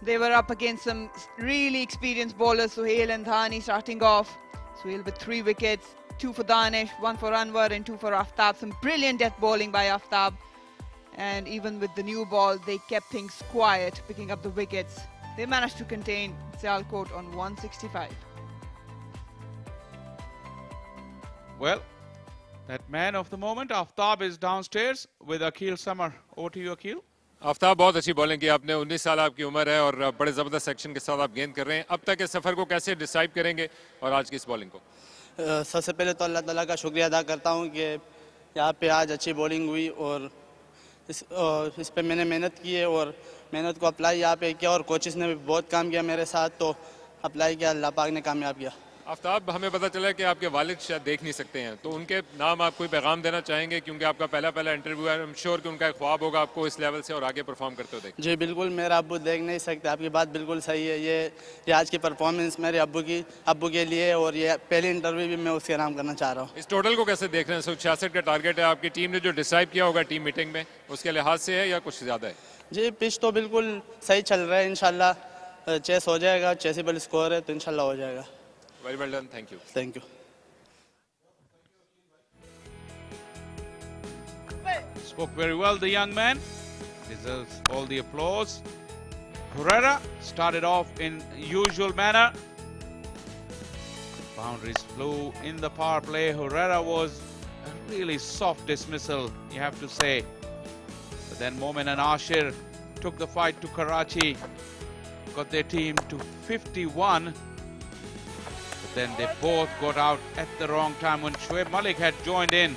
They were up against some really experienced bowlers, Suhail and Dhani starting off. Suhail with 3 wickets, 2 for Danish, 1 for Anwar and 2 for Aftab. Some brilliant death bowling by Aftab. And even with the new ball, they kept things quiet, picking up the wickets. They managed to contain Sialkot on 165. Well, that man of the moment, Aftab, is downstairs with Akil Samar. Over to you, Akil. Aftab बहुत अच्छी bowling की आपने 19 साल आपकी उम्र है और बड़े ज़बरदस्त सेक्शन के साथ आप गेंद कर रहे हैं अब तक के सफ़र को कैसे डिसाइड करेंगे और आज की इस बॉलिंग को सबसे पहले तो अल्लाह ताला का शुक्रिया अदा करता हूं कि यहाँ पे आज अच्छी बॉलिंग हुई और इस पे मैंने मेहनत की है और मेहनत को अप्लाई यहाँ पे किया और कोचेस ने भी बहुत काम किया मेरे साथ तो अप्लाई किया अल्लाह पाक ने कामयाब किया आफ्ताब हमें पता चला कि आपके वालिद शायद देख नहीं सकते हैं तो उनके नाम आप कोई पैगाम देना चाहेंगे क्योंकि आपका पहला इंटरव्यू है आई एम श्योर कि उनका एक ख्वाब होगा आपको इस लेवल से और आगे परफॉर्म करते हुए देखें जी बिल्कुल मेरा अब्बू देख नहीं सकते आपकी बात बिल्कुल सही है ये आज की परफॉर्मेंस मेरे अब्बू के लिए और ये पहली इंटरव्यू भी मैं उसके नाम करना चाह रहा हूँ इस टोटल को कैसे देख रहे हैं 166 का टारगेट है आपकी टीम ने जो डिसाइड किया होगा टीम मीटिंग में उसके लिहाज से है या कुछ ज़्यादा है जी पिच तो बिल्कुल सही चल रहा है इंशाल्लाह चेस हो जाएगा चेसिबल स्कोर है तो इंशाल्लाह हो जाएगा Very well done. Thank you. Thank you. Spoke very well, the young man. Deserves all the applause. Herrera started off in usual manner. Boundaries flew in the power play. Herrera was a really soft dismissal, you have to say. But then Momin and Ashir took the fight to Karachi, got their team to 51. Then they both got out at the wrong time when Shoaib Malik had joined in.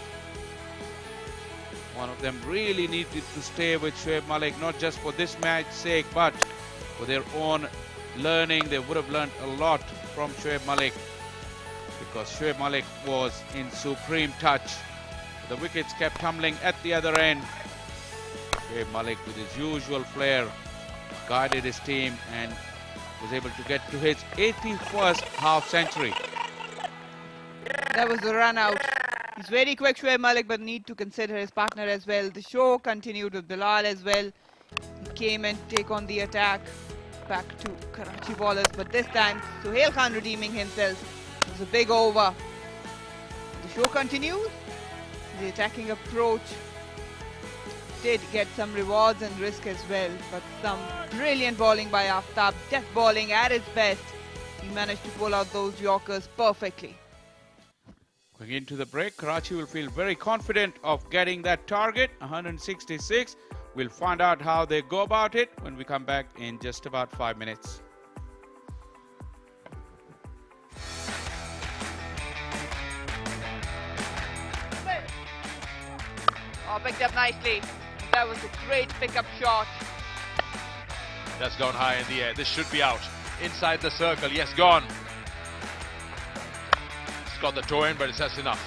One of them really needed to stay with Shoaib Malik, not just for this match's sake, but for their own learning. They would have learned a lot from Shoaib Malik because Shoaib Malik was in supreme touch. The wickets kept tumbling at the other end. Shoaib Malik, with his usual flair, guided his team and was able to get to his 81st half century. That was the run out. He's very quick, Shoaib Malik, but need to consider his partner as well. The show continued with Bilal as well. He came and take on the attack back to Karachi bowlers, but this time Suhail Khan redeeming himself. It was a big over. The show continued. The attacking approach did get some rewards and risk as well, but some brilliant bowling by Aftab, death bowling at its best. He managed to pull out those Yorkers perfectly. Going into the break, Karachi will feel very confident of getting that target, 166. We'll find out how they go about it when we come back in just about 5 minutes. Oh, picked up nicely. That was a great pickup shot. That's gone high in the air. This should be out. Inside the circle. Yes, gone. It's got the toe in, but it's just enough.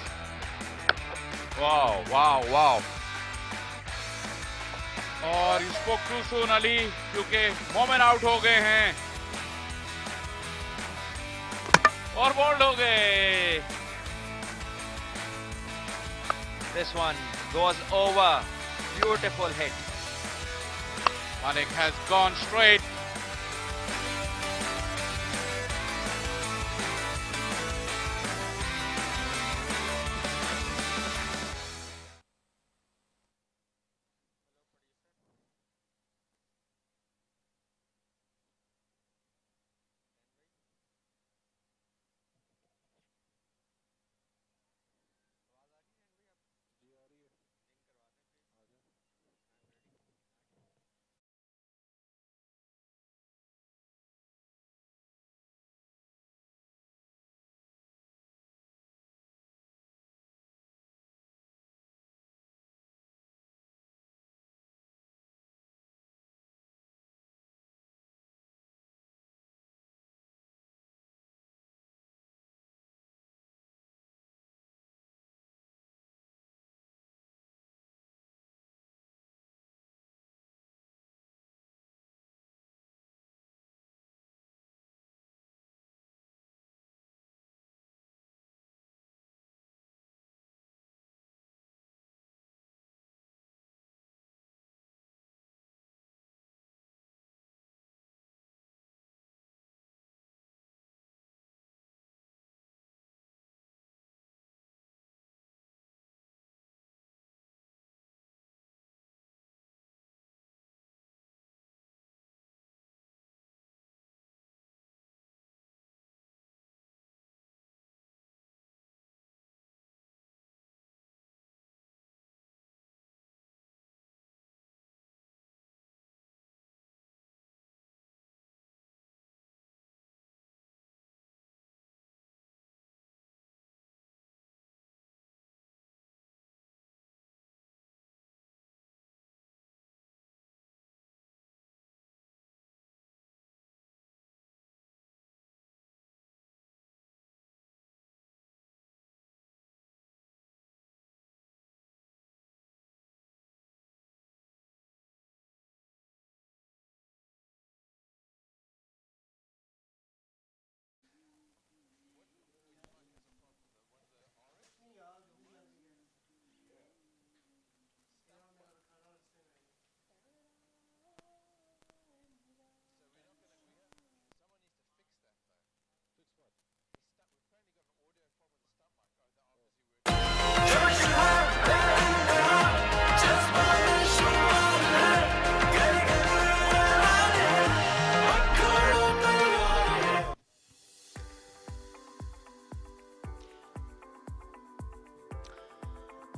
Wow, wow, wow. और you spoke too soon, Ali, क्योंकि Momen out हो गए हैं और bold हो गए. This one goes over. Beautiful hit. Malik has gone straight.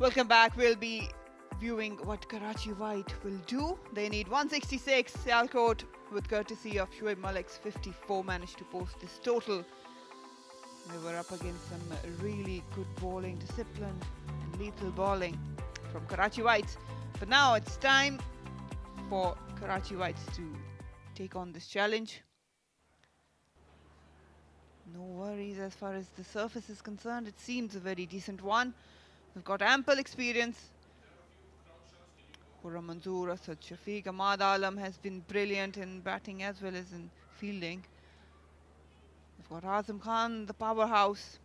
Welcome back. We'll be viewing what Karachi White will do. They need 166. Sialkot, with courtesy of Shoaib Malik's 54, managed to post this total. They were up against some really good bowling, disciplined and lethal bowling from Karachi Whites. But now it's time for Karachi Whites to take on this challenge. No worries as far as the surface is concerned. It seems a very decent one. They've got ample experience. Khurram Manzoor, Asad Shafiq, Ahmad Alam has been brilliant in batting as well as in fielding. They've got Azam Khan, the powerhouse.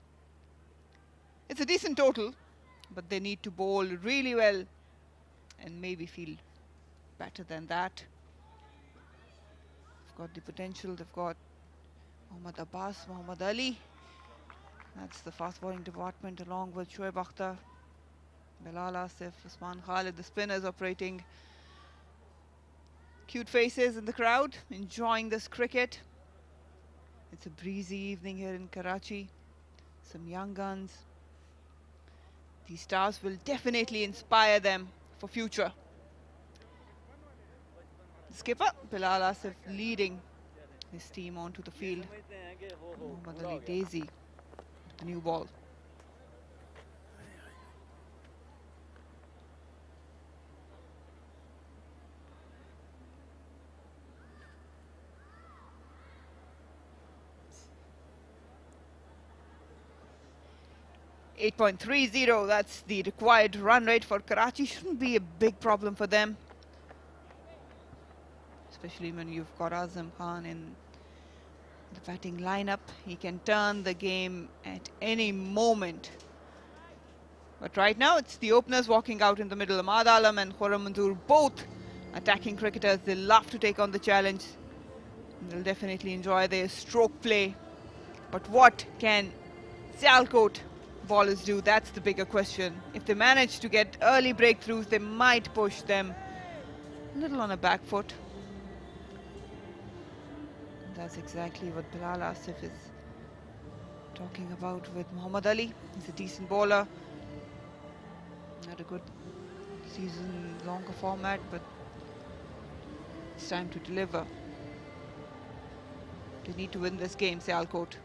It's a decent total, but they need to bowl really well and maybe field better than that. They've got the potential. They've got Mohammad Abbas, Mohammad Ali. That's the fast bowling department, along with Shoaib Akhtar, Bilal Asif, Usman Khalid, the spinners operating. Cute faces in the crowd, enjoying this cricket. It's a breezy evening here in Karachi. Some young guns. These stars will definitely inspire them for future. The skipper, Bilal Asif, leading his team onto the field. Mohammad Ali Daisy, the new ball. .30, that's the required run rate for Karachi. Shouldn't be a big problem for them, especially when you've got Azam Khan in the batting lineup. He can turn the game at any moment. But right now it's the openers walking out in the middle. Ahmad Alam and Khurram Manzoor, both attacking cricketers. They love to take on the challenge. They'll definitely enjoy their stroke play. But what can Sialkot bowlers do? That's the bigger question. If they manage to get early breakthroughs, they might push them a little on a back foot. That's exactly what Bilal Asif is talking about with Mohammad Ali. He's a decent bowler. Had a good season, longer format, but it's time to deliver. They need to win this game, Sialkot.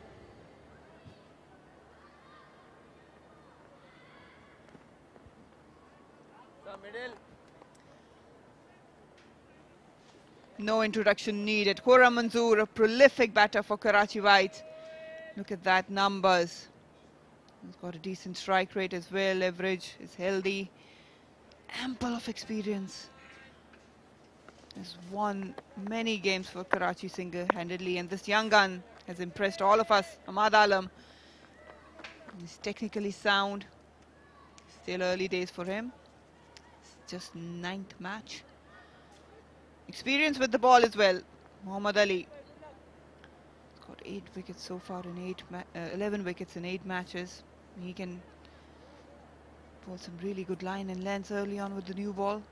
No introduction needed. Khurram Manzoor, a prolific batter for Karachi Whites. Look at that, numbers. He's got a decent strike rate as well. Leverage is healthy. Ample of experience. Has won many games for Karachi single-handedly, and this young gun has impressed all of us. Ahmad Alam is technically sound. Still early days for him. It's just 9th match. Experience with the ball as well. Mohammad Ali got 8 wickets so far in 11 wickets in 8 matches. He can pull some really good line and lengths early on with the new ball.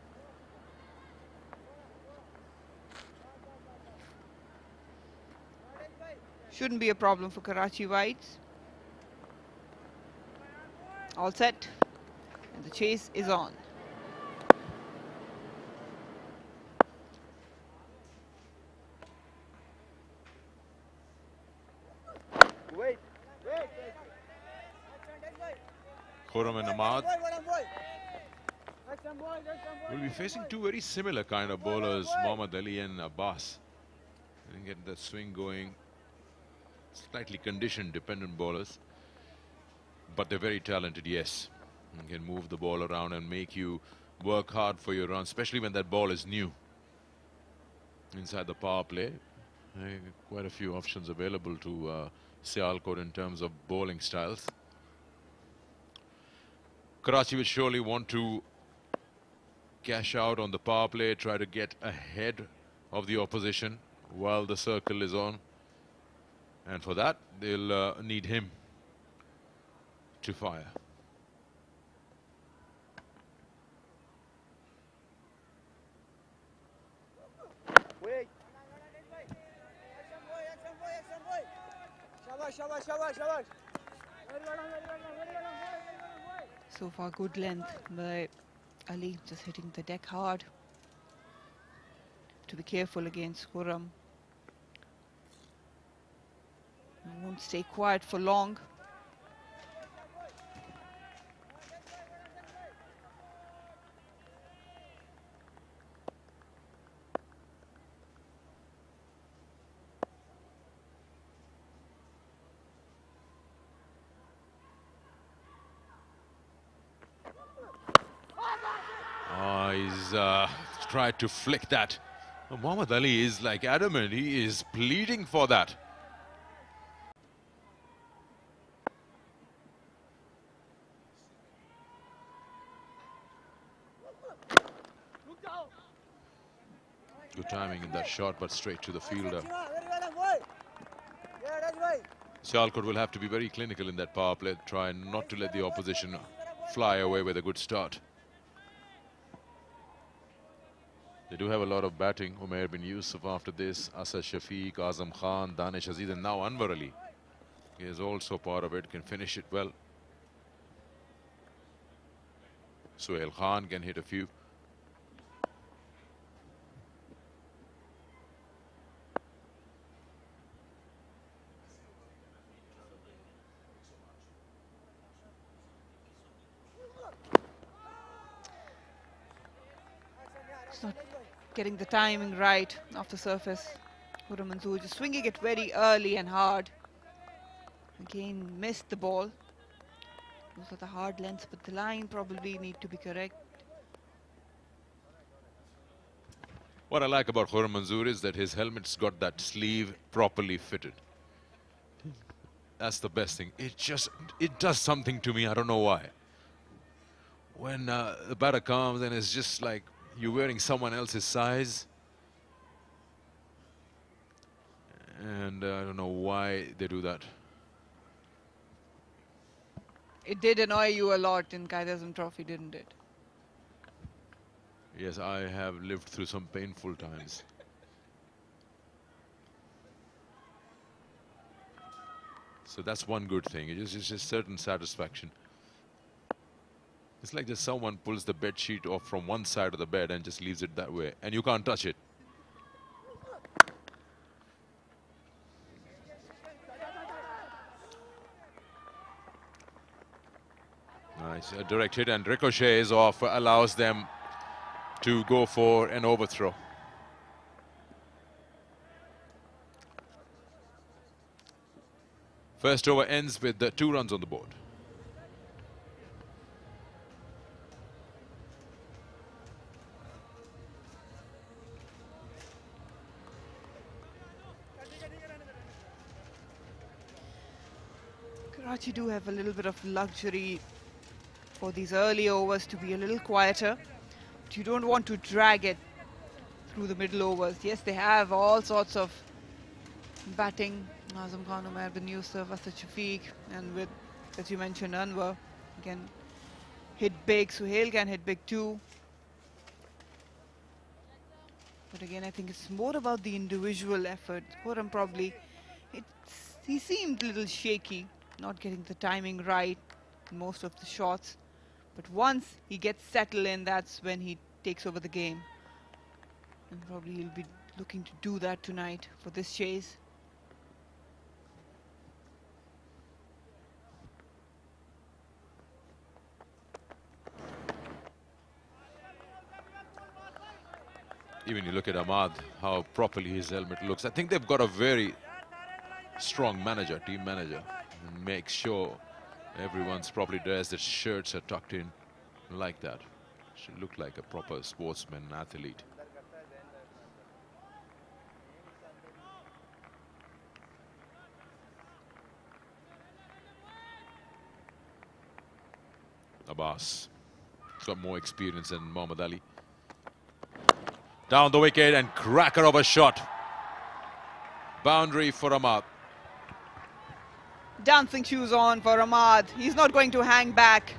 Shouldn't be a problem for Karachi Whites. All set, and the chase is on. Khurram and Ahmad will be facing two very similar kind of bowlers, Mohammad Ali and Abbas. They can get the swing going. Slightly condition dependent bowlers, but they're very talented, yes. And can move the ball around and make you work hard for your run, especially when that ball is new. Inside the power play, quite a few options available to Sialkot in terms of bowling styles. Karachi will surely want to cash out on the power play, try to get ahead of the opposition while the circle is on. And for that, they'll need him to fire. So far, good length by Ali, just hitting the deck hard. To be careful against Khurram. Won't stay quiet for long. He's tried to flick that. Muhammad Ali is like adamant. He is pleading for that. Good timing in that shot, but straight to the fielder. Sialkot will have to be very clinical in that power play, try not to let the opposition fly away with a good start. They do have a lot of batting. Umair bin Yusuf after this, Asad Shafiq, Azam Khan, Danish Aziz, and now Anwar Ali. He is also part of it, can finish it well. Suhail Khan can hit a few. It's not getting the timing right off the surface. Khurram Manzoor just swinging it very early and hard. Again, missed the ball. Those are the hard lengths, but the line probably need to be correct. What I like about Khurram Manzoor is that his helmet's got that sleeve properly fitted. That's the best thing. It does something to me, I don't know why. When the batter comes and it's just like you're wearing someone else's size. And I don't know why they do that. It did annoy you a lot in Qaid-e-Azam Trophy, didn't it? Yes, I have lived through some painful times. So that's one good thing. It's just certain satisfaction. It's like just someone pulls the bed sheet off from one side of the bed and just leaves it that way, and you can't touch it. Nice, a direct hit, and ricochets off allows them to go for an overthrow. First over ends with 2 runs on the board. Karachi do have a little bit of luxury for these early overs to be a little quieter. But you don't want to drag it through the middle overs. Yes, they have all sorts of batting. Azam Khan, Umair bin Yusuf, Asad Shafiq, and with, as you mentioned, Anwar can hit big. Suhail can hit big too. But again, I think it's more about the individual effort. Khurram probably, he seemed a little shaky, not getting the timing right in most of the shots. But once he gets settled in, that's when he takes over the game. And probably he'll be looking to do that tonight for this chase. Even you look at Ahmad, how properly his helmet looks. I think they've got a very strong manager, team manager, and makes sure everyone's properly dressed, their shirts are tucked in like that. Should look like a proper sportsman, athlete. Abbas got more experience than Muhammad Ali. Down the wicket and cracker of a shot. Boundary for Ahmad. Dancing shoes on for Ahmad. He's not going to hang back.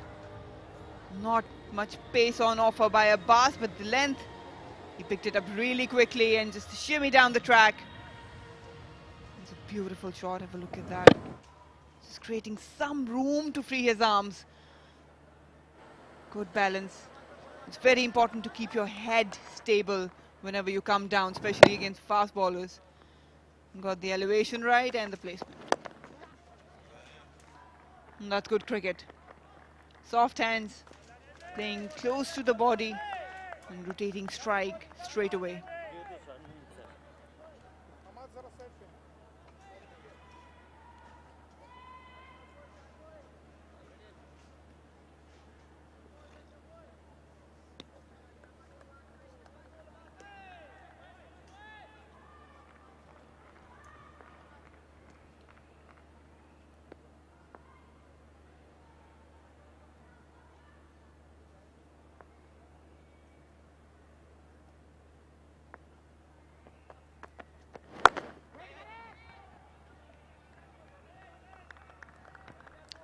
Not much pace on offer by Abbas, but the length, he picked it up really quickly and just shimmy down the track. It's a beautiful shot. Have a look at that. Just creating some room to free his arms. Good balance. It's very important to keep your head stable whenever you come down, especially against fast bowlers. Got the elevation right and the placement. And that's good cricket. Soft hands, playing close to the body and rotating strike straight away.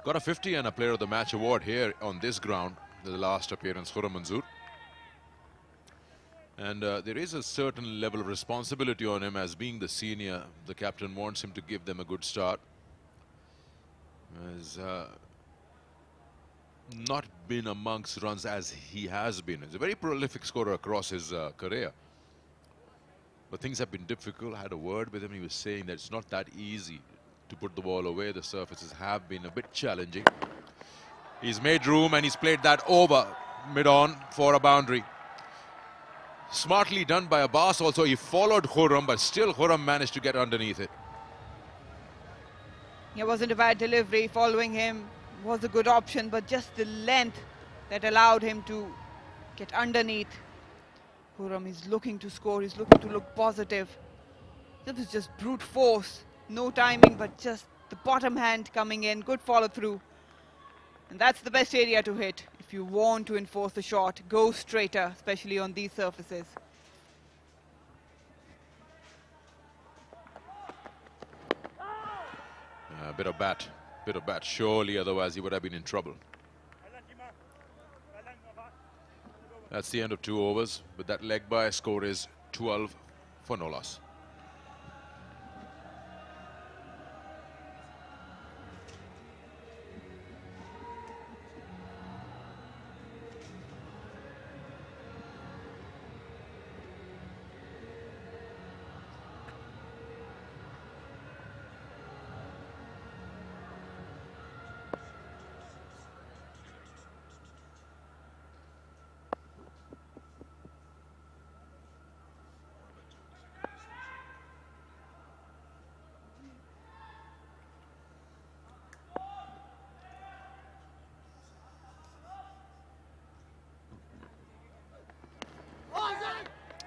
Got a 50 and a Player of the Match award here on this ground, the last appearance for Manzoor. And there is a certain level of responsibility on him as being the senior. The captain wants him to give them a good start. Has not been amongst runs as he has been. He's a very prolific scorer across his career. But things have been difficult. I had a word with him. He was saying that it's not that easy to put the ball away. The surfaces have been a bit challenging. He's made room and he's played that over mid-on for a boundary. Smartly done by Abbas also. He followed Khurram, but still Khurram managed to get underneath it. It wasn't a bad delivery. Following him was a good option, but just the length that allowed him to get underneath. Khurram is looking to score. He's looking to look positive. This was just brute force. No timing, but just the bottom hand coming in. Good follow through. And that's the best area to hit. If you want to enforce the shot, go straighter, especially on these surfaces. A bit of bat, surely, otherwise he would have been in trouble. That's the end of 2 overs. With that leg by, score is 12 for no loss.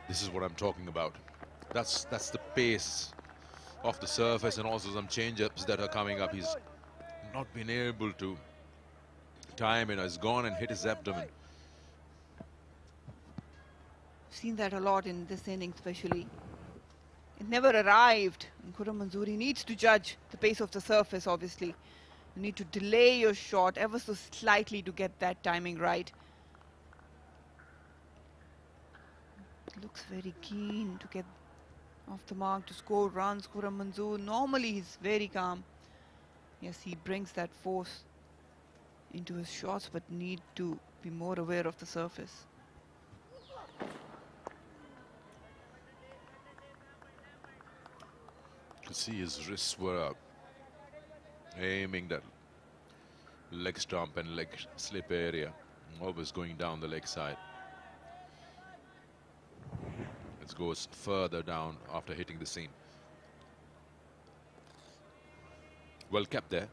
This is what I'm talking about. That's the pace of the surface and also some change-ups that are coming up. He's not been able to time it. Has gone and hit his abdomen. Seen that a lot in this inning, especially. It never arrived. And Khurram Manzoor needs to judge the pace of the surface, obviously. You need to delay your shot ever so slightly to get that timing right. Looks very keen to get off the mark to score runs. Khurram Manzoor, normally he's very calm. Yes, he brings that force into his shots, but need to be more aware of the surface. You can see his wrists were up, aiming that leg stump and leg slip area, always going down the leg side. It goes further down after hitting the seam. Well kept there.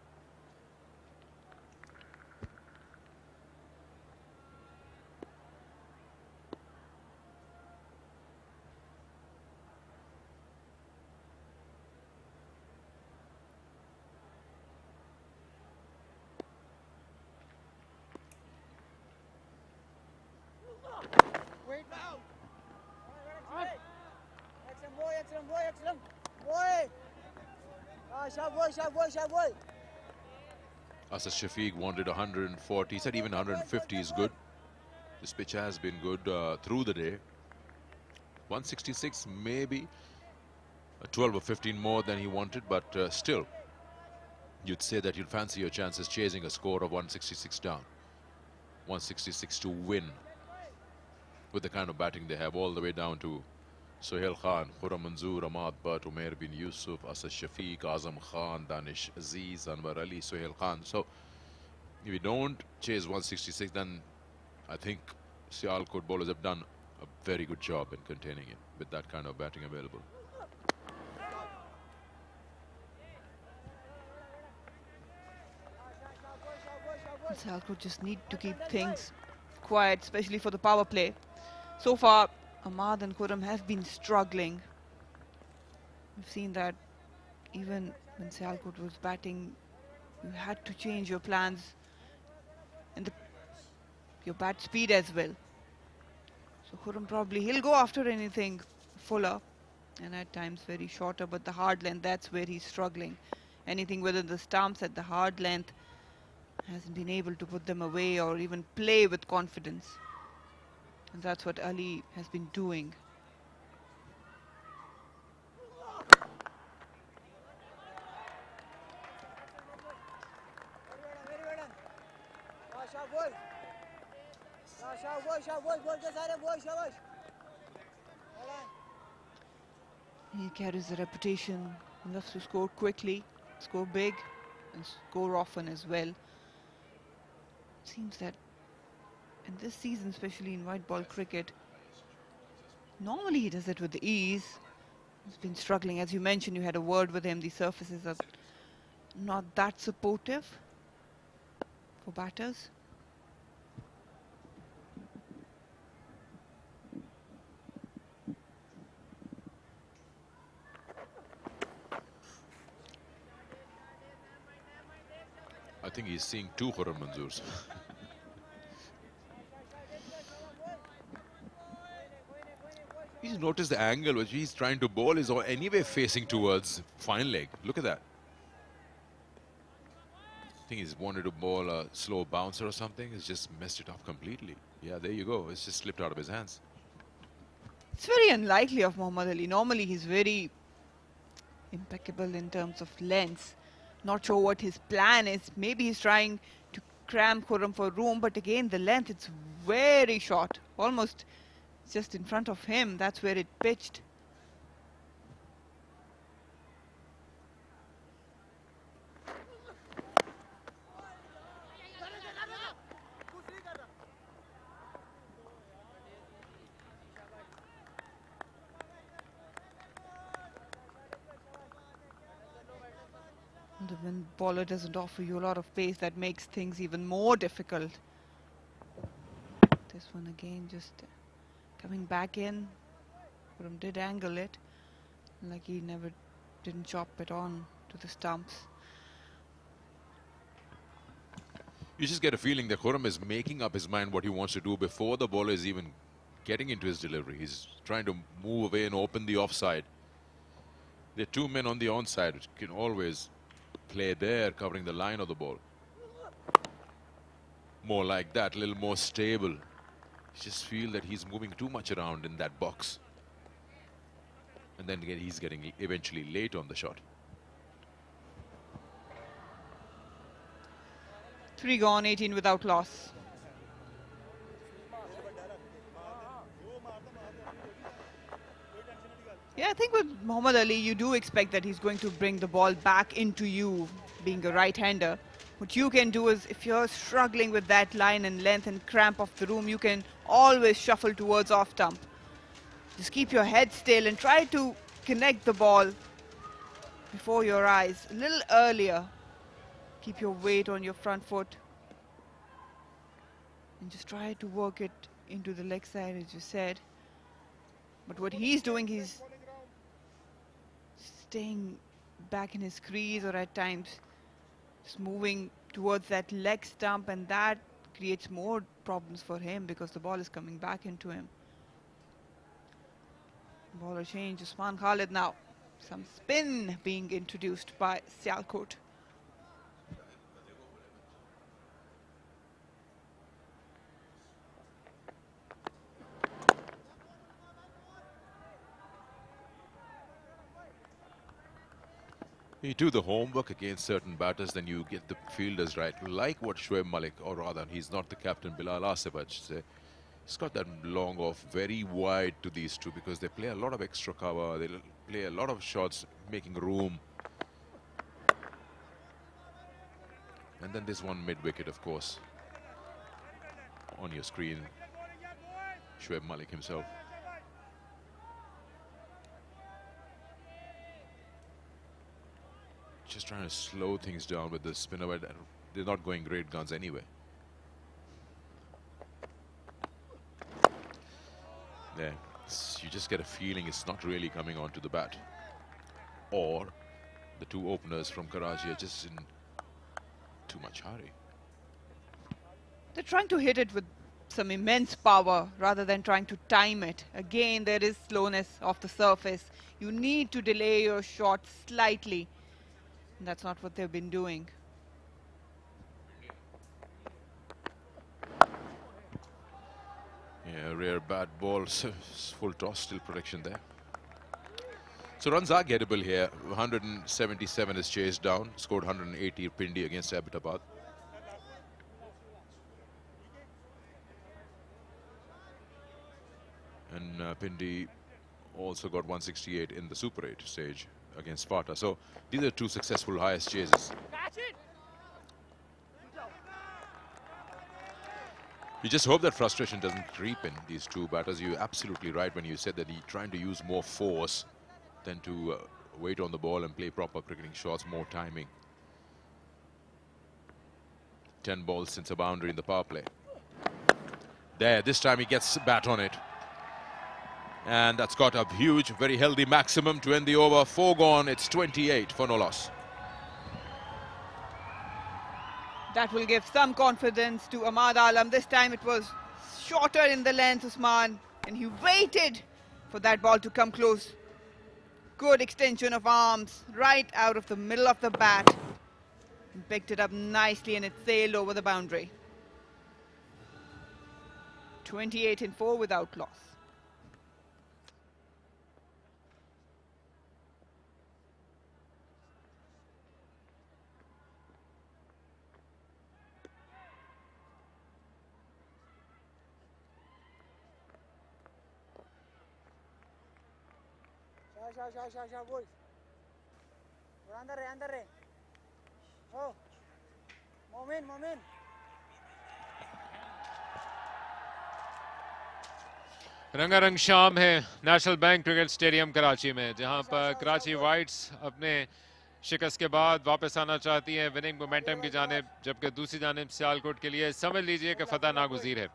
Asad Shafiq wanted 140. He said even 150 is good. This pitch has been good through the day. 166 maybe 12 or 15 more than he wanted, but still you'd say that you'd fancy your chances chasing a score of 166 down. 166 to win with the kind of batting they have, all the way down to Sohail Khan, Khurram Manzoor, Ahmad Butt, Umair bin Yusuf, Asad Shafiq, Azam Khan, Danish Aziz, Anwar Ali, Sohail Khan. So if we don't chase 166, then I think Sialkot bowlers have done a very good job in containing it with that kind of batting available. Sialkot just need to keep things quiet, especially for the power play. So far, Ahmad and Khurram have been struggling. We've seen that even when Sialkot was batting, you had to change your plans and your bat speed as well. So Khurram probably, he'll go after anything fuller and at times very shorter, but the hard length, that's where he's struggling. Anything within the stumps at the hard length, hasn't been able to put them away or even play with confidence. And that's what Ali has been doing. He carries a reputation, loves to score quickly, score big and score often as well. Seems that in this season, especially in white ball cricket, normally he does it with ease. He's been struggling. As you mentioned, you had a word with him. The surfaces are not that supportive for batters. I think he's seeing two Khurram Manzoors. He's noticed the angle which he's trying to bowl is anyway facing towards fine leg. Look at that. I think he's wanted to bowl a slow bouncer or something. He's just messed it up completely. Yeah, there you go. It's just slipped out of his hands. It's very unlikely of Muhammad Ali. Normally he's very impeccable in terms of lengths. Not sure what his plan is. Maybe he's trying to cram Khurram for room, but again the length, it's very short, almost just in front of him. That's where it pitched. And when bowler doesn't offer you a lot of pace, that makes things even more difficult. This one again just coming back in. Khurram did angle it, like he didn't chop it on to the stumps. You just get a feeling that Khurram is making up his mind what he wants to do before the bowler is even getting into his delivery. He's trying to move away and open the offside. There are two men on the onside which can always play there, covering the line of the ball. More like that, a little more stable. You just feel that he's moving too much around in that box. And then again, he's getting eventually late on the shot. 3 gone, 18 without loss. Yeah, I think with Muhammad Ali, you do expect that he's going to bring the ball back into you, being a right-hander. What you can do is, if you're struggling with that line and length and cramp of the room, you can always shuffle towards off-stump. Just keep your head still and try to connect the ball before your eyes, a little earlier. Keep your weight on your front foot. And just try to work it into the leg side, as you said. But what he's doing, he's staying back in his crease, or at times just moving towards that leg stump, and that creates more problems for him because the ball is coming back into him. Bowler change, Usman Khalid now. Some spin being introduced by Sialkot. You do the homework against certain batters, then you get the fielders right. Like what Shoaib Malik, or rather, he's not the captain, Bilal Asif, I should say. He's got that long off very wide to these two because they play a lot of extra cover. They play a lot of shots, making room. And then there's one mid-wicket, of course, on your screen. Shoaib Malik himself. Just trying to slow things down with the spinner, but they're not going great guns anyway. There, you just get a feeling it's not really coming onto the bat. Or the two openers from Karachi are just in too much hurry. They're trying to hit it with some immense power rather than trying to time it. Again, there is slowness off the surface. You need to delay your shot slightly. And that's not what they've been doing. Yeah, rare bad ball, full toss, still protection there. So runs are gettable here. 177 is chased down, scored 180 Pindi against Abbottabad. And Pindi also got 168 in the Super 8 stage against Sparta. So these are two successful highest chases. You just hope that frustration doesn't creep in these two batters. You're absolutely right when you said that he's trying to use more force than to wait on the ball and play proper cricketing shots, more timing. 10 balls since a boundary in the power play. There, this time he gets bat on it. And that's got a huge, very healthy maximum to end the over. 4 gone, it's 28 for no loss. That will give some confidence to Ahmad Alam. This time it was shorter in the length, Usman, and he waited for that ball to come close. Good extension of arms right out of the middle of the bat. And picked it up nicely and it sailed over the boundary. 28 in 4 without loss. boys. अंदर रहे ओ मोमिन रंगारंग शाम है national bank cricket stadium Karachi में, जहां पर Karachi whites अपने शिकस्त के बाद वापस आना चाहती है विनिंग मोमेंटम की जानिब, जबकि दूसरी जानिब सियालकोट के लिए समझ लीजिए कि फतह नागुज़ीर है।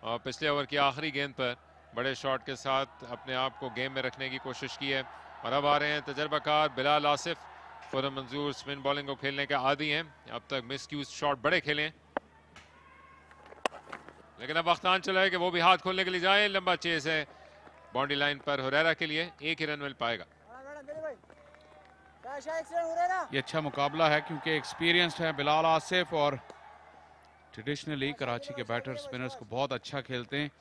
और पिछले ओवर की आखिरी गेंद पर बड़े शॉट के साथ अपने आप को गेम में रखने की कोशिश की है। और अब आ रहे हैं तजर्बाकार बिलाल आसिफ, खुद मंजूर स्पिन बॉलिंग को खेलने के आदी हैं। अब तक मिसक्यूज शॉट बड़े खेले हैं, लेकिन अब वक्त आन चला है कि वो भी हाथ खोलने के लिए जाए। लंबा चेस है बाउंड्री लाइन पर, हुरैरा के लिए एक ही रन मिल पाएगा। ये अच्छा मुकाबला है क्योंकि एक्सपीरियंस्ड है बिलाल आसिफ और ट्रेडिशनली कराची के बैटर स्पिनर्स को बहुत अच्छा खेलते हैं।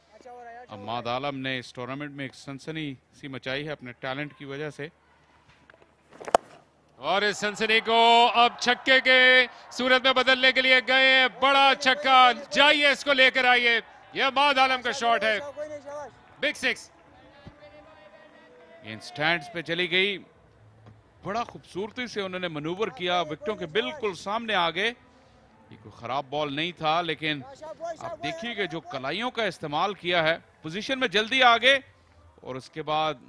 अहमद आलम ने इस टूर्नामेंट में एक सनसनी सी मचाई है अपने टैलेंट की वजह से, और इस सनसनी को अब छक्के के सूरत में बदलने के लिए गए। बड़ा छक्का, जाइए इसको लेकर आइए। यह अहमद आलम का शॉट है, बिग सिक्स। गेंद स्टैंड्स पे चली गई, बड़ा खूबसूरती से उन्होंने मनूवर किया, विकेटों के बिल्कुल सामने आ गए। ये कोई खराब बॉल नहीं था, लेकिन आप देखिए जो कलाइयों का इस्तेमाल किया है, पोजीशन में जल्दी आ गए और उसके बाद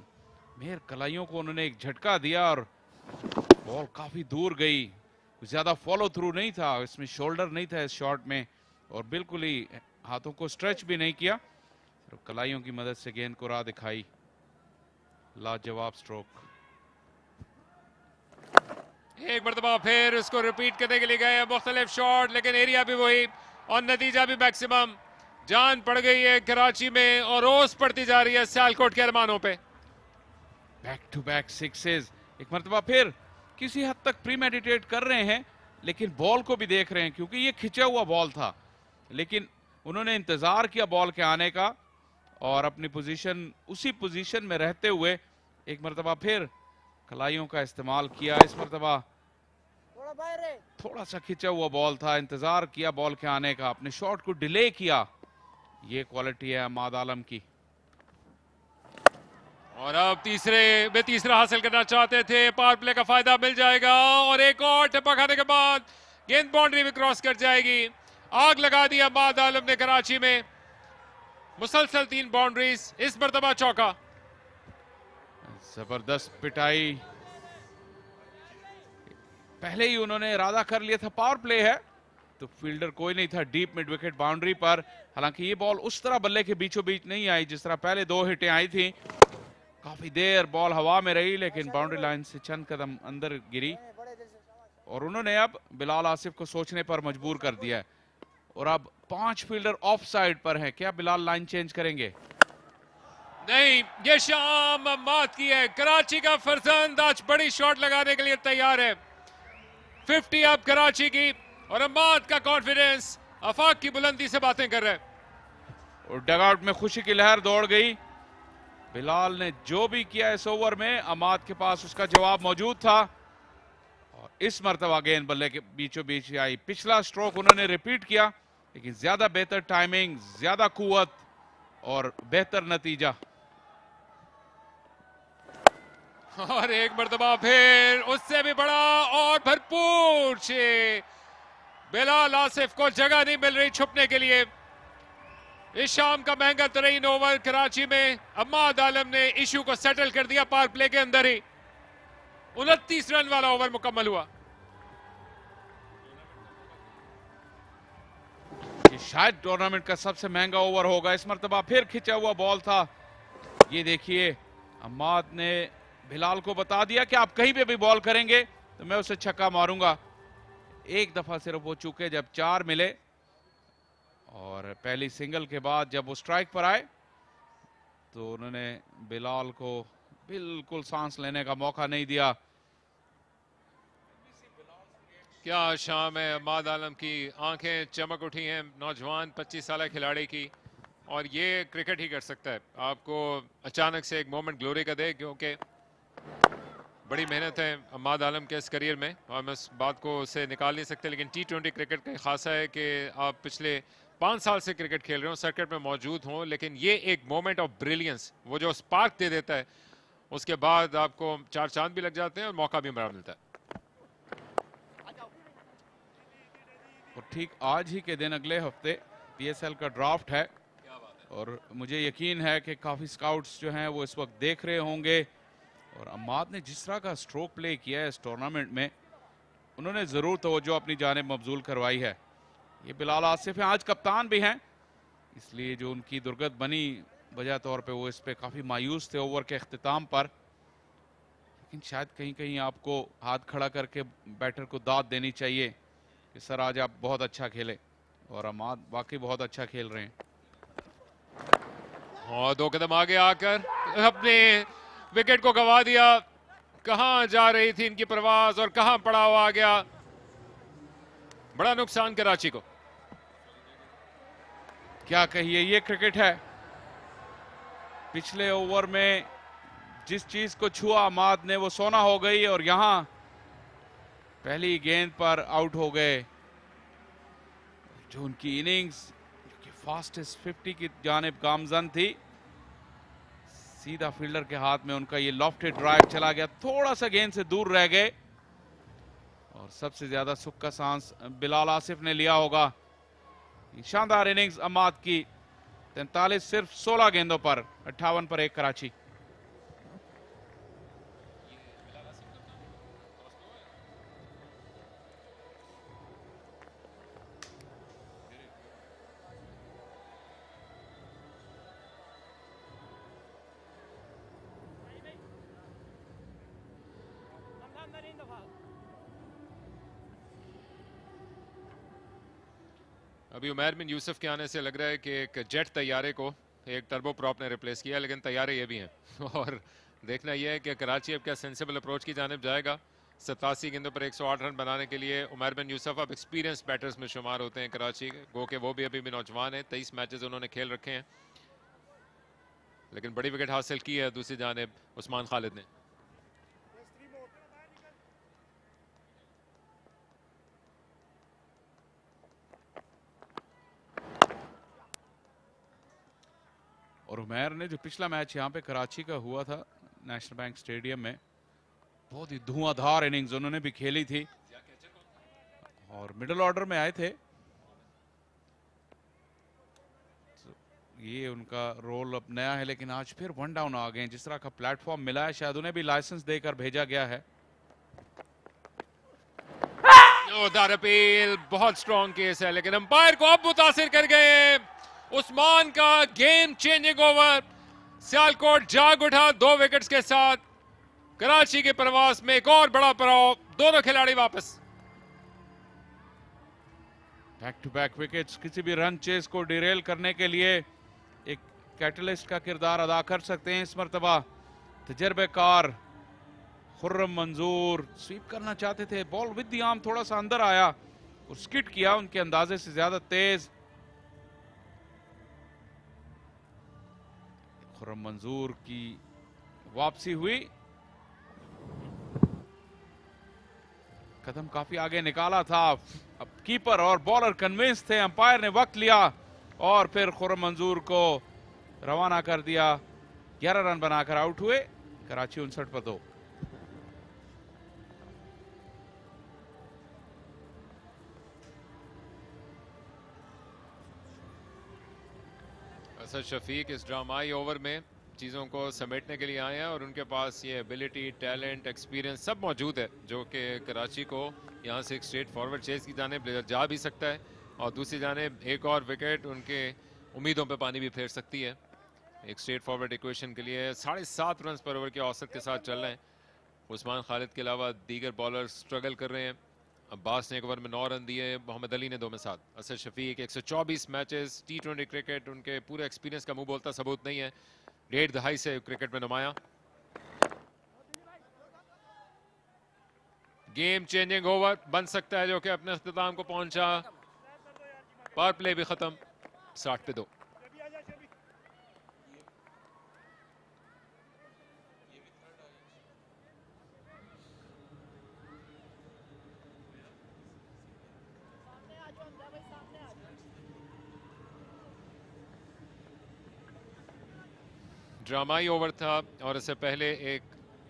मेहर कलाइयों को उन्होंने एक झटका दिया और बॉल काफी दूर गई। ज्यादा फॉलो थ्रू नहीं था, इसमें शोल्डर नहीं था इस शॉट में, और बिल्कुल ही हाथों को स्ट्रेच भी नहीं किया। तो कलाइयों की मदद से गेंद को राह दिखाई। लाजवाब स्ट्रोक। एक मरतबा फिर उसको रिपीट करने के लिए गए, मुख्तलिफ शॉट, लेकिन एरिया भी वही और नतीजा भी मैक्सिमम। जान पड़ गई है कराची में और रोज पड़ती जा रही है सियालकोट के अरमानों पे। बैक टू बैक सिक्सेस, एक मरतबा फिर किसी हद तक प्रीमेडिटेट कर रहे हैं, लेकिन बॉल को भी देख रहे हैं क्योंकि ये खिंचा हुआ बॉल था, लेकिन उन्होंने इंतजार किया बॉल के आने का और अपनी पोजीशन, उसी पोजीशन में रहते हुए एक मरतबा फिर कलाइयों का इस्तेमाल किया। इस मरतबा थोड़ा सा खिंचा हुआ बॉल था, इंतजार किया बॉल के आने का, अपने शॉट को डिले किया। ये क्वालिटी है अहमद आलम की। और अब तीसरा हासिल करना चाहते थे, पावर प्ले का फायदा मिल जाएगा और एक और टप्पा खाने के बाद गेंद बाउंड्री में क्रॉस कर जाएगी। आग लगा दी अहमद आलम ने कराची में, मुसलसल 3 बाउंड्रीज, इस मर्तबा चौका। जबरदस्त पिटाई, पहले ही उन्होंने इरादा कर लिया था पावर प्ले है, तो फील्डर कोई नहीं था डीप मिड विकेट बाउंड्री पर। हालांकि ये बॉल उस तरह बल्ले के बीचों बीच नहीं आई जिस तरह पहले 2 हिटें आई थी। काफी देर बॉल हवा में रही लेकिन बाउंड्री लाइन से चंद कदम अंदर गिरी और उन्होंने अब बिलाल आसिफ को सोचने पर मजबूर कर दिया है। और अब 5 फील्डर ऑफ साइड पर हैं, क्या बिलाल लाइन चेंज करेंगे? नहीं, ये शाम अहमद की है। कराची का फरजंद आज बड़ी शॉट लगाने के लिए तैयार है। 50 अब कराची की और अहमद का कॉन्फिडेंस आफाक की बुलंदी से बातें कर रहे हैं। और डगआउट में खुशी की लहर दौड़ गई। बिलाल ने जो भी किया इस ओवर में अहमद के पास उसका जवाब मौजूद था और इस मर्तबा गेंद बल्ले के बीचों बीच आई। पिछला स्ट्रोक उन्होंने रिपीट किया लेकिन ज्यादा बेहतर टाइमिंग, ज्यादा कुव्वत और बेहतर नतीजा। और एक मर्तबा फिर उससे भी बड़ा और भरपूर छे। बिलाल आसिफ को जगह नहीं मिल रही छुपने के लिए। इस शाम का महंगा तरीन ओवर कराची में अहमद आलम ने इशू को सेटल कर दिया पावर प्ले के अंदर ही। 29 रन वाला ओवर मुकम्मल हुआ। ये शायद टूर्नामेंट का सबसे महंगा ओवर होगा। इस मर्तबा फिर खिंचा हुआ बॉल था। ये देखिए अहमद ने बिलाल को बता दिया कि आप कहीं पे भी बॉल करेंगे तो मैं उसे छक्का मारूंगा। एक दफा सिर्फ वो चूके जब 4 मिले और पहली सिंगल के बाद जब वो स्ट्राइक पर आए तो उन्होंने बिलाल को बिल्कुल सांस लेने का मौका नहीं दिया। क्या शाम है अहमद आलम की, आंखें चमक उठी हैं नौजवान 25 साल खिलाड़ी की। और ये क्रिकेट ही कर सकता है, आपको अचानक से एक मोमेंट ग्लोरी का दे, क्योंकि बड़ी मेहनत है अहमद आलम के इस करियर में और मैं उस बात को उससे निकाल नहीं सकते। लेकिन T20 क्रिकेट का खासा है कि आप पिछले 5 साल से क्रिकेट खेल रहे हो, सर्किट में मौजूद हों, लेकिन ये एक मोमेंट ऑफ ब्रिलियंस, वो जो स्पार्क दे देता है, उसके बाद आपको 4 चांद भी लग जाते हैं और मौका भी बड़ा मिलता है। और ठीक आज ही के दिन अगले हफ्ते PSL का ड्राफ्ट है और मुझे यकीन है कि काफ़ी स्काउट्स जो हैं वो इस वक्त देख रहे होंगे। और अहमद ने जिस तरह का स्ट्रोक प्ले किया है इस टूर्नामेंट में, उन्होंने ज़रूर तवज्जो अपनी जानिब मबजूल करवाई है। ये बिलाल आसिफ हैं, आज कप्तान भी हैं, इसलिए जो उनकी दुर्गत बनी वजह तौर पे वो इस पे काफ़ी मायूस थे ओवर के अख्तिताम पर। लेकिन शायद कहीं कहीं आपको हाथ खड़ा करके बैटर को दाद देनी चाहिए कि सर आज आप बहुत अच्छा खेले, और अहमद वाकई बहुत अच्छा खेल रहे हैं। और 2 कदम आगे आकर अपने विकेट को गंवा दिया। कहां जा रही थी इनकी परवाज और कहां पड़ा हुआ आ गया। बड़ा नुकसान कराची को। क्या कहिए, ये क्रिकेट है। पिछले ओवर में जिस चीज को छुआ अहमद ने वो सोना हो गई और यहां पहली गेंद पर आउट हो गए। जो उनकी इनिंग्स फास्टेस्ट 50 की जानिब गामजन थी, सीधा फील्डर के हाथ में उनका ये लॉफ्टेड ड्राइव चला गया, थोड़ा सा गेंद से दूर रह गए। और सबसे ज्यादा सुख का सांस बिलाल आसिफ ने लिया होगा। शानदार इनिंग्स अहमद की, 43 सिर्फ 16 गेंदों पर, 58 पर 1 कराची। अभी उमैर बिन यूसुफ के आने से लग रहा है कि एक जेट तैयारे को एक टर्बो प्रॉप ने रिप्लेस किया, लेकिन तैयारे ये भी हैं। और देखना यह है कि कराची अब क्या सेंसिबल अप्रोच की जानिब जाएगा। 87 गेंदों पर 108 रन बनाने के लिए उमैर बिन यूसुफ अब एक्सपीरियंस बैटर्स में शुमार होते हैं कराची के, गो के वो भी अभी भी नौजवान हैं, 23 मैचेस उन्होंने खेल रखे हैं, लेकिन बड़ी विकेट हासिल की है दूसरी जानिब उस्मान खालिद ने। और उमैर ने जो पिछला मैच यहाँ पे कराची का हुआ था नेशनल बैंक स्टेडियम में, बहुत ही धुआंधार इनिंग्स उन्होंने भी खेली थी और मिडिल ऑर्डर में आए थे। तो ये उनका रोल अब नया है, लेकिन आज फिर वन डाउन आ गए। जिस तरह का प्लेटफॉर्म मिला है, शायद उन्हें भी लाइसेंस देकर भेजा गया है। जोरदार अपील, बहुत स्ट्रॉन्ग केस है, लेकिन अंपायर को अब मुतासिर कर गए उस्मान का गेम चेंजिंग ओवर। सियालकोट जाग उठा 2 विकेट्स के साथ। कराची के प्रवास में एक और बड़ा पड़ाव, दोनों खिलाड़ी वापस। बैक टू बैक विकेट्स किसी भी रन चेस को डिरेल करने के लिए एक कैटलिस्ट का किरदार अदा कर सकते हैं। इस मर्तबा तजर्बेकार खुर्रम मंजूर स्वीप करना चाहते थे, बॉल विद द आर्म थोड़ा सा अंदर आया और स्किट किया, उनके अंदाजे से ज्यादा तेज। खुर्रम मंजूर की वापसी हुई, कदम काफी आगे निकाला था। अब कीपर और बॉलर कन्विंस थे, अंपायर ने वक्त लिया और फिर खुर्रम मंजूर को रवाना कर दिया। 11 रन बनाकर आउट हुए कराची 59 पर 2। असद शफीक इस ड्रामाई ओवर में चीज़ों को समेटने के लिए आए हैं और उनके पास ये एबिलिटी, टैलेंट, एक्सपीरियंस सब मौजूद है, जो कि कराची को यहाँ से एक स्ट्रेट फॉरवर्ड चेस की जाने जा भी सकता है और दूसरी जानेब एक और विकेट उनके उम्मीदों पे पानी भी फेर सकती है। एक स्ट्रेट फॉरवर्ड इक्वेशन के लिए 7.5 रन पर ओवर के औसत के साथ चल रहे हैं। उस्मान खालिद के अलावा दीगर बॉलर स्ट्रगल कर रहे हैं। अब्बास ने एक ओवर में 9 रन दिए, मोहम्मद अली ने 2 में 7। Asad Shafiq 124 matches T20 cricket, उनके पूरे एक्सपीरियंस का मुंह बोलता सबूत नहीं है। 1.5 दहाई से क्रिकेट में नुमाया। गेम चेंजिंग ओवर बन सकता है जो कि अपने अख्ताम को पहुंचा। पावर प्ले भी खत्म, 60 पे 2। ड्रामाई ओवर था और इससे पहले एक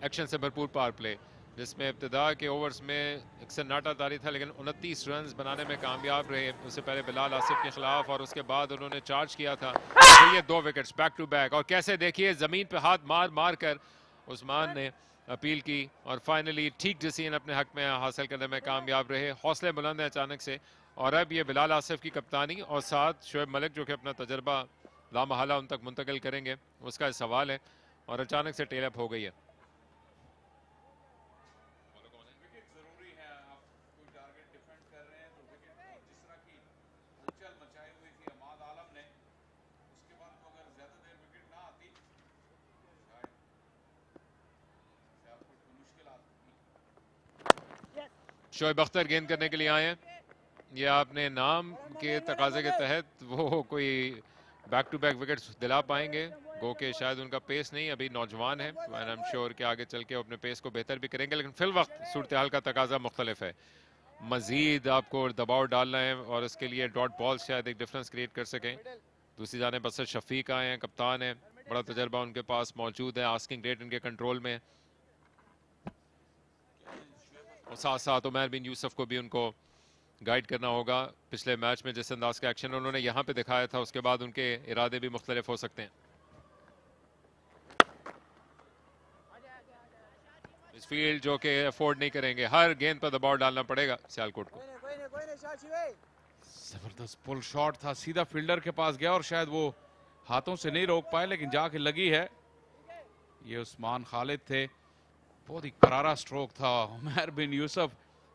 एक्शन से भरपूर पावर प्ले, जिसमें इब्तिदा के ओवर्स में एक सन्नाटा तारी था, लेकिन 29 रन बनाने में कामयाब रहे। उससे पहले बिलाल आसिफ के खिलाफ और उसके बाद उन्होंने चार्ज किया था। तो ये 2 विकेट्स बैक टू बैक, और कैसे देखिए ज़मीन पे हाथ मार मार कर उस्मान ने अपील की और फाइनली ठीक डिसीजन अपने हक में हासिल करने में कामयाब रहे। हौसले बुलंद हैं अचानक से, और अब ये बिलाल आसिफ की कप्तानी और साथ शोएब मलिक जो कि अपना तजर्बा लामहला उन तक मुंतकिल करेंगे, उसका सवाल है। और अचानक से टेल अप हो गई है। शोएब अख्तर गेंद करने के लिए आए हैं। ये आपने नाम के तकाजे के तहत वो कोई बैक टू बैक विकेट्स दिला पाएंगे, गो के शायद उनका पेस नहीं, अभी नौजवान है, एंड आई एम श्योर कि आगे चल के अपने पेस को बेहतर भी करेंगे, लेकिन फिल वक्त सूरत हाल का तकाजा मुख्तलिफ है। मजीद आपको दबाव डालना है और इसके लिए डॉट बॉल शायद एक डिफरेंस क्रिएट कर सकें। दूसरी जाने असद शफीक आए हैं, कप्तान है, बड़ा तजर्बा उनके पास मौजूद है, आस्किंग रेट इनके कंट्रोल में, और साथ साथ उमैर बिन यूसुफ को भी उनको गाइड करना होगा। पिछले मैच में जिस अंदाज का एक्शन उन्होंने यहाँ पे दिखाया था, उसके बाद उनके इरादे भी मुख्तलिफ हो सकते हैं। इस फील्ड जो कि अफोर्ड नहीं करेंगे, हर गेंद पर दबाव डालना पड़ेगा सियालकोट को। जबरदस्त पुल शॉट था, सीधा फील्डर के पास गया और शायद वो हाथों से नहीं रोक पाए, लेकिन जाके लगी है। ये उस्मान खालिद थे, बहुत ही करारा स्ट्रोक था। उमैर बिन यूसुफ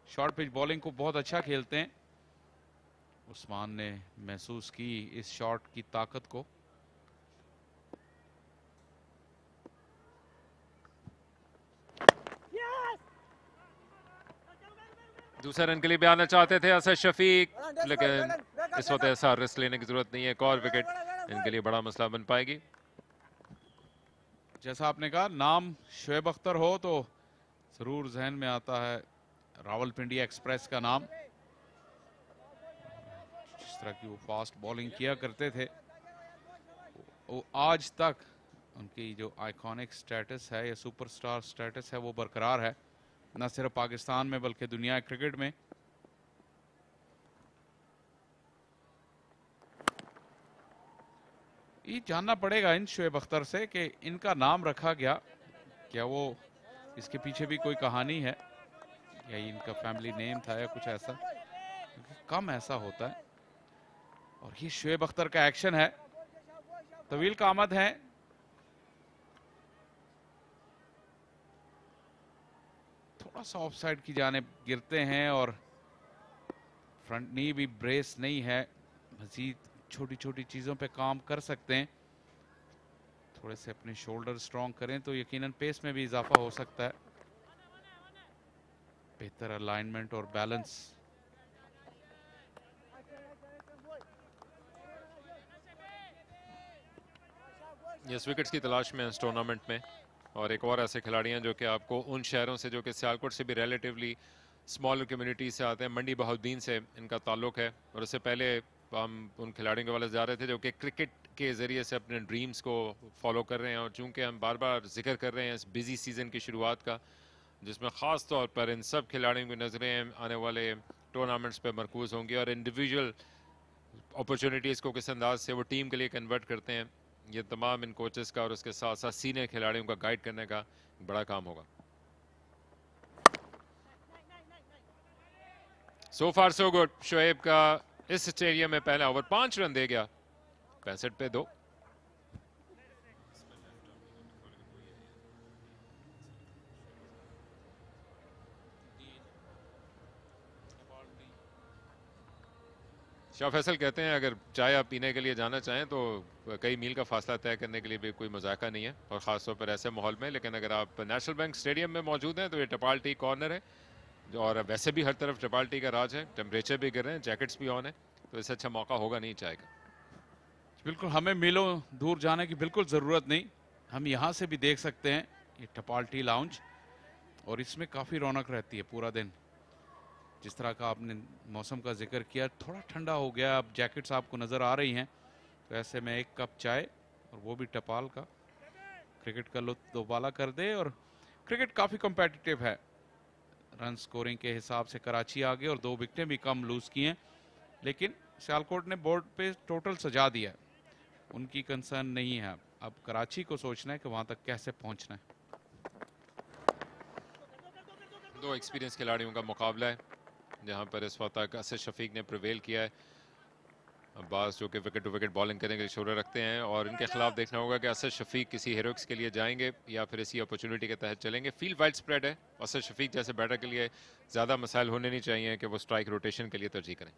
शॉर्ट पिच बॉलिंग को बहुत अच्छा खेलते हैं। उस्मान ने महसूस की इस शॉट की ताकत को। दूसरे रन के लिए भी आना चाहते थे असद शफीक, लेकिन इस वक्त ऐसा रिस्क लेने की जरूरत नहीं है। एक और विकेट इनके लिए बड़ा मसला बन पाएगी। जैसा आपने कहा, नाम शोएब अख्तर हो तो जरूर जहन में आता है रावलपिंडी एक्सप्रेस का नाम। जिस तरह की वो फास्ट बॉलिंग किया करते थे, वो आज तक उनकी जो आइकॉनिक स्टेटस है या सुपरस्टार स्टेटस है वो बरकरार है, न सिर्फ पाकिस्तान में बल्कि दुनिया क्रिकेट में। ये जानना पड़ेगा इन शोएब अख्तर से कि इनका नाम रखा गया, क्या वो इसके पीछे भी कोई कहानी है या ये इनका फैमिली नेम था या कुछ ऐसा, कम ऐसा होता है। और ये शोएब अख्तर का एक्शन है, तवील कामत है, थोड़ा सा ऑफ साइड की जानिब गिरते हैं और फ्रंट नी भी ब्रेस नहीं है। मजीद छोटी छोटी चीज़ों पे काम कर सकते हैं, थोड़े से अपने शोल्डर स्ट्रॉन्ग करें तो यकीनन पेस में भी इजाफा हो सकता है। बेहतर अलाइनमेंट और बैलेंस। यस, विकेट्स की तलाश में इस टूर्नामेंट में, और एक और ऐसे खिलाड़ी हैं जो कि आपको उन शहरों से जो कि सियालकोट से भी रिलेटिवली स्मॉलर कम्युनिटी से आते हैं, मंडी बहाउद्दीन से इनका ताल्लुक है। और उससे पहले हम उन खिलाड़ियों के वाले जा रहे थे जो कि क्रिकेट के ज़रिए से अपने ड्रीम्स को फॉलो कर रहे हैं। और चूंकि हम बार बार जिक्र कर रहे हैं इस बिजी सीज़न की शुरुआत का, जिसमें ख़ास तौर पर इन सब खिलाड़ियों की नज़रें आने वाले टूर्नामेंट्स पर मरकूज़ होंगी और इंडिविजुअल अपॉर्चुनिटीज़ को किस अंदाज से वो टीम के लिए कन्वर्ट करते हैं, ये तमाम इन कोचेस का और उसके साथ साथ सीनियर खिलाड़ियों का गाइड करने का बड़ा काम होगा। सो फार सो गुड। शोएब का इस स्टेडियम में पहला ओवर 5 रन दे गया, 65 पे 2। शाह फैसल कहते हैं अगर चाय आप पीने के लिए जाना चाहें तो कई मील का फासला तय करने के लिए भी कोई मजाका नहीं है, और ख़ासतौर पर ऐसे माहौल में। लेकिन अगर आप नेशनल बैंक स्टेडियम में मौजूद हैं तो ये टपाल टी कॉर्नर है, और वैसे भी हर तरफ टपाल टी का राज है, टेम्परेचर भी गिर रहे हैं, जैकेट्स भी ऑन है, तो इससे अच्छा मौका होगा नहीं चाय का। बिल्कुल, हमें मीलों दूर जाने की बिल्कुल ज़रूरत नहीं, हम यहाँ से भी देख सकते हैं ये टपाल टी लाउंज, और इसमें काफ़ी रौनक रहती है पूरा दिन। जिस तरह का आपने मौसम का जिक्र किया, थोड़ा ठंडा हो गया, अब जैकेट्स आपको नज़र आ रही हैं, तो ऐसे में एक कप चाय और वो भी टपाल का, क्रिकेट का लुत्फ दोबाला कर दे। और क्रिकेट काफ़ी कम्पेटिटिव है, रन स्कोरिंग के हिसाब से कराची आगे और 2 विकेटें भी कम लूज़ की हैं, लेकिन सियालकोट ने बोर्ड पे टोटल सजा दिया है, उनकी कंसर्न नहीं है। अब कराची को सोचना है कि वहाँ तक कैसे पहुँचना है। 2 एक्सपीरियंस खिलाड़ियों का मुकाबला है, जहां पर इस वक्त तक असद शफीक ने प्रिवेल किया है। अब्बास जो कि विकेट टू विकेट बॉलिंग करने के लिए शोरे रखते हैं, और इनके खिलाफ देखना होगा कि असद शफीक किसी हीरोइक्स के लिए जाएंगे या फिर इसी अपॉर्चुनिटी के तहत चलेंगे। फील्ड वाइड स्प्रेड है, असद शफीक जैसे बैटर के लिए ज़्यादा मसाइल होने नहीं चाहिए कि वो स्ट्राइक रोटेशन के लिए तरजीह करें।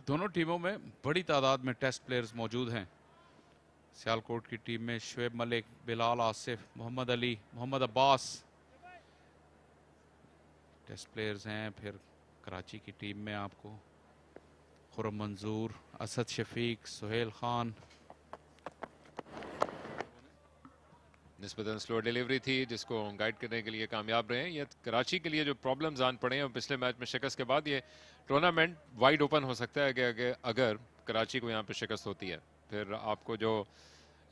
दोनों टीमों में बड़ी तादाद में टेस्ट प्लेयर्स मौजूद हैं। सियालकोट की टीम में शोएब मलिक, बिलाल आसिफ, मोहम्मद अली, मोहम्मद अब्बास टेस्ट प्लेयर्स हैं। फिर कराची की टीम में आपको खुरम मंजूर, असद शफीक, सुहेल खान। निस्बतन स्लो डिलीवरी थी जिसको गाइड करने के लिए कामयाब रहे। ये कराची के लिए जो प्रॉब्लम्स आन पड़े हैं पिछले मैच में शिकस्त के बाद, ये टूर्नामेंट वाइड ओपन हो सकता है कि अगर कराची को यहाँ पे शिकस्त होती है, फिर आपको जो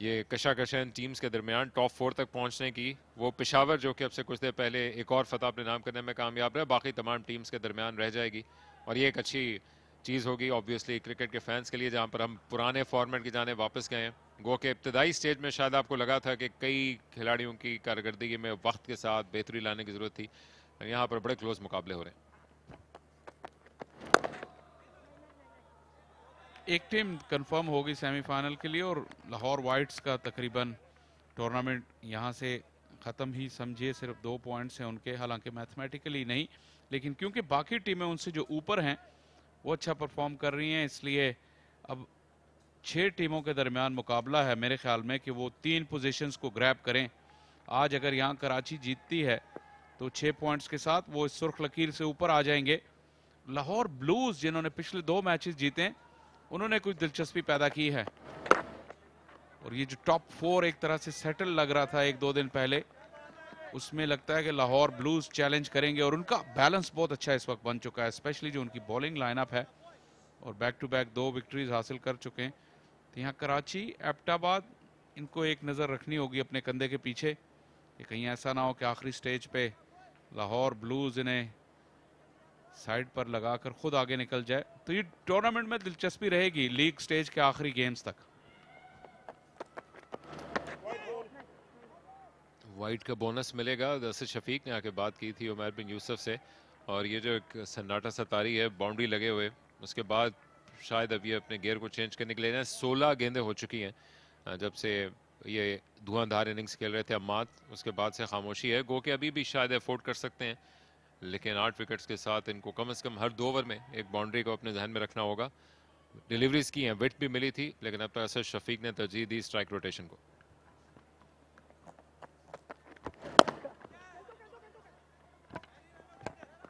ये कशाकशन टीम्स के दरमियान टॉप 4 तक पहुंचने की, वो पेशावर जो कि अब से कुछ देर पहले एक और फतह अपने नाम करने में कामयाब रहा, बाकी तमाम टीम्स के दरमियान रह जाएगी। और ये एक अच्छी चीज़ होगी ऑब्वियसली क्रिकेट के फैंस के लिए, जहाँ पर हम पुराने फॉर्मेट की जाने वापस गए हैं। गो के इब्तदाई स्टेज में शायद आपको लगा था कि कई खिलाड़ियों की कारकर्दगी में वक्त के साथ बेहतरी लाने की ज़रूरत थी, यहाँ पर बड़े क्लोज मुकाबले हो रहे हैं। एक टीम कंफर्म होगी सेमीफाइनल के लिए, और लाहौर वाइट्स का तकरीबन टूर्नामेंट यहाँ से ख़त्म ही समझिए, सिर्फ 2 पॉइंट्स हैं उनके, हालांकि मैथमेटिकली नहीं, लेकिन क्योंकि बाकी टीमें उनसे जो ऊपर हैं वो अच्छा परफॉर्म कर रही हैं, इसलिए अब 6 टीमों के दरमियान मुकाबला है मेरे ख्याल में कि वो 3 पोजीशंस को ग्रैब करें। आज अगर यहाँ कराची जीतती है तो 6 पॉइंट्स के साथ वो इस सुर्ख लकीर से ऊपर आ जाएंगे। लाहौर ब्लूज जिन्होंने पिछले 2 मैचेस जीते, उन्होंने कुछ दिलचस्पी पैदा की है, और ये जो टॉप 4 एक तरह से सेटल लग रहा था 1-2 दिन पहले, उसमें लगता है कि लाहौर ब्लूज चैलेंज करेंगे, और उनका बैलेंस बहुत अच्छा इस वक्त बन चुका है, स्पेशली जो उनकी बॉलिंग लाइनअप है, और बैक टू बैक 2 विक्ट्रीज हासिल कर चुके हैं। तो यहाँ कराची, एबटाबाद, इनको एक नज़र रखनी होगी अपने कंधे के पीछे कि कहीं ऐसा ना हो कि आखिरी स्टेज पे लाहौर ब्लूज इन्हें साइड पर लगाकर खुद आगे निकल जाए। तो ये टूर्नामेंट में दिलचस्पी रहेगी लीग स्टेज के आखिरी गेम्स तक। वाइट का बोनस मिलेगा। दरअसल शफीक ने आके बात की थी उमर बिन यूसुफ से, और ये जो एक सन्नाटा सतारी है बाउंड्री लगे हुए, उसके बाद शायद अब ये अपने गेयर को चेंज करने के लिए ना 16 गेंदें हो चुकी हैं जब से ये धुआंधार इनिंग्स खेल रहे थे अम्माद, उसके बाद से खामोशी है। गो के अभी भी शायद एफोर्ड कर सकते हैं, लेकिन 8 विकेट्स के साथ इनको कम से कम हर 2 ओवर में एक बाउंड्री को अपने ध्यान में रखना होगा। डिलीवरीज की हैं, विट भी मिली थी, लेकिन अब तक असर शफीक ने तरजीह दी स्ट्राइक रोटेशन को।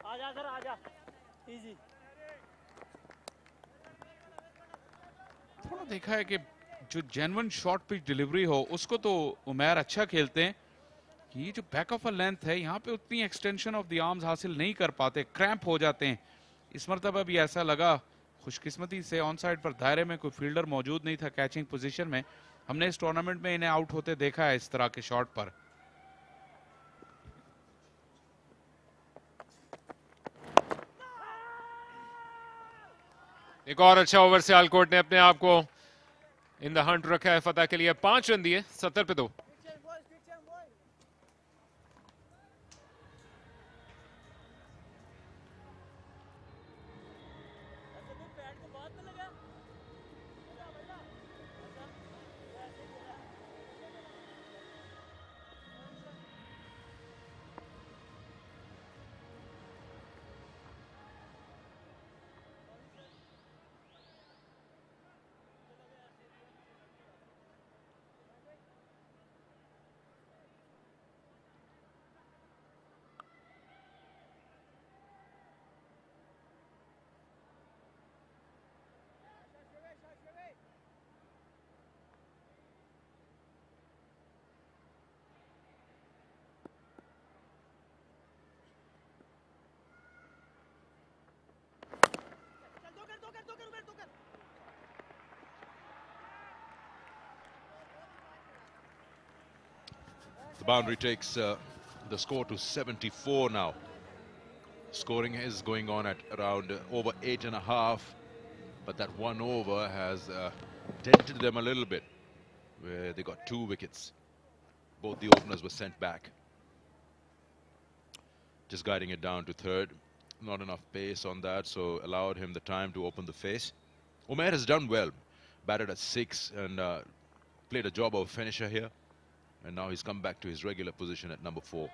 आजा सर आजा, इजी। थोड़ा देखा है कि जो जेन्युइन शॉर्ट पिच डिलीवरी हो उसको तो उमैर अच्छा खेलते हैं। ये जो बैक ऑफ अ लेंथ है यहाँ पे उतनी एक्सटेंशन ऑफ द आर्म्स हासिल नहीं कर पाते, क्रैम्प हो जाते हैं। इस मरतबा भी ऐसा लगा, खुशकिस्मती से ऑन साइड पर दायरे में कोई फील्डर मौजूद नहीं था कैचिंग पोजीशन में। हमने इस टूर्नामेंट में इन्हें आउट होते देखा है इस तरह के शॉट पर। एक और अच्छा ओवर सियालकोट ने अपने आप को इन द हंट रखा है फतह के लिए। 5 रन दिए, 70 पे 2। The boundary takes the score to 74 now. Scoring is going on at around over 8.5, but that 1 over has dented them a little bit, where they got 2 wickets. Both the openers were sent back. Just guiding it down to third. Not enough pace on that, so allowed him the time to open the face. Umair has done well. Batted at 6 and played a job of a finisher here. And now he's come back to his regular position at number 4.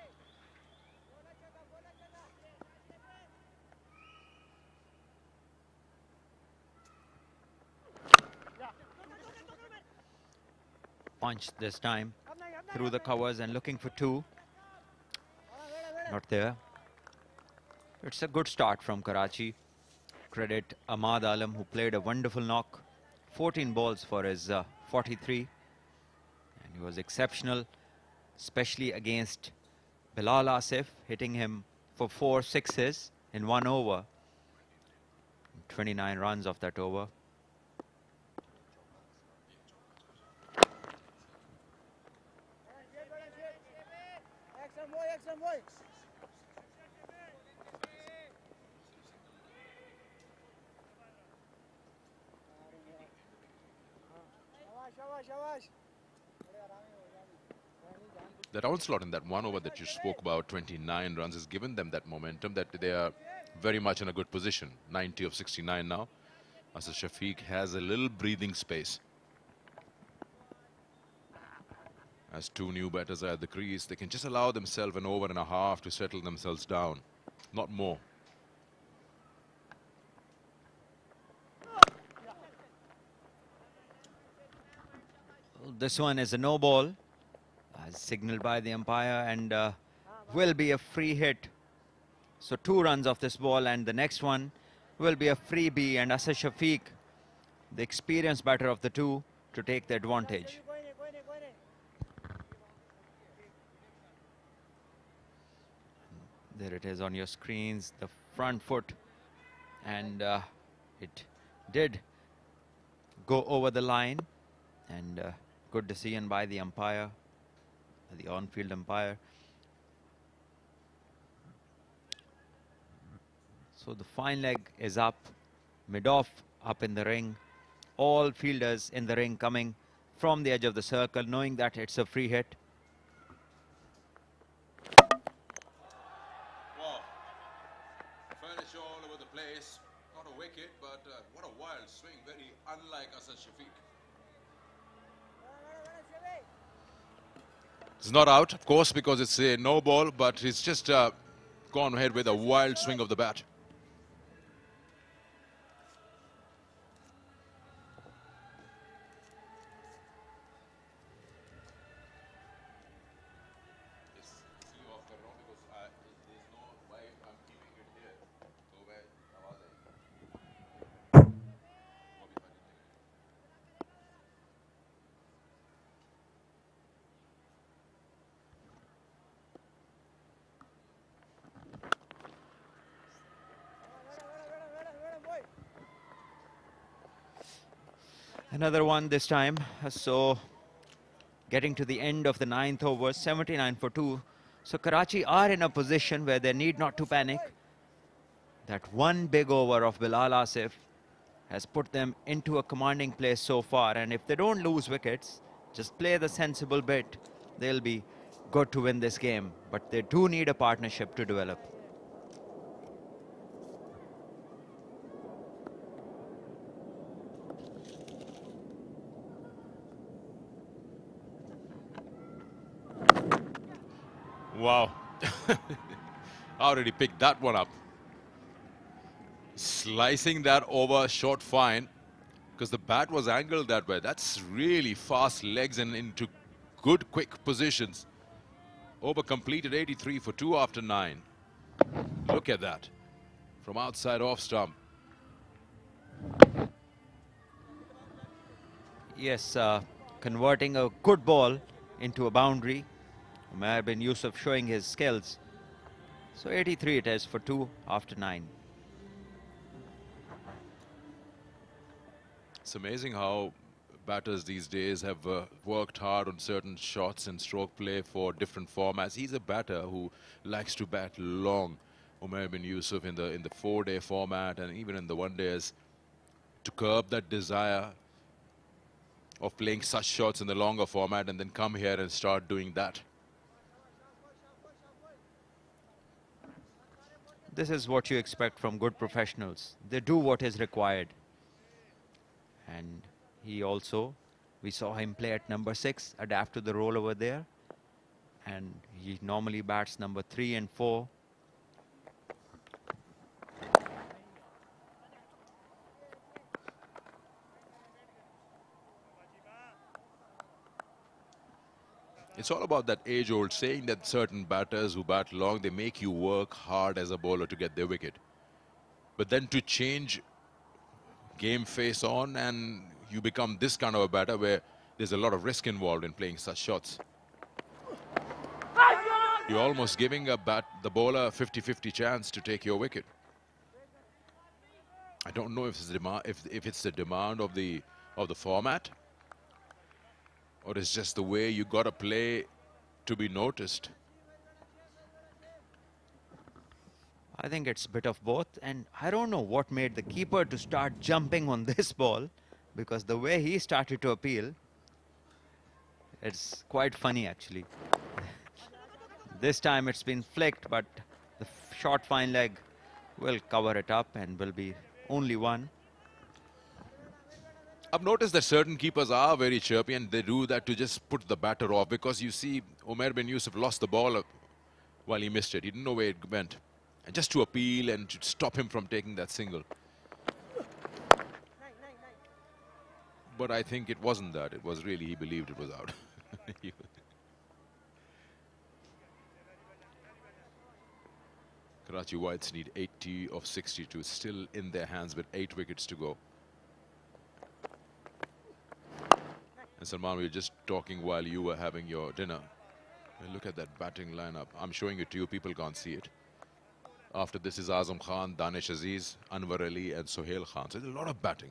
Punch this time through the covers and looking for 2. Not there. It's a good start from Karachi. Credit Ahmad Alam, who played a wonderful knock. 14 balls for his 43. And he was exceptional, especially against Bilal Asif, hitting him for 4 sixes in 1 over. 29 runs off that over. That onslaught in that 1 over that you spoke about, 29 runs, has given them that momentum that they are very much in a good position. 90 of 69 now. Asad Shafiq has a little breathing space. As 2 new batters are at the crease, they can just allow themselves an over and a half to settle themselves down. Not more. This one is a no ball, as signaled by the umpire, and will be a free hit. So 2 runs off this ball, and the next one will be a freebie, and Asad Shafiq, the experienced batter of the 2, to take the advantage. There it is on your screens, the front foot, and it did go over the line. And good decision by the umpire, the on-field umpire. So the fine leg is up, mid-off up in the ring. All fielders in the ring coming from the edge of the circle, knowing that it's a free hit. Wow. Furniture all over the place. Not a wicket, but what a wild swing. Very unlike Asad Shafiq. It's not out, of course, because it's a no ball, but he's just gone ahead with a wild swing of the bat. Another one this time. So getting to the end of the 9th over, 79 for 2. So Karachi are in a position where they need not to panic. That one big over of Bilal Asif has put them into a commanding place so far. And if they don't lose wickets, just play the sensible bit, they'll be good to win this game. But they do need a partnership to develop. Wow. How did he pick that one up? Slicing that over short fine, because the bat was angled that way. That's really fast legs and into good quick positions. Over completed 83 for 2 after 9. Look at that. From outside off stump. Yes, converting a good ball into a boundary. Umair bin Yusuf showing his skills. So 83 it is for 2 after 9. It's amazing how batters these days have worked hard on certain shots and stroke play for different formats. He's a batter who likes to bat long. Umair bin Yusuf in the 4-day format and even in the 1-days, to curb that desire of playing such shots in the longer format and then come here and start doing that. This is what you expect from good professionals. They do what is required. And he also, we saw him play at number 6, adapt to the role over there. And he normally bats number 3 and 4. It's all about that age-old saying that certain batters who bat long, they make you work hard as a bowler to get their wicket. But then to change game face on and you become this kind of a batter where there's a lot of risk involved in playing such shots. You're almost giving the bowler a 50-50 chance to take your wicket. I don't know if it's the demand of the format, or it's just the way you got to play to be noticed. I think it's a bit of both, and I don't know what made the keeper to start jumping on this ball, because the way he started to appeal, it's quite funny actually. This time it's been flicked, but the short fine leg will cover it up and will be only one. I've noticed that certain keepers are very chirpy and they do that to just put the batter off, because you see Umair bin Yusuf lost the ball while he missed it. He didn't know where it went. And just to appeal and to stop him from taking that single. But I think it wasn't that. It was really, he believed it was out. Karachi Whites need 80 of 62, still in their hands with 8 wickets to go. And Salman, we were just talking while you were having your dinner. And look at that batting lineup. I'm showing it to you, people can't see it. After this is Azam Khan, Danish Aziz, Anwar Ali and Sohail Khan. So there's a lot of batting.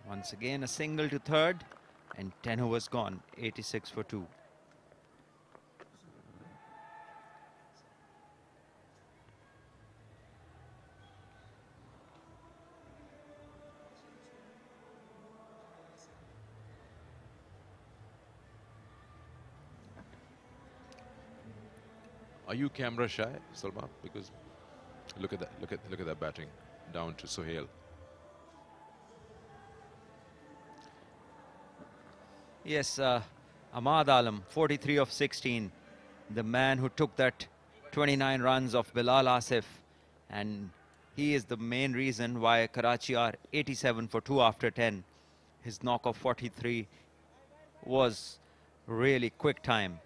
Once again, a single to third, and 10 overs gone, 86 for 2. Are you camera shy, Salman? Because look at that, look at that batting down to Sohail. Yes, Ahmad Alam, 43 of 16, the man who took that 29 runs of Bilal Asif, and he is the main reason why Karachi are 87 for 2 after 10. His knock of 43 was really quick time.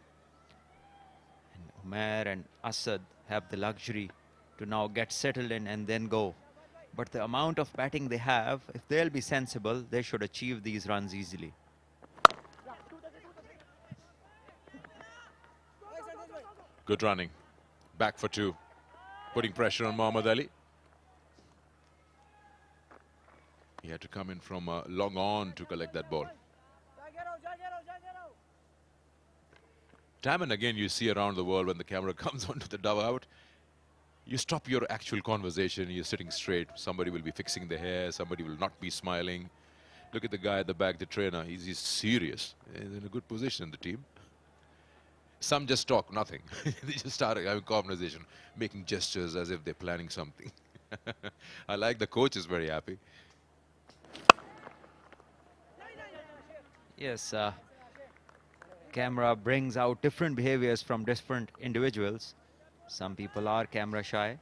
And Umair and Asad have the luxury to now get settled in and then go. But the amount of batting they have, if they'll be sensible, they should achieve these runs easily. Good running. Back for 2. Putting pressure on Mohammad Ali. He had to come in from long on to collect that ball. Time and again you see around the world when the camera comes onto the dugout, you stop your actual conversation, you're sitting straight. Somebody will be fixing their hair, somebody will not be smiling. Look at the guy at the back, the trainer, he's serious. He's in a good position in the team. Some just talk nothing. They just start having conversation, making gestures as if they're planning something. I like the coach is very happy. Yes, camera brings out different behaviors from different individuals. Some people are camera shy,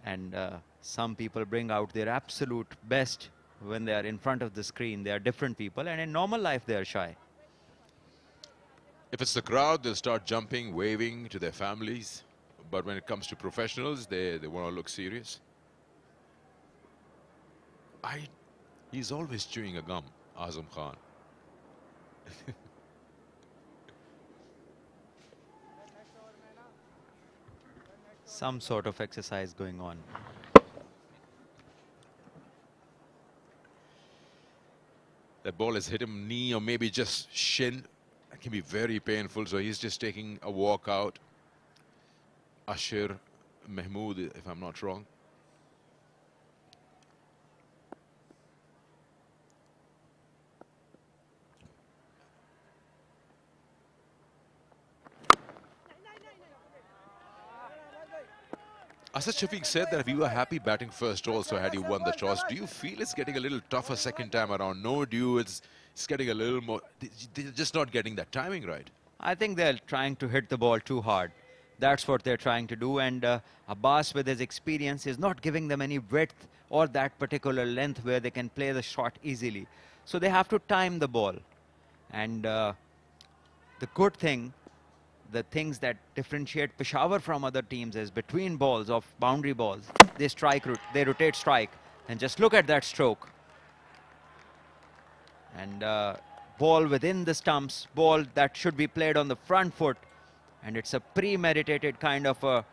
and some people bring out their absolute best when they are in front of the screen. They are different people, and in normal life they are shy. If it's the crowd, they'll start jumping, waving to their families. But when it comes to professionals, they want to look serious. He's always chewing a gum, Azam Khan. Some sort of exercise going on. That ball has hit him knee or maybe just shin. That can be very painful, so he's just taking a walk out. Ashir Mahmood, if I'm not wrong. Asad Shafiq said that if you were happy batting first also had you won the toss. Do you feel it's getting a little tougher second time around? No, it's getting a little more, they're just not getting that timing right. I think they're trying to hit the ball too hard. That's what they're trying to do, and Abbas with his experience is not giving them any width or that particular length where they can play the shot easily. So they have to time the ball. And the good thing, the things that differentiate Peshawar from other teams is between balls of boundary balls, they rotate strike, and just look at that stroke. And ball within the stumps, ball that should be played on the front foot, and it's a premeditated kind of a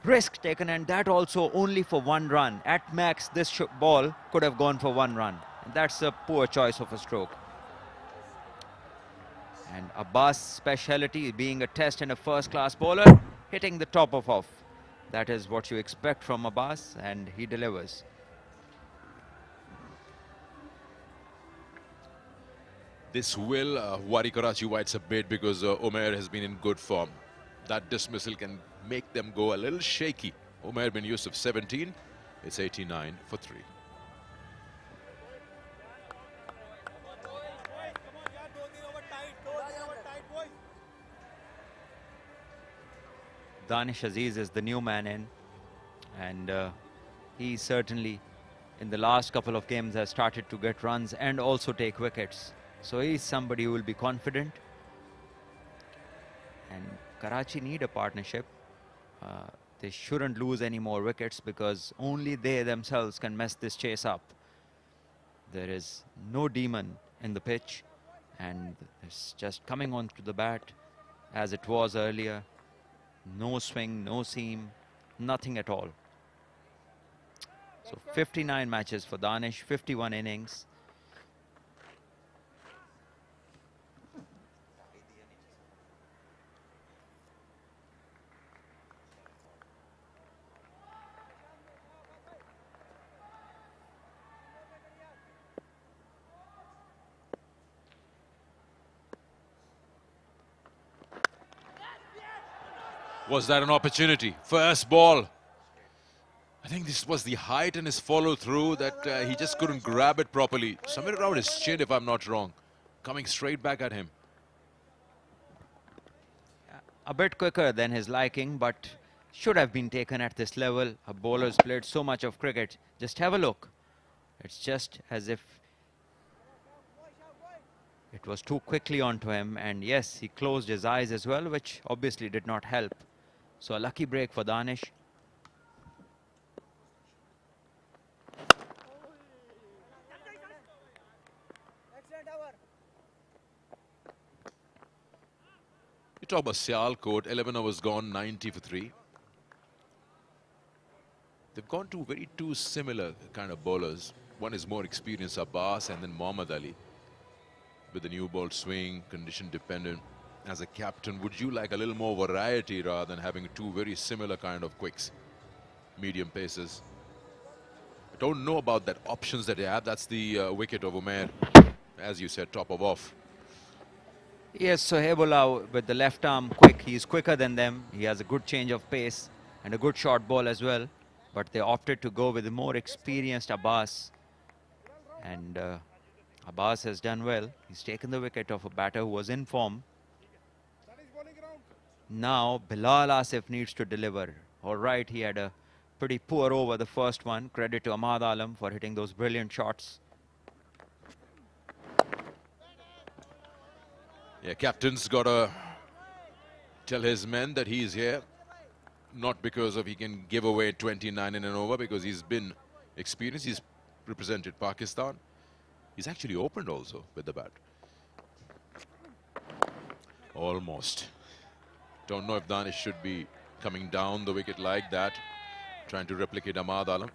risk taken, and that also only for 1 run. At max, this ball could have gone for 1 run. And that's a poor choice of a stroke. And Abbas' speciality being a test and a first-class bowler, hitting the top of off. That is what you expect from Abbas, and he delivers. This will worry Karachi Whites a bit because Umair has been in good form. That dismissal can make them go a little shaky. Umair bin Yusuf 17, it's 89 for 3. Danish Aziz is the new man in, and he certainly in the last couple of games has started to get runs and also take wickets. So he's somebody who will be confident, and Karachi need a partnership. They shouldn't lose any more wickets because only they themselves can mess this chase up. There is no demon in the pitch, and it's just coming onto the bat as it was earlier. No swing, no seam, nothing at all. So 59 matches for Danish, 51 innings. Was that an opportunity? First ball. I think this was the height and his follow through that he just couldn't grab it properly. Somewhere around his chin, if I'm not wrong. Coming straight back at him. A bit quicker than his liking, but should have been taken at this level. A bowler's played so much of cricket. Just have a look. It's just as if it was too quickly onto him, and yes, he closed his eyes as well, which obviously did not help. So a lucky break for Danish. You talk about Sialkot, 11 overs gone, 90 for 3. They've gone to very two similar kind of bowlers. One is more experienced, Abbas, and then Mohammad Ali. With the new ball swing, condition dependent. As a captain, would you like a little more variety rather than having two very similar kind of quicks, medium paces? I don't know about that options that they have. That's the wicket of Umair, as you said, top of off. Yes, Sohaibullah with the left arm quick. He's quicker than them. He has a good change of pace and a good short ball as well. But they opted to go with the more experienced Abbas. And Abbas has done well. He's taken the wicket of a batter who was in form. Now Bilal Asif needs to deliver. All right, he had a pretty poor over the first one. Credit to Ahmad Alam for hitting those brilliant shots. Yeah, captain's got to tell his men that he's here. Not because of he can give away 29 in an over, because he's been experienced. He's represented Pakistan. He's actually opened also with the bat. Almost. Don't know if Danish should be coming down the wicket like that, trying to replicate Ahmad Alam.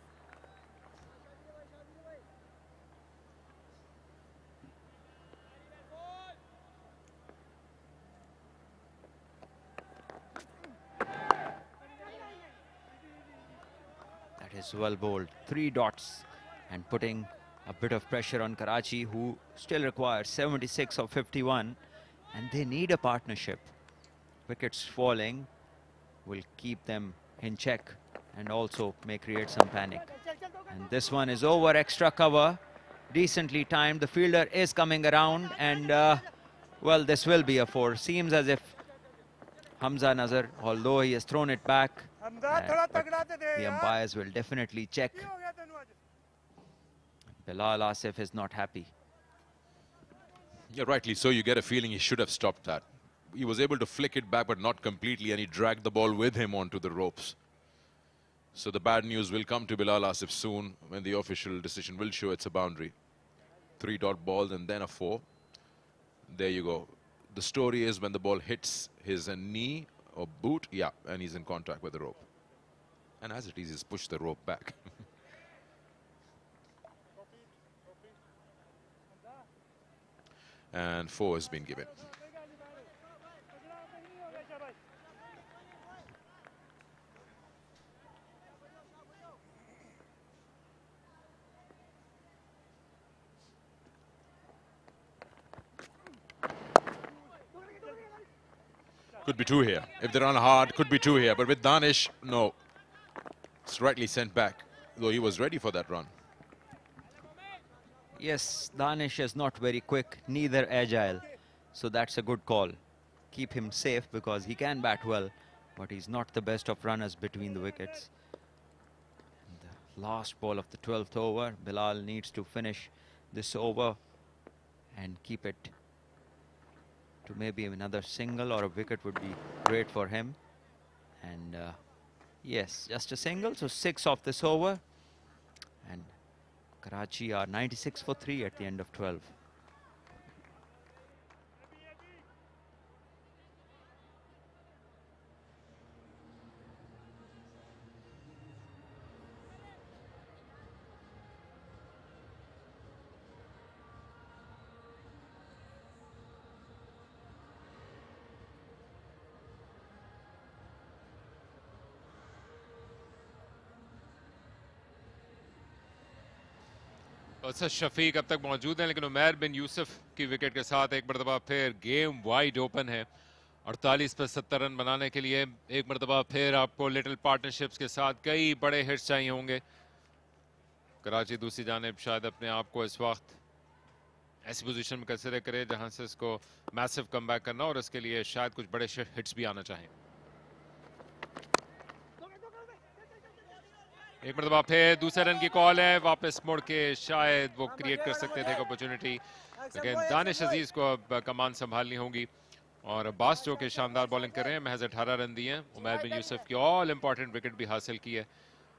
That is well bowled. 3 dots and putting a bit of pressure on Karachi, who still requires 76 of 51, and they need a partnership. Wickets falling will keep them in check and also may create some panic. And this one is over, extra cover, decently timed. The fielder is coming around, and well, this will be a 4. Seems as if Hamza Nazar, although he has thrown it back, but the umpires will definitely check. Bilal Asif is not happy. Yeah, rightly so. You get a feeling he should have stopped that. He was able to flick it back, but not completely, and he dragged the ball with him onto the ropes. So the bad news will come to Bilal Asif soon, when the official decision will show it's a boundary. 3-dot ball and then a 4. There you go. The story is when the ball hits his knee or boot, yeah, and he's in contact with the rope. And as it is, he's pushed the rope back. And 4 has been given. Could be 2 here. If they run hard, could be 2 here. But with Danish, no. It's rightly sent back, though he was ready for that run. Yes, Danish is not very quick, neither agile. So that's a good call. Keep him safe because he can bat well, but he's not the best of runners between the wickets. The last ball of the 12th over, Bilal needs to finish this over and keep it to maybe another single, or a wicket would be great for him. And yes, just a single, so 6 off this over. And Karachi are 96 for 3 at the end of 12. Asad Shafiq अब तक मौजूद हैं, लेकिन उमैर बिन यूसुफ की wicket के साथ एक मरतबा फिर गेम वाइड ओपन है। 48 पर 70 रन बनाने के लिए एक मरतबा फिर आपको लिटिल पार्टनरशिप्स के साथ कई बड़े हिट्स चाहिए होंगे। कराची दूसरी जानिब शायद अपने आप को इस वक्त ऐसी पोजीशन में कंसिडर करे जहां से इसको मैसिव कमबैक करना, और इसके लिए शायद कुछ बड़े हिट्स भी आना चाहिए। एक मरतबा फिर दूसरे रन की कॉल है, वापस मुड़ के शायद वो क्रिएट कर सकते थे अपॉर्चुनिटी, लेकिन दानिश अजीज को अब कमान संभालनी होगी। और अब्बास जो कि शानदार बॉलिंग कर रहे हैं, महज 18 रन दिए हैं। उमैर बिन यूसुफ की ऑल इंपॉर्टेंट विकेट भी हासिल की है,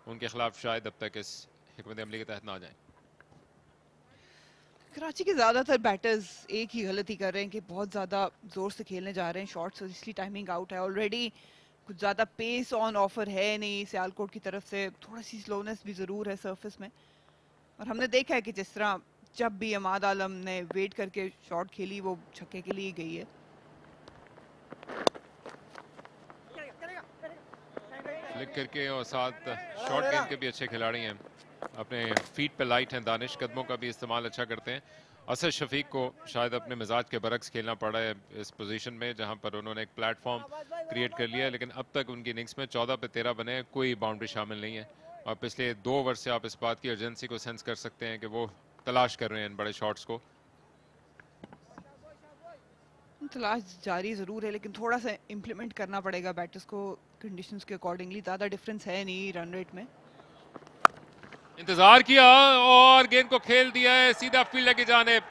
उनके खिलाफ शायद अब तक इस हिकमत अमली के तहत ना आ जाए। कराची के ज़्यादातर बैटर्स एक ही गलती कर रहे हैं कि बहुत ज़्यादा ज़ोर से खेलने जा रहे हैं शॉट्स, और इसलिए टाइमिंग आउट है। ऑलरेडी कुछ ज़्यादा पेस ऑन ऑफर है नहीं सियालकोट की तरफ से, थोड़ा सी स्लोनेस भी ज़रूर है सरफेस में। और हमने देखा है कि जिस तरह जब भी अमाद आलम ने वेट करके शॉट खेली वो छक्के के लिए गई है। फ्लिक करके और साथ शॉर्ट गेंद के भी अच्छे खिलाड़ी हैं, अपने फीट पे लाइट हैं, दानिश कदमों का भी इस्तेमाल अच्छा करते हैं। असद शफीक को शायद अपने मिजाज के बरक्स खेलना पड़ा है इस पोजीशन में, जहां पर उन्होंने एक प्लेटफॉर्म क्रिएट कर लिया है, लेकिन अब तक उनकी इनिंग्स में 14 पे 13 बने, कोई बाउंड्री शामिल नहीं है। और पिछले 2 ओवर से आप इस बात की अर्जेंसी को सेंस कर सकते हैं कि वो तलाश कर रहे हैं इन बड़े शॉट्स को। तलाश जारी ज़रूर है, लेकिन थोड़ा सा इम्प्लीमेंट करना पड़ेगा बैटर्स को कंडीशंस के अकॉर्डिंगली। ज़्यादा डिफरेंस है नहीं रन रेट में। इंतजार किया और गेंद को खेल दिया है सीधा फील्डर की जानिब,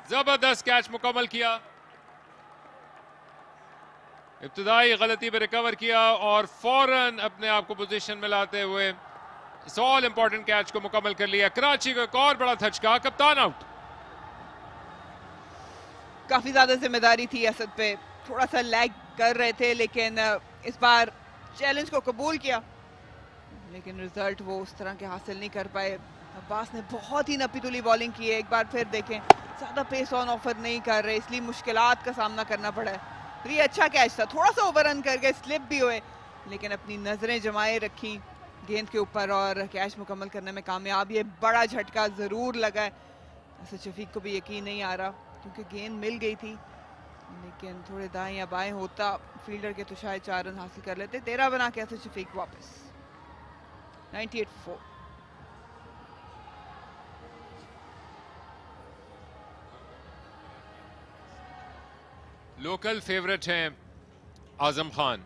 जबरदस्त कैच मुकम्मल किया। इब्तिदाई गलती पे रिकवर किया और फौरन अपने आप को पोजीशन में लाते हुए इस ऑल इंपॉर्टेंट कैच को मुकम्मल कर लिया। कराची को एक और बड़ा धचका, कप्तान आउट। काफ़ी ज़्यादा जिम्मेदारी थी असद पे, थोड़ा सा लैग कर रहे थे, लेकिन इस बार चैलेंज को कबूल किया, लेकिन रिजल्ट वो उस तरह के हासिल नहीं कर पाए। अब्बास ने बहुत ही नपीतुली बॉलिंग की है, एक बार फिर देखें ज़्यादा पेस ऑन ऑफर नहीं कर रहे, इसलिए मुश्किलात का सामना करना पड़ा है। ये अच्छा कैच था, थोड़ा सा ओवर रन कर गए, स्लिप भी हुए, लेकिन अपनी नज़रें जमाए रखी गेंद के ऊपर और कैच मुकम्मल करने में कामयाब। ये बड़ा झटका ज़रूर लगा है, असद शफीक को भी यकीन नहीं आ रहा क्योंकि गेंद मिल गई थी, लेकिन थोड़े दाएं या बाएं होता फील्डर के तो शायद 4 रन हासिल कर लेते। 13 बना के असद शफीक वापस 98 for 4। लोकल फेवरेट हैं आजम खान,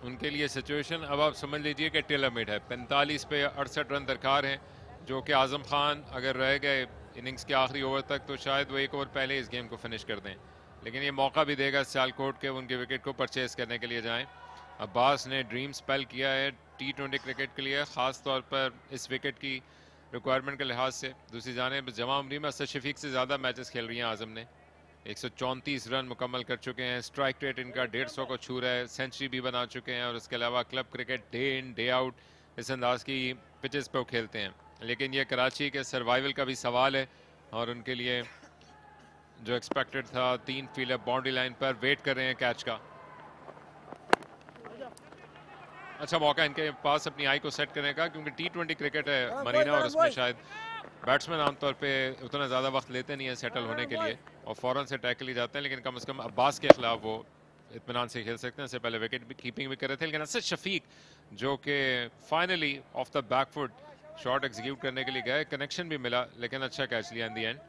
उनके लिए सिचुएशन अब आप समझ लीजिए कि टेलर मेड है। 45 पे 68 रन दरकार हैं, जो कि आजम खान अगर रह गए इनिंग्स के आखिरी ओवर तक तो शायद वो 1 ओवर पहले इस गेम को फिनिश कर दें, लेकिन ये मौका भी देगा सियालकोट के उनके विकेट को परचेज करने के लिए जाएं। अब्बास ने ड्रीम स्पेल किया है T20 क्रिकेट के लिए, ख़ास तौर पर इस विकेट की रिक्वायरमेंट के लिहाज से। दूसरी जानिब जमा उम्री में असद शफीक से ज़्यादा मैचेस खेल रही हैं आजम ने, 134 रन मुकम्मल कर चुके हैं, स्ट्राइक रेट इनका 150 को छू रहा है, सेंचुरी भी बना चुके हैं, और इसके अलावा club cricket day in day out इस अंदाज की पिचेस पे वो खेलते हैं। लेकिन ये कराची के सर्वाइवल का भी सवाल है, और उनके लिए जो एक्सपेक्टेड था 3 फील्डर बाउंड्री लाइन पर वेट कर रहे हैं कैच का। अच्छा मौका इनके पास अपनी आई को सेट करने का, क्योंकि T20 क्रिकेट है मरीना, और उसमें शायद बैट्समैन आमतौर पे उतना ज़्यादा वक्त लेते नहीं है सेटल होने के लिए और फ़ौरन से टैकल ही जाते हैं, लेकिन कम से कम अब्बास के खिलाफ वो इत्मीनान से खेल सकते हैं। इससे पहले विकेट भी कीपिंग भी कर रहे थे, लेकिन असद शफीक जो कि finally of the back foot shot execute करने के लिए गए, कनेक्शन भी मिला, लेकिन अच्छा कैच लिया इन दी एंड।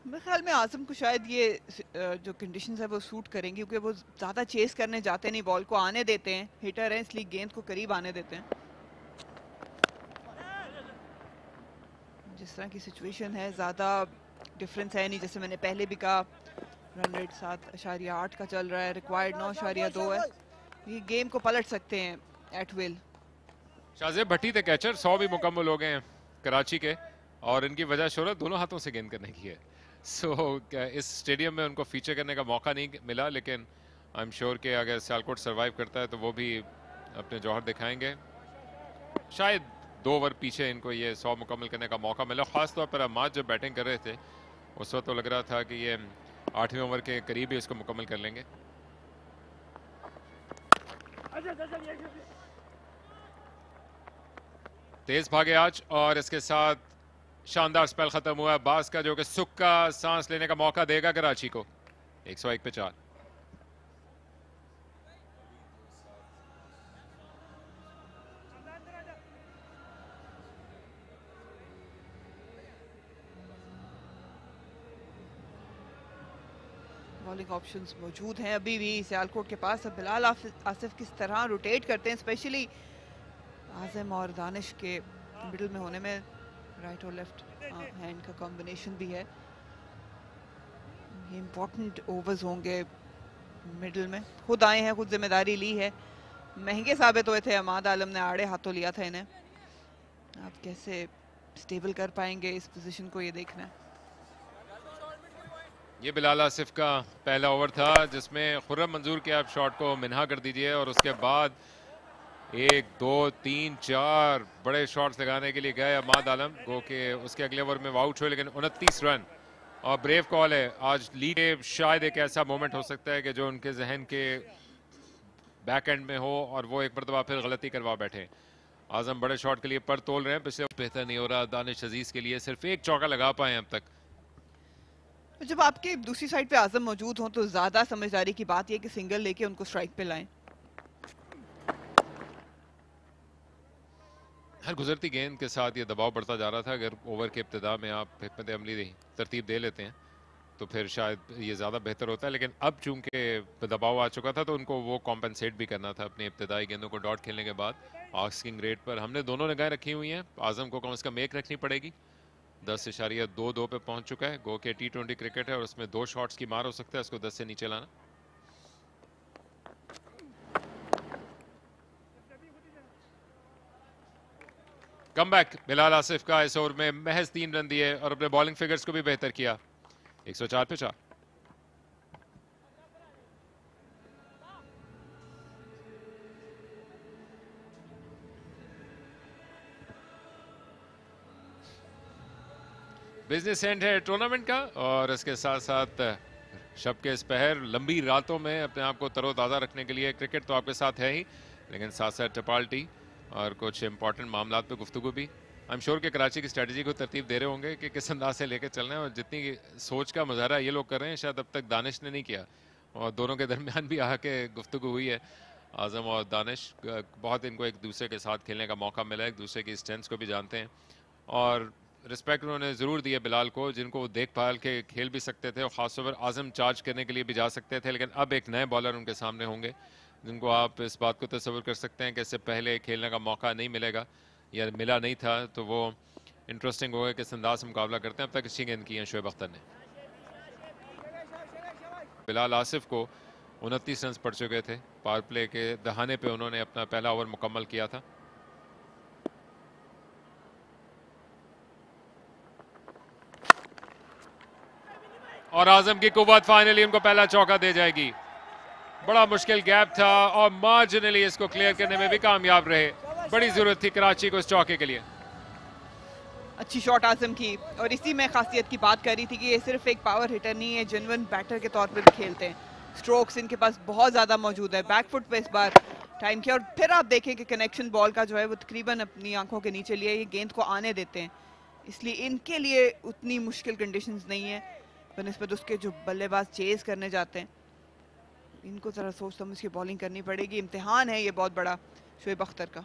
मेरे ख्याल में आजम को शायद ये जो कंडीशंस है वो सूट करेंगी, क्योंकि वो ज़्यादा चेस करने जाते नहीं, बॉल को आने देते हैं, हिटर हैं इसलिए गेंद को करीब आने देते हैं। जिस तरह की सिचुएशन है ज़्यादा डिफरेंस है नहीं, जैसे मैंने पहले भी कहा रन रेट 7.8 का चल रहा है, रिक्वायर्ड 9.2 है, ये गेम को पलट सकते हैं एट विल। शाहजेब भट्टी थे कैचर, 100 भी मुकम्मल हो गए हैं कराची के, और इनकी वजह शोहरत दोनों हाथों से गेंद करने की है। इस स्टेडियम में उनको फीचर करने का मौका नहीं मिला, लेकिन आई एम श्योर कि अगर सियालकोट सर्वाइव करता है तो वो भी अपने जौहर दिखाएंगे। शायद 2 ओवर पीछे इनको ये 100 मुकम्मल करने का मौका मिला, ख़ास तौर पर अमाद जब बैटिंग कर रहे थे उस वक्त तो लग रहा था कि ये 8वें ओवर के करीब ही इसको मुकम्मल कर लेंगे। तेज भागे आज और इसके साथ शानदार स्पेल खत्म हुआ बास का, जो कि सुख का सांस लेने का मौका देगा कराची को। 101 पे 4। बॉलिंग ऑप्शंस मौजूद हैं अभी भी सियालकोट के पास। अब बिलाल आसिफ किस तरह रोटेट करते हैं, स्पेशली आज़म और दानिश के मिडिल में होने में। राइट और लेफ्ट हैंड का कॉम्बिनेशन भी है। ये इंपॉर्टेंट ओवर्स होंगे मिडिल में। खुद आए हैं, खुद जिम्मेदारी ली है। महंगे साबित हुए थे, अमाद आलम ने आड़े हाथों लिया था इन्हें। आप कैसे स्टेबल कर पाएंगे इस पोजीशन को, ये देखना है। ये बिलाल आसिफ का पहला ओवर था जिसमें खुर्रम मंजूर के आप शॉट को मिन्हा कर दीजिए और उसके बाद 1 2 3 4 बड़े शॉट्स लगाने के लिए गए अमाद आलम, गो के उसके अगले ओवर में आउट हुए, लेकिन 29 रन और ब्रेव कॉल है। आज लीड के शायद एक ऐसा मोमेंट हो सकता है कि जो उनके जहन के बैक एंड में हो और वो एक मरतबा फिर गलती करवा बैठे। आजम बड़े शॉट के लिए पर तोल रहे हैं, पिछले बेहतर नहीं हो रहा दानिश अजीज के लिए, सिर्फ एक चौका लगा पाए अब तक। जब आपके दूसरी साइड पे आजम मौजूद हो तो ज्यादा समझदारी की बात यह कि सिंगल लेके उनको स्ट्राइक पे लाएं। हर गुजरती गेंद के साथ ये दबाव बढ़ता जा रहा था। अगर ओवर के इब्तिदा में आप हिकमत अमली तरतीब दे लेते हैं तो फिर शायद ये ज़्यादा बेहतर होता है, लेकिन अब चूंकि दबाव आ चुका था तो उनको वो कॉम्पनसेट भी करना था अपनी इब्तिदाई गेंदों को डॉट खेलने के बाद। आस्किंग रेट पर हमने दोनों निगाहें रखी हुई हैं। आजम को कम से कम एक रखनी पड़ेगी। 10.22 पे पहुंच चुका है। गो के T20 क्रिकेट है और उसमें 2 शॉट्स की मार हो सकता है, उसको 10 से नीचे लाना। कमबैक बिलाल आसिफ का इस ओवर में महज 3 रन दिए और अपने बॉलिंग फिगर्स को भी बेहतर किया। 104 पे 4। बिजनेस एंड है टूर्नामेंट का और इसके साथ साथ शब के इस पहर लंबी रातों में अपने आप को तरोताज़ा रखने के लिए क्रिकेट तो आपके साथ है ही, लेकिन साथ साथ टपाल्टी और कुछ इंपॉर्टेंट मामला पे गुफ्तगू भी। आई एम श्योर कि कराची की स्ट्रेटजी को तरतीब दे रहे होंगे कि किस अंदाज से लेकर चलना है, और जितनी सोच का मुजाहरा ये लोग कर रहे हैं शायद अब तक दानिश ने नहीं किया। और दोनों के दरमियान भी आके गुफ्तगू हुई है। आज़म और दानिश बहुत इनको एक दूसरे के साथ खेलने का मौका मिला है, एक दूसरे की स्ट्रेंथ्स को भी जानते हैं और रिस्पेक्ट उन्होंने ज़रूर दी है बिलाल को, जिनको वो देखभाल के खेल भी सकते थे और ख़ासतौर पर आज़म चार्ज करने के लिए भी जा सकते थे। लेकिन अब एक नए बॉलर उनके सामने होंगे जिनको आप इस बात को तस्वर कर सकते हैं कि इससे पहले खेलने का मौका नहीं मिलेगा या मिला नहीं था, तो वो इंटरेस्टिंग होगा किस अंदाज से मुकाबला करते हैं। अब तक अच्छी गेंद की है शोएब अख्तर ने। बिलाल आसिफ को 29 रन पड़ चुके थे। पावर प्ले के दहाने पे उन्होंने अपना पहला ओवर मुकम्मल किया था। और आजम की कुव्वत फाइनली उनको पहला चौका दे जाएगी। बड़ा मुश्किल गैप था और मार्जिनली इसको क्लियर करने में भी कामयाब रहे। बड़ी जरूरत थी कराची को इस चौके के लिए। अच्छी शॉट आजम की, और इसी में खासियत की बात कर रही थी कि ये सिर्फ एक पावर हिटर नहीं है, जेन्युइन बैटर के तौर पर भी खेलते हैं। स्ट्रोक्स इनके पास बहुत ज्यादा मौजूद है। बैकफुट पे इस बार टाइम किया और फिर आप देखें कि कनेक्शन बॉल का जो है वो तकरीबन अपनी आंखों के नीचे लिए ये गेंद को आने देते हैं, इसलिए इनके लिए उतनी मुश्किल कंडीशंस नहीं है बनिस्बत उसके जो बल्लेबाज चेज करने जाते हैं। इनको जरा सोच समझ के बॉलिंग करनी पड़ेगी। इम्तिहान है ये बहुत बड़ा शोएब अख्तर का।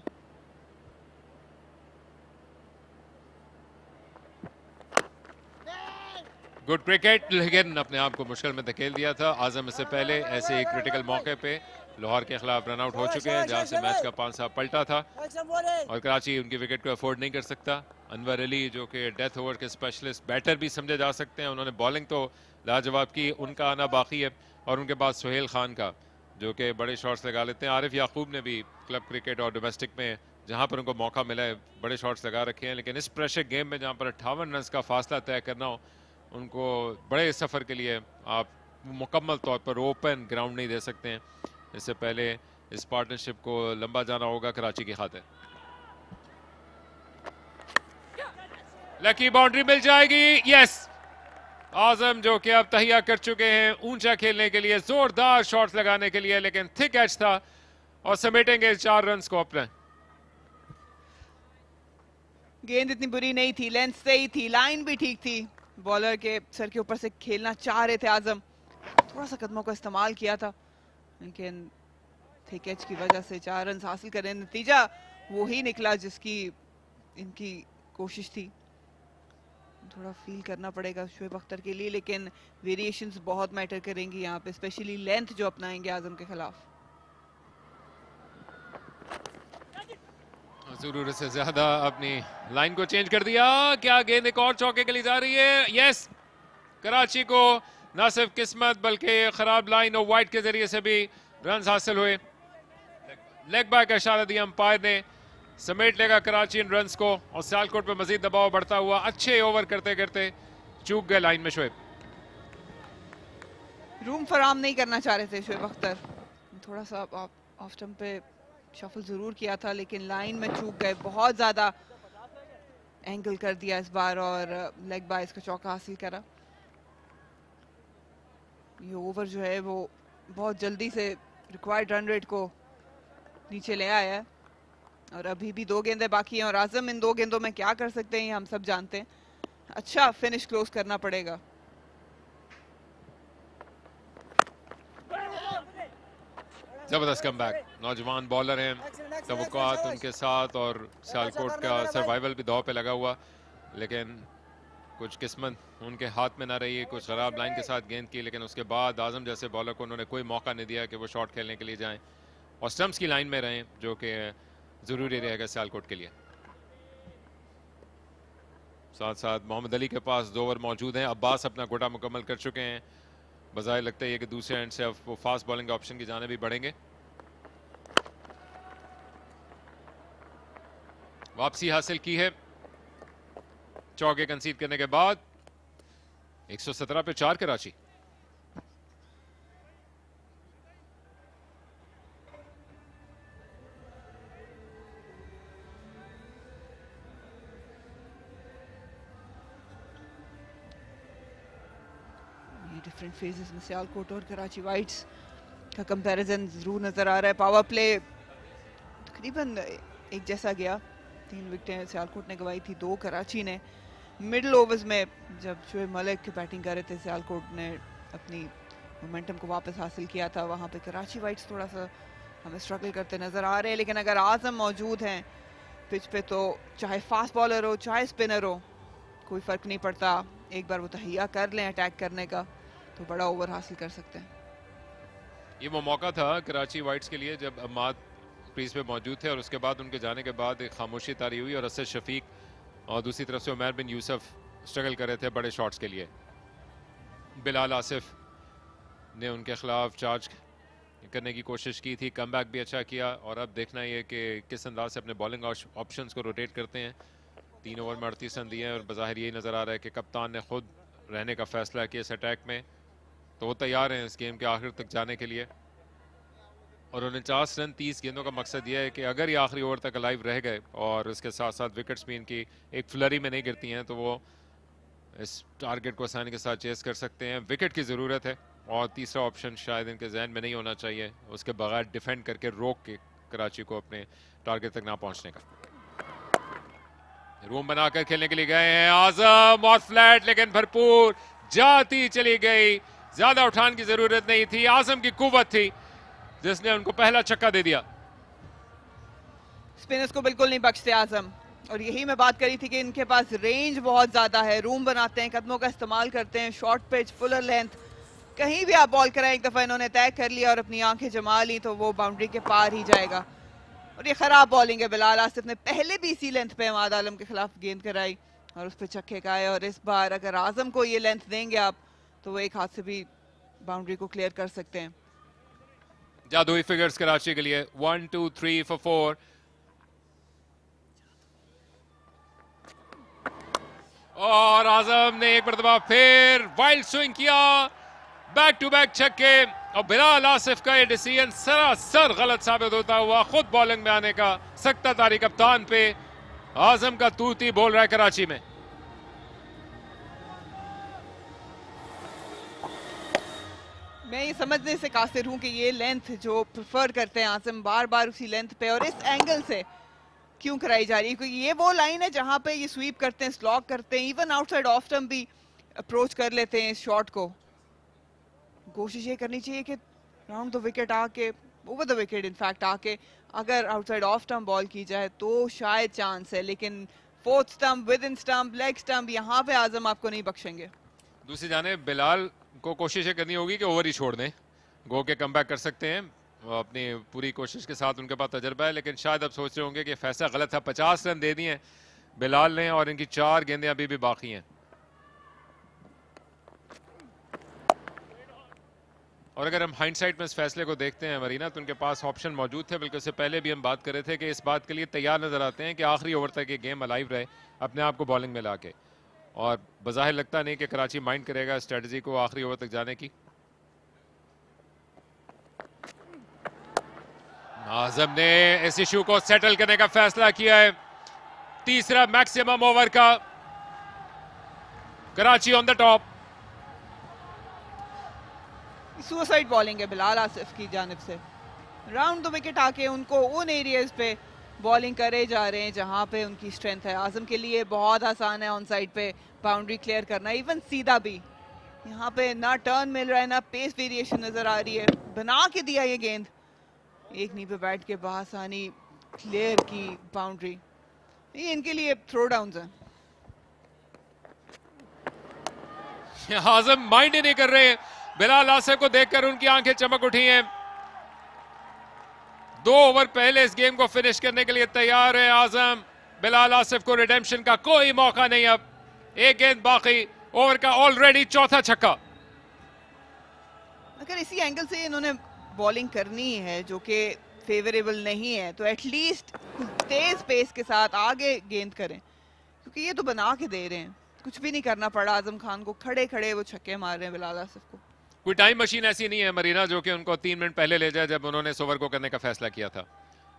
गुड क्रिकेट, लेकिन अपने आप को मुश्किल में धकेल दिया था। आजम इससे पहले ऐसे ही क्रिटिकल मौके पे लाहौर के खिलाफ रन आउट हो चुके हैं, जहां से मैच का 5 पलटा था और कराची उनकी विकेट को अफोर्ड नहीं कर सकता। अनवर अली जो कि डेथ ओवर के स्पेशलिस्ट बैटर भी समझे जा सकते हैं, उन्होंने बॉलिंग तो लाजवाब की, उनका आना बाकी है। और उनके बाद सुहेल खान का जो कि बड़े शॉट्स लगा लेते हैं। आरिफ याकूब ने भी क्लब क्रिकेट और डोमेस्टिक में जहां पर उनको मौका मिला है बड़े शॉट्स लगा रखे हैं, लेकिन इस प्रेशर गेम में जहां पर 58 रन का फासला तय करना हो, उनको बड़े सफ़र के लिए आप मुकम्मल तौर पर ओपन ग्राउंड नहीं दे सकते हैं। इससे पहले इस पार्टनरशिप को लंबा जाना होगा कराची की खातिर। लकी बाउंड्री मिल जाएगी, यस। आजम जो कि अब तहिया कर चुके हैं ऊंचा खेलने के लिए, जोरदार शॉट्स लगाने के लिए, लेकिन थिक एज था और समेटेंगे 4 रन को अपने। गेंद इतनी बुरी नहीं थी, लेंथ सही थी, लाइन भी ठीक थी, बॉलर के सर के ऊपर से खेलना चाह रहे थे आजम, थोड़ा सा कदमों का इस्तेमाल किया था, लेकिन थिक एज की वजह से 4 रन हासिल करें, नतीजा वही निकला जिसकी इनकी कोशिश थी। थोड़ा फील करना पड़ेगा शोएब अख्तर के लिए, लेकिन वेरिएशंस बहुत मैटर करेंगी यहाँ पे, स्पेशली लेंथ जो अपनाएंगे आजम के खिलाफ। जरूरत से ज्यादा अपनी लाइन को चेंज कर दिया, क्या गेंद एक और चौके के लिए जा रही है? यस, कराची को ना सिर्फ किस्मत बल्कि खराब लाइन और वाइड के जरिए से भी रन हासिल हुए। लेग बाय का इशारा दिया अंपायर ने, समेट लेगा कराची इन रन्स को और सियालकोट पे मजीद दबाव बढ़ता हुआ। अच्छे ओवर करते करते चूक गए लाइन में शोएब। रूम फराम नहीं करना चाह रहे थे शोएब अख्तर, थोड़ा सा ऑफ स्टंप पे शफल जरूर किया था, लेकिन लाइन में चूक गए, बहुत ज्यादा एंगल कर दिया इस बार और लेग बाय इसका चौका हासिल करा। ये ओवर जो है वो बहुत जल्दी से रिक्वायर्ड रन रेट को नीचे ले आया है और अभी भी 2 गेंदें बाकी हैं और आजम इन 2 गेंदों में क्या कर सकते हैं हम सब जानते हैं। अच्छा फिनिश क्लोज करना पड़ेगा। जबरदस्त कमबैक, नौजवान बॉलर हैं, तवक्कुआत उनके साथ और सियालकोट का सर्वाइवल भी दांव पे लगा हुआ, लेकिन कुछ किस्मत उनके हाथ में ना रही, कुछ खराब लाइन के साथ गेंद की, लेकिन उसके बाद आजम जैसे बॉलर को उन्होंने कोई मौका नहीं दिया कि वो शॉट खेलने के लिए जाएं और स्टंप्स की लाइन में रहें, जो कि ज़रूरी रहेगा सियालकोट के लिए। साथ साथ मोहम्मद अली के पास 2 ओवर मौजूद हैं, अब्बास अपना गोटा मुकम्मल कर चुके हैं, बजाय लगता है कि दूसरे एंड से अब वो फास्ट बॉलिंग ऑप्शन की जाने भी बढ़ेंगे। वापसी हासिल की है चौके कंसीड करने के बाद। 117 पे 4 कराची। डिफरेंट फेजेस में सियालकोट और कराची वाइट्स का कंपैरिजन जरूर नजर आ रहा है। पावर प्ले तकरीबन एक जैसा गया, 3 विकेटें सियालकोट ने गंवाई थी, 2 कराची ने। मिडिल ओवर्स में जब शोएब मलिक की बैटिंग कर रहे थे सियालकोट ने अपनी मोमेंटम को वापस हासिल किया था, वहाँ पे कराची वाइट्स थोड़ा सा हमें स्ट्रगल करते नजर आ रहे हैं, लेकिन अगर आजम मौजूद हैं पिच पे तो चाहे फास्ट बॉलर हो चाहे स्पिनर हो कोई फर्क नहीं पड़ता, एक बार वो तहैया कर लें अटैक करने का तो बड़ा ओवर हासिल कर सकते हैं। ये वो मौका था कराची वाइट्स के लिए जब अम्माद क्रीज पे मौजूद थे और उसके बाद उनके जाने के बाद एक खामोशी तारी हुई और असद शफीक और दूसरी तरफ से उमर बिन यूसुफ स्ट्रगल कर रहे थे बड़े शॉट्स के लिए। बिलाल आसिफ ने उनके खिलाफ चार्ज करने की कोशिश की थी, कमबैक भी अच्छा किया और अब देखना ये कि किस अंदाज से अपने बॉलिंग ऑप्शंस को रोटेट करते हैं। 3 ओवर में 38 रन दिए हैं और बाहिर यही नज़र आ रहा है कि कप्तान ने खुद रहने का फैसला किया इस अटैक में, तो वो तैयार हैं इस गेम के आखिर तक जाने के लिए। और 49 रन 30 गेंदों का मकसद यह है कि अगर ये आखिरी ओवर तक अलाइव रह गए और उसके साथ साथ विकेट्स भी इनकी एक फ्लरी में नहीं गिरती हैं तो वो इस टारगेट को आसानी के साथ चेस कर सकते हैं। विकेट की ज़रूरत है और तीसरा ऑप्शन शायद इनके जहन में नहीं होना चाहिए, उसके बगैर डिफेंड करके रोक के कराची को अपने टारगेट तक ना पहुंचने का। रूम बनाकर खेलने के लिए गए हैं आजम और फ्लैट, लेकिन भरपूर जाती चली गई, ज्यादा उठान की जरूरत नहीं थी, आजम की कुव्वत थी जिसने उनको पहला छक्का दे दिया। स्पिनर्स को बिल्कुल नहीं बख्शते आजम, और यही मैं बात करी थी कि इनके पास रेंज बहुत ज्यादा है, रूम बनाते हैं, कदमों का इस्तेमाल करते हैं, शॉर्ट पिच, फुलर लेंथ, कहीं भी आप बॉल कराएं, एक दफा इन्होंने तय कर लिया और अपनी आंखें जमा ली तो वो बाउंड्री के पार ही जाएगा। और ये खराब बॉलिंग है, बिलाल आसिफ ने पहले भी इसी लेंथ पे अमाद आलम के खिलाफ गेंद कराई और उस पर छक्के खाए, और इस बार अगर आजम को ये लेंथ देंगे आप तो वो एक हाथ से भी बाउंड्री को क्लियर कर सकते हैं। जादुई फिगर्स कराची के लिए 1 2 3 for 4। और आजम ने एक मरतबा फिर वाइल्ड स्विंग किया, बैक टू बैक छक्के, और बिलाल आसिफ का ये डिसीजन सरासर गलत साबित होता हुआ खुद बॉलिंग में आने का सख्ता तारी कप्तान पे। आजम का तूती बोल रहा है कराची में। मैं ये समझने से कासिर हूं कि ये लेंथ जो प्रेफर करते हैं आजम बार बार उसी लेंथ पे और इस एंगल से क्यों कराई जा रही है, क्योंकि ये वो लाइन है जहां पे ये स्वीप करते हैं, स्लॉक करते हैं, इवन आउटसाइड ऑफ स्टंप भी अप्रोच कर लेते हैं इस शॉट को। कोशिश ये करनी चाहिए कि राउंड द विकेट आके, ओवर द विकेट इनफैक्ट आके, अगर आउटसाइड ऑफ स्टंप बॉल की जाए तो शायद चांस है, लेकिन fourth stump, with in stump, leg stump, यहाँ पे आजम आपको नहीं बख्शेंगे। दूसरी जाने बिलाल को कोशिश ये करनी होगी कि ओवर ही छोड़ दें, गो के कम बैक कर सकते हैं, वो अपनी पूरी कोशिश के साथ उनके पास तजर्बा है, लेकिन शायद अब सोच रहे होंगे कि फैसला गलत था। 50 रन दे दिए बिलाल ने और इनकी 4 गेंदें अभी भी बाकी हैं। और अगर हम हाइंडसाइट में इस फैसले को देखते हैं मरीना, तो उनके पास ऑप्शन मौजूद थे, बल्कि उससे पहले भी हम बात कर रहे थे कि इस बात के लिए तैयार नजर आते हैं कि आखिरी ओवर तक ये गेम अलाइव रहे अपने आप को बॉलिंग में लाके, और बज़ाहिर लगता नहीं कि कराची माइंड करेगा स्ट्रेटजी को आखिरी ओवर तक जाने की। आजम ने इस इशू को सेटल करने का फैसला किया है, तीसरा मैक्सिमम ओवर का, Karachi on the top. Suicide bowling है बिलाल आसिफ की जानिब से, राउंड द विकेट आके उनको उन एरियाज पे बॉलिंग करे जा रहे हैं जहां पे उनकी स्ट्रेंथ है। आजम के लिए बहुत आसान है ऑन साइड पे बाउंड्री क्लियर करना, इवन सीधा भी। यहाँ पे ना टर्न मिल रहा है, ना पेस वेरिएशन नजर आ रही है, बना के दिया ये गेंद, एक नी पे बैठ के बआसानी क्लियर की बाउंड्री। ये इनके लिए थ्रो डाउन्स हैं। आजम माइंड ही नहीं कर रहे, बिलाल आसिफ को देखकर उनकी आंखें चमक उठी हैं। 2 ओवर पहले इस गेम को फिनिश करने के लिए तैयार है आजम। बिलाल आसिफ को रिडेम्पशन का कोई मौका नहीं, अब एक गेंद बाकी, ओवर का ऑलरेडी चौथा छक्का। अगर इसी एंगल से इन्होंने बॉलिंग करनी है जो कि फेवरेबल नहीं है, तो एटलीस्ट तेज पेस के साथ आगे गेंद करें, क्योंकि ये तो बना के दे रहे हैं, कुछ भी नहीं करना पड़ा आजम खान को, खड़े खड़े वो छक्के मार रहे हैं बिलाल आसिफ को। कोई टाइम मशीन ऐसी नहीं है मरीना जो कि उनको 3 मिनट पहले ले जाए जब उन्होंने इस ओवर को करने का फैसला किया था।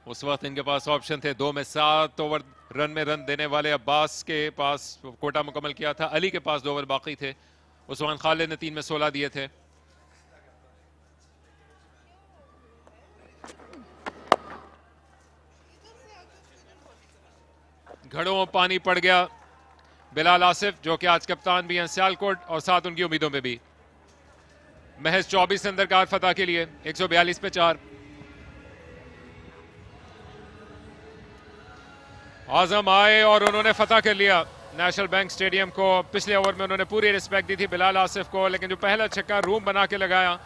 उस वक्त इनके पास ऑप्शन थे, 2 में 7 ओवर रन में रन देने वाले अब्बास के पास कोटा मुकम्मल किया था, अली के पास 2 ओवर बाकी थे, उस्मान खालिद ने 3 में 16 दिए थे। घड़ों में पानी पड़ गया। बिलाल आसिफ जो कि आज कप्तान भी हैं सियालकोट, और साथ उनकी उम्मीदों में भी। महज 24 रन दरकार फतह के लिए, 142 पे 4। आजम आए और उन्होंने फतह कर लिया नेशनल बैंक स्टेडियम को। पिछले ओवर में उन्होंने पूरी रिस्पेक्ट दी थी बिलाल आसिफ को, लेकिन जो पहला छक्का रूम बना के लगाया,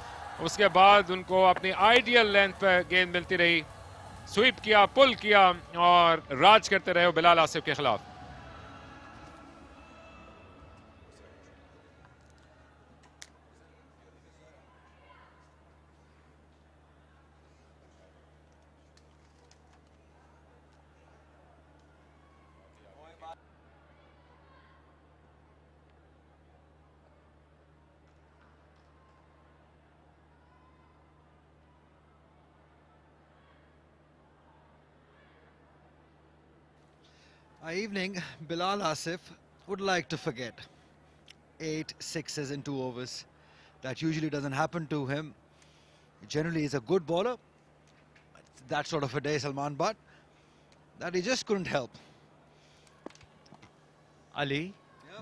उसके बाद उनको अपनी आइडियल लेंथ पर गेंद मिलती रही, स्वीप किया, पुल किया और राज करते रहे बिलाल आसिफ के खिलाफ। Evening, Bilal Asif would like to forget 8 sixes in 2 overs. That usually doesn't happen to him. Generally, he's a good bowler. That sort of a day, Salman, but that he just couldn't help. Ali,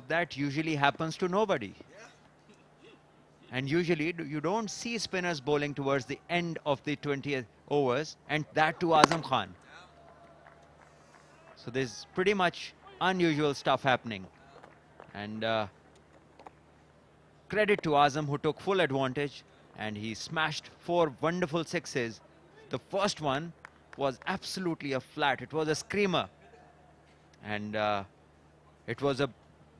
that usually happens to nobody. And usually you don't see spinners bowling towards the end of the 20th overs, and that to Azam Khan. So there's pretty much unusual stuff happening. And credit to Azam, who took full advantage, and he smashed 4 wonderful sixes. The first one was absolutely a flat. It was a screamer. And it was a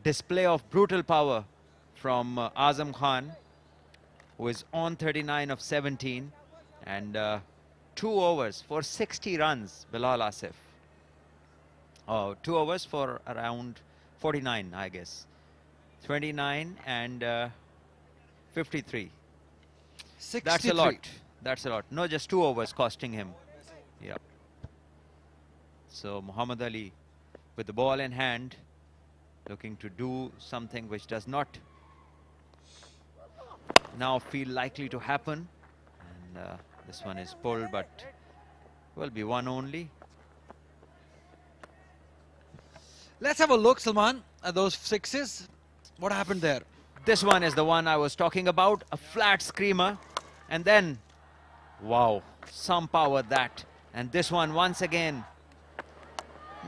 display of brutal power from Azam Khan, who is on 39 of 17. And 2 overs for 60 runs, Bilal Asif. Oh, 2 overs for around 49, I guess. 29 and 53. 63. That's a lot. That's a lot. No, just 2 overs costing him. Yep. So Muhammad Ali with the ball in hand, looking to do something which does not now feel likely to happen. And this one is pulled, but will be one only. Let's have a look, Salman, at those sixes. What happened there? This one is the one I was talking about, a flat screamer. And then, wow, some power that. And this one, once again,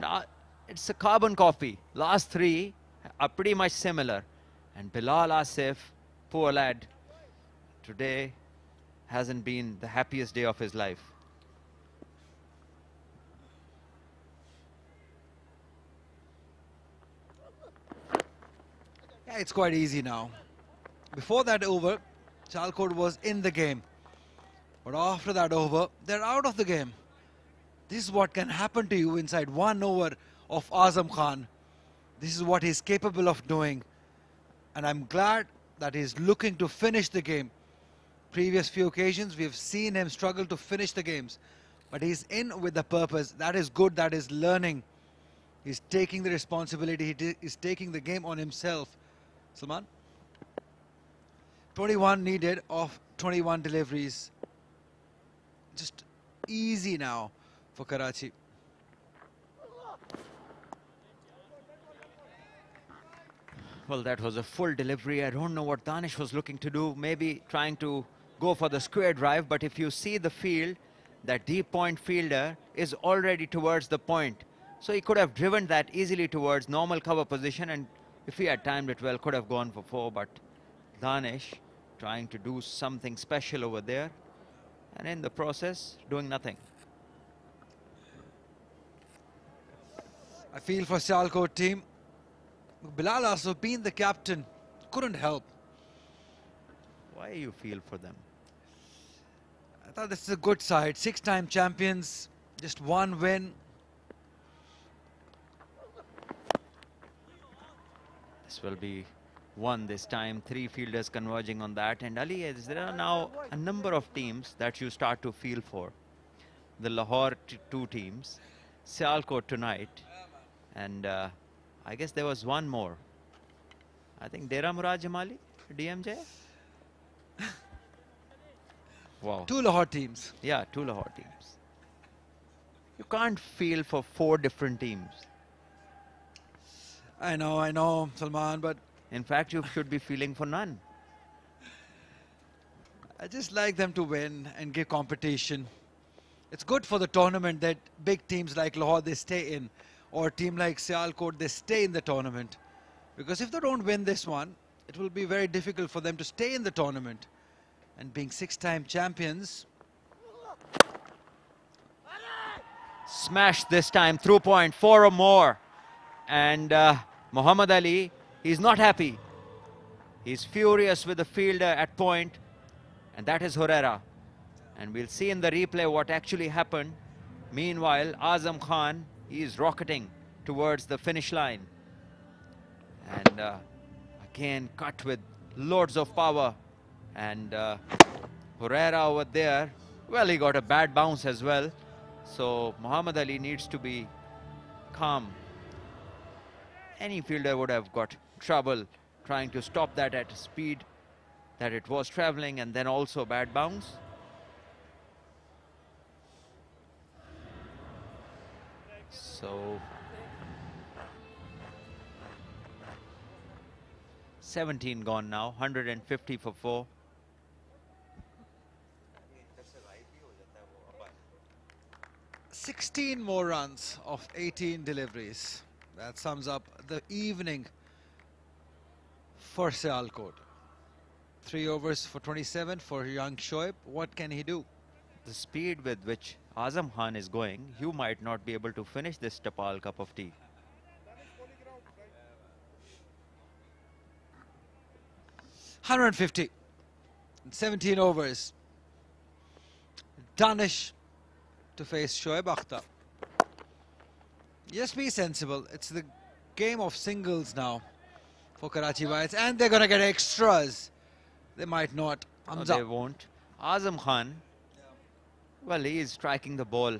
now it's a carbon copy. Last three are pretty much similar. And Bilal Asif, poor lad, today hasn't been the happiest day of his life. Yeah, it's quite easy now. Before that over, Sialkot was in the game. But after that over, they're out of the game. This is what can happen to you inside one over of Azam Khan. This is what he's capable of doing. And I'm glad that he's looking to finish the game. Previous few occasions, we've seen him struggle to finish the games. But he's in with the purpose. That is good, that is learning. He's taking the responsibility, he's taking the game on himself. Salman? 21 needed of 21 deliveries. Just easy now for Karachi. Well, that was a full delivery. I don't know what Danish was looking to do. Maybe trying to go for the square drive. But if you see the field, that deep point fielder is already towards the point. So he could have driven that easily towards normal cover position. And if he had timed it well, could have gone for 4. But Danish trying to do something special over there. And in the process, doing nothing. I feel for Sialkot team. Bilal Asif, being the captain, couldn't help. Why you feel for them? I thought this is a good side. 6-time champions, just one win. This will be one this time. 3 fielders converging on that. And Ali, there are now a number of teams that you start to feel for. The Lahore 2 teams, Sialkot tonight, and I guess there was one more. I think Dera Murad Jamali, DMJ. Wow. 2 Lahore teams. Yeah, 2 Lahore teams. You can't feel for 4 different teams. I know, Salman, but in fact, you should be feeling for none. I just like them to win and give competition. It's good for the tournament that big teams like Lahore, they stay in. Or a team like Sialkot, they stay in the tournament. Because if they don't win this one, it will be very difficult for them to stay in the tournament. And being 6-time champions. Smashed this time, through point, 4 or more. And Muhammad Ali, he's not happy. He's furious with the fielder at point. And that is Herrera. And we'll see in the replay what actually happened. Meanwhile, Azam Khan, he is rocketing towards the finish line. And again, cut with loads of power. And Herrera over there, well, he got a bad bounce as well. So Muhammad Ali needs to be calm. Any fielder would have got trouble trying to stop that at speed that it was traveling, and then also bad bounce. So 17 gone now, 150 for 4. "16 more runs of 18 deliveries." That sums up the evening for Sialkot. 3 overs for 27 for young Shoaib. What can he do? The speed with which Azam Khan is going, you might not be able to finish this Tapal cup of tea. $150 in 17 overs. Danish to face Shoaib Akhtar. Just be sensible. It's the game of singles now for Karachi Whites, and they're going to get extras. They might not. No, they won't. Azam Khan, well, he is striking the ball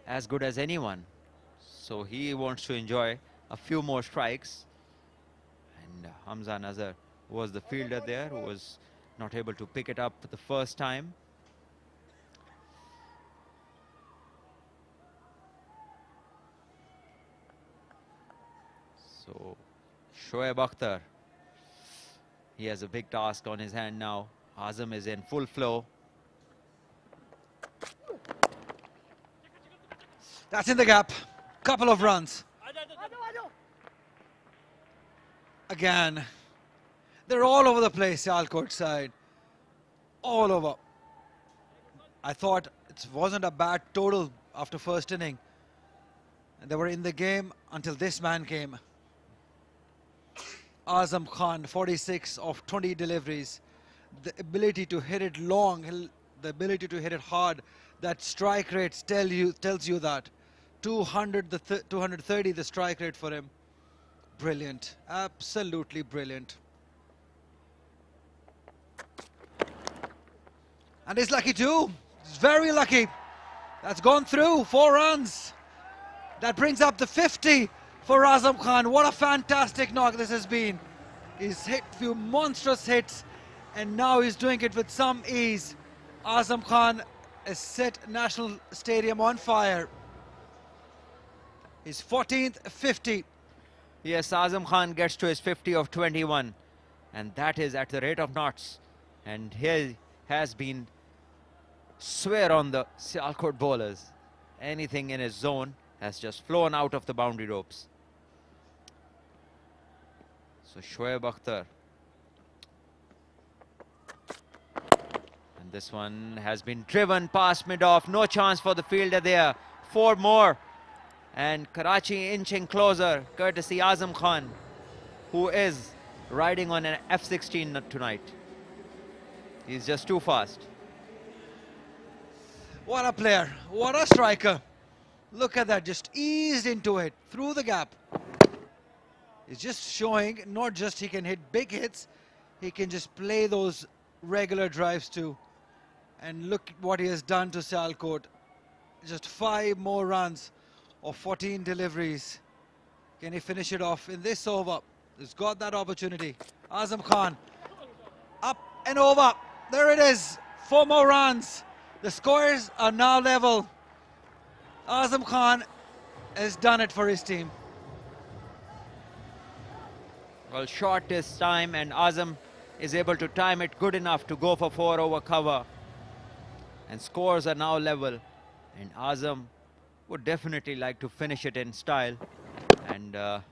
as good as anyone. So he wants to enjoy a few more strikes. And Hamza Nazar was the fielder there who was not able to pick it up the first time. Shoaib Akhtar, he has a big task on his hand now. Azam is in full flow. That's in the gap. Couple of runs. Again, they're all over the place, Sialkot side. All over. I thought it wasn't a bad total after first inning. And they were in the game until this man came. Azam Khan, 46 of 20 deliveries. The ability to hit it long, the ability to hit it hard. That strike rate tells you that. 230 the strike rate for him. Brilliant, absolutely brilliant. And he's lucky too. He's very lucky. That's gone through, 4 runs. That brings up the 50 for Azam Khan. What a fantastic knock this has been. He's hit a few monstrous hits and now he's doing it with some ease. Azam Khan has set National Stadium on fire. His 14th 50. Yes, Azam Khan gets to his 50 of 21. And that is at the rate of knots. And he has been swear on the Sialkot bowlers. Anything in his zone has just flown out of the boundary ropes. So Shoaib Akhtar. And this one has been driven past mid-off. No chance for the fielder there. 4 more. And Karachi inching closer, courtesy Azam Khan, who is riding on an F-16 tonight. He's just too fast. What a player, what a striker. Look at that, just eased into it, through the gap. He's just showing, not just he can hit big hits, he can just play those regular drives too. And look at what he has done to Sialkot. Just 5 more runs of 14 deliveries. Can he finish it off in this over? He's got that opportunity. Azam Khan, up and over. There it is, 4 more runs. The scores are now level. Azam Khan has done it for his team. Well, short this time and Azam is able to time it good enough to go for 4 over cover. And scores are now level. And Azam would definitely like to finish it in style. And well,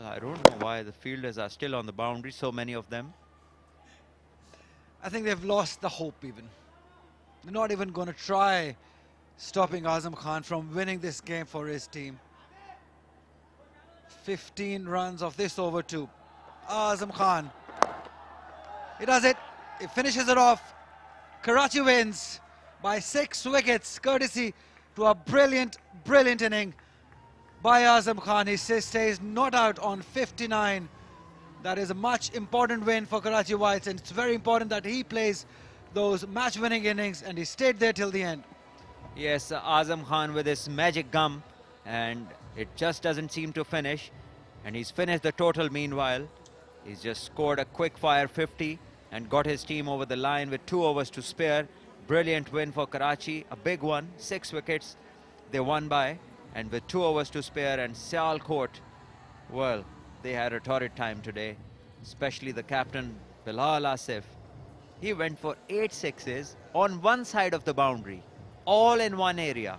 I don't know why the fielders are still on the boundary, so many of them. I think they've lost the hope even. They're not even going to try stopping Azam Khan from winning this game for his team. 15 runs of this over too. Azam Khan. He does it. He finishes it off. Karachi wins by 6 wickets, courtesy to a brilliant, brilliant inning by Azam Khan. He stays not out on 59. That is a much important win for Karachi Whites, and it's very important that he plays those match-winning innings, and he stayed there till the end. Yes, Azam Khan with his magic gum, and it just doesn't seem to finish. And he's finished the total meanwhile. He's just scored a quick-fire 50 and got his team over the line with 2 overs to spare. Brilliant win for Karachi, a big one, 6 wickets they won by, and with 2 overs to spare. And Sialkot, well, they had a torrid time today, especially the captain Bilal Asif. He went for 8 sixes on one side of the boundary, all in one area.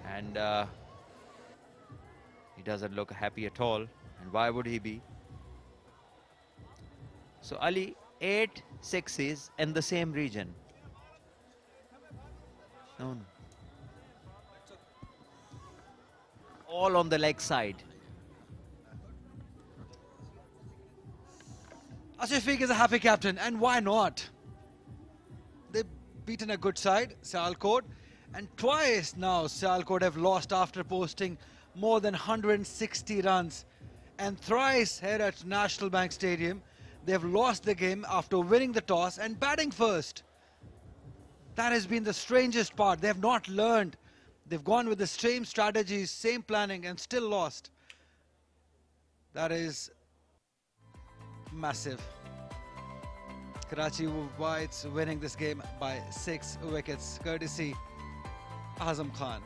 And he doesn't look happy at all, and why would he be? So Ali, 8 sixes in the same region. No. All on the leg side. Ashifiq is a happy captain, and why not? They've beaten a good side, Sialkot, and twice now Sialkot have lost after posting more than 160 runs. And thrice here at National Bank Stadium, they've lost the game after winning the toss and batting first. That has been the strangest part. They have not learned. They've gone with the same strategies, same planning, and still lost. That is massive. Karachi Whites winning this game by 6 wickets, courtesy Azam Khan.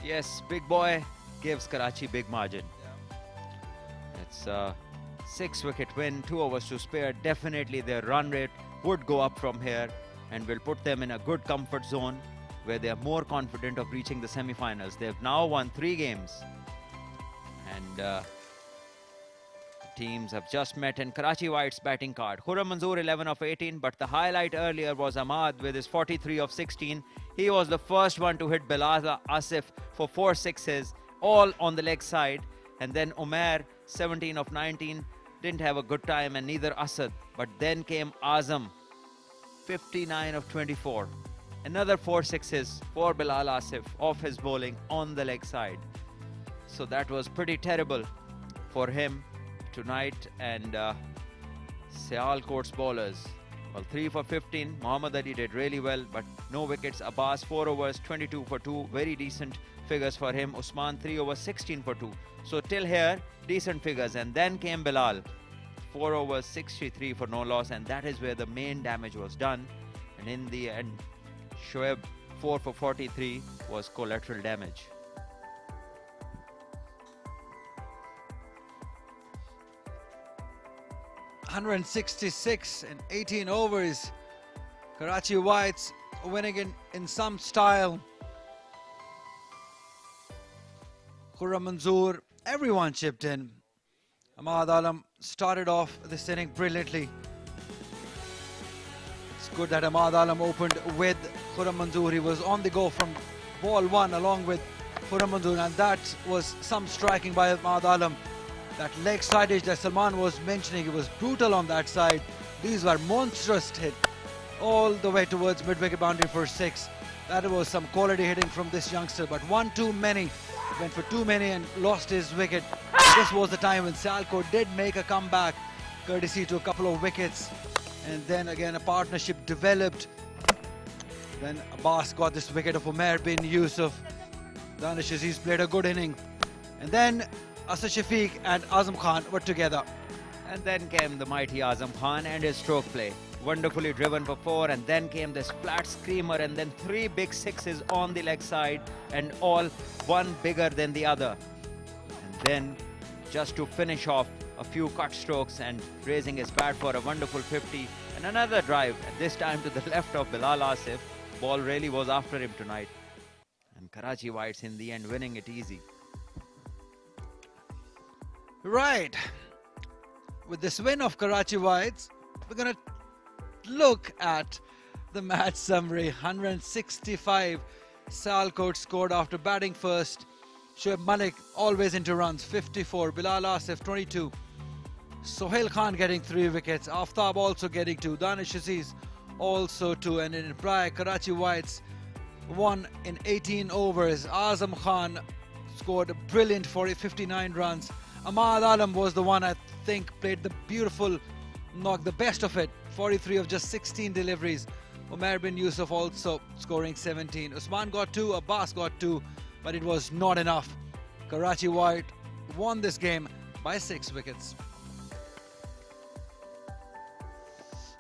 Yes, big boy gives Karachi big margin. It's a 6-wicket win, 2 overs to spare. Definitely their run rate would go up from here and will put them in a good comfort zone where they are more confident of reaching the semi-finals. They've now won 3 games and teams have just met in Karachi White's batting card. Khurram Manzoor 11 of 18, but the highlight earlier was Ahmad with his 43 of 16. He was the first one to hit Bilal Asif for 4 sixes, all on the leg side. And then Umair 17 of 19, didn't have a good time, and neither Asad. But then came Azam 59 of 24. Another 4 sixes for Bilal Asif off his bowling on the leg side. So that was pretty terrible for him tonight. And Sialkot's bowlers, well, 3 for 15. Mohammad Ali did really well, but no wickets. Abbas 4 overs, 22 for 2. Very decent figures for him. Usman 3 overs, 16 for 2. So till here, decent figures. And then came Bilal, 4 overs, 63 for no loss, and that is where the main damage was done. And in the end, Shoaib 4 for 43 was collateral damage. $166 in 18 overs. Karachi Whites winning in some style. Khurram Manzoor, everyone chipped in. Ahmad Alam started off this inning brilliantly. It's good that Ahmad Alam opened with Khurram Manzoor. He was on the go from ball 1 along with Khurram Manzoor, and that was some striking by Ahmad Alam. That leg sidage that Salman was mentioning, it was brutal on that side. These were monstrous hit all the way towards mid-wicket boundary for 6. That was some quality hitting from this youngster, but one too many. Went for too many and lost his wicket. This was the time when Sialkot did make a comeback, courtesy to a couple of wickets. And then again a partnership developed. Then Abbas got this wicket of Umair bin Yusuf. Danish Aziz played a good inning. And then Asad Shafiq and Azam Khan were together. And then came the mighty Azam Khan and his stroke play. Wonderfully driven for 4, and then came this flat screamer, and then 3 big sixes on the leg side, and all one bigger than the other. And then just to finish off, a few cut strokes and raising his bat for a wonderful 50, and another drive, and this time to the left of Bilal Asif. Ball really was after him tonight. And Karachi Whites in the end winning it easy. Right. With this win of Karachi Whites, we're going to look at the match summary. 165 Sialkot scored after batting first. Shoaib Malik always into runs, 54. Bilal Asif 22. Sohail Khan getting 3 wickets. Aftab also getting 2. Danish Aziz also 2. And in reply, Karachi Whites won in 18 overs. Azam Khan scored a brilliant 59 runs. Ahmad Alam was the one I think played the beautiful knock, the best of it. 43 of just 16 deliveries. Umair bin Yusuf also scoring 17. Usman got 2, Abbas got 2, but it was not enough. Karachi White won this game by 6 wickets.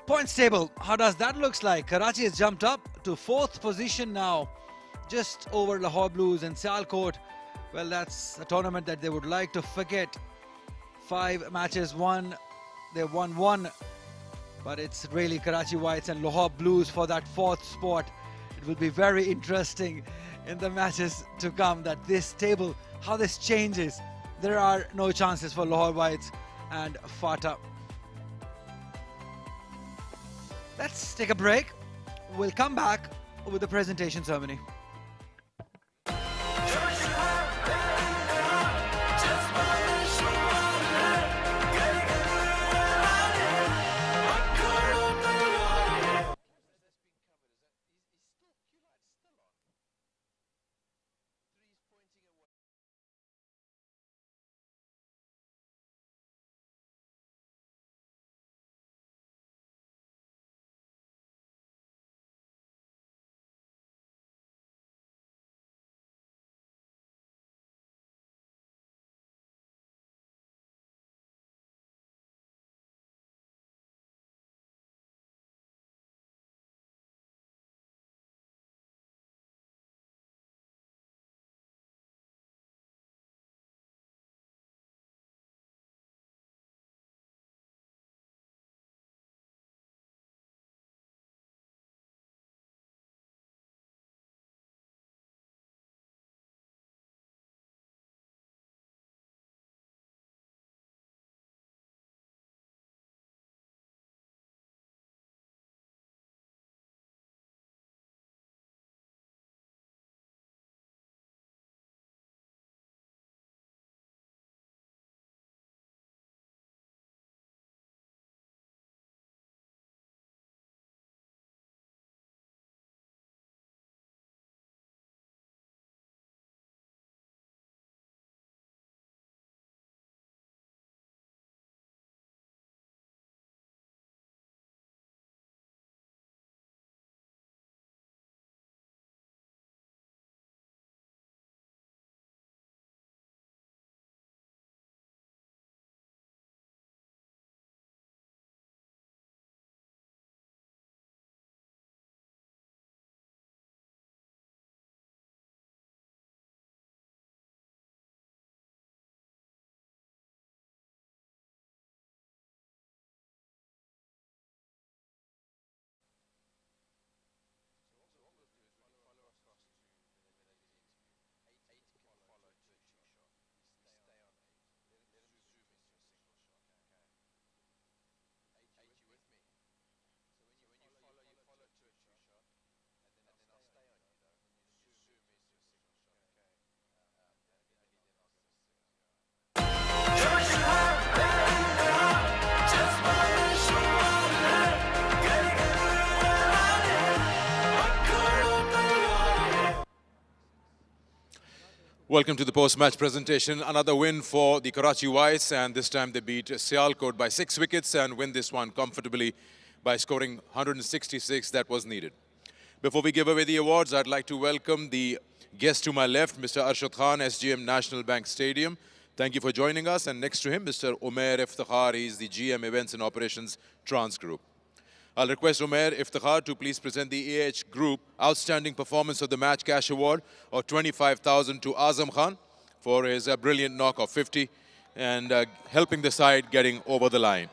Points table, how does that look like? Karachi has jumped up to 4th position now, just over Lahore Blues, and Sialkot, well, that's a tournament that they would like to forget. 5 matches won, they won 1. But it's really Karachi Whites and Lahore Blues for that 4th spot. It will be very interesting in the matches to come that this table, how this changes. There are no chances for Lahore Whites and Fata. Let's take a break. We'll come back with the presentation ceremony. Welcome to the post-match presentation. Another win for the Karachi Whites, and this time they beat Sialkot by 6 wickets and win this one comfortably by scoring 166 that was needed. Before we give away the awards, I'd like to welcome the guest to my left, Mr. Arshad Khan, SGM National Bank Stadium. Thank you for joining us. And next to him, Mr. Umair Iftikhar, he is the GM Events and Operations Trans Group. I'll request Umair Iftikhar to please present the AH Group Outstanding Performance of the Match Cash Award of 25,000 to Azam Khan for his brilliant knock of 50 and helping the side getting over the line.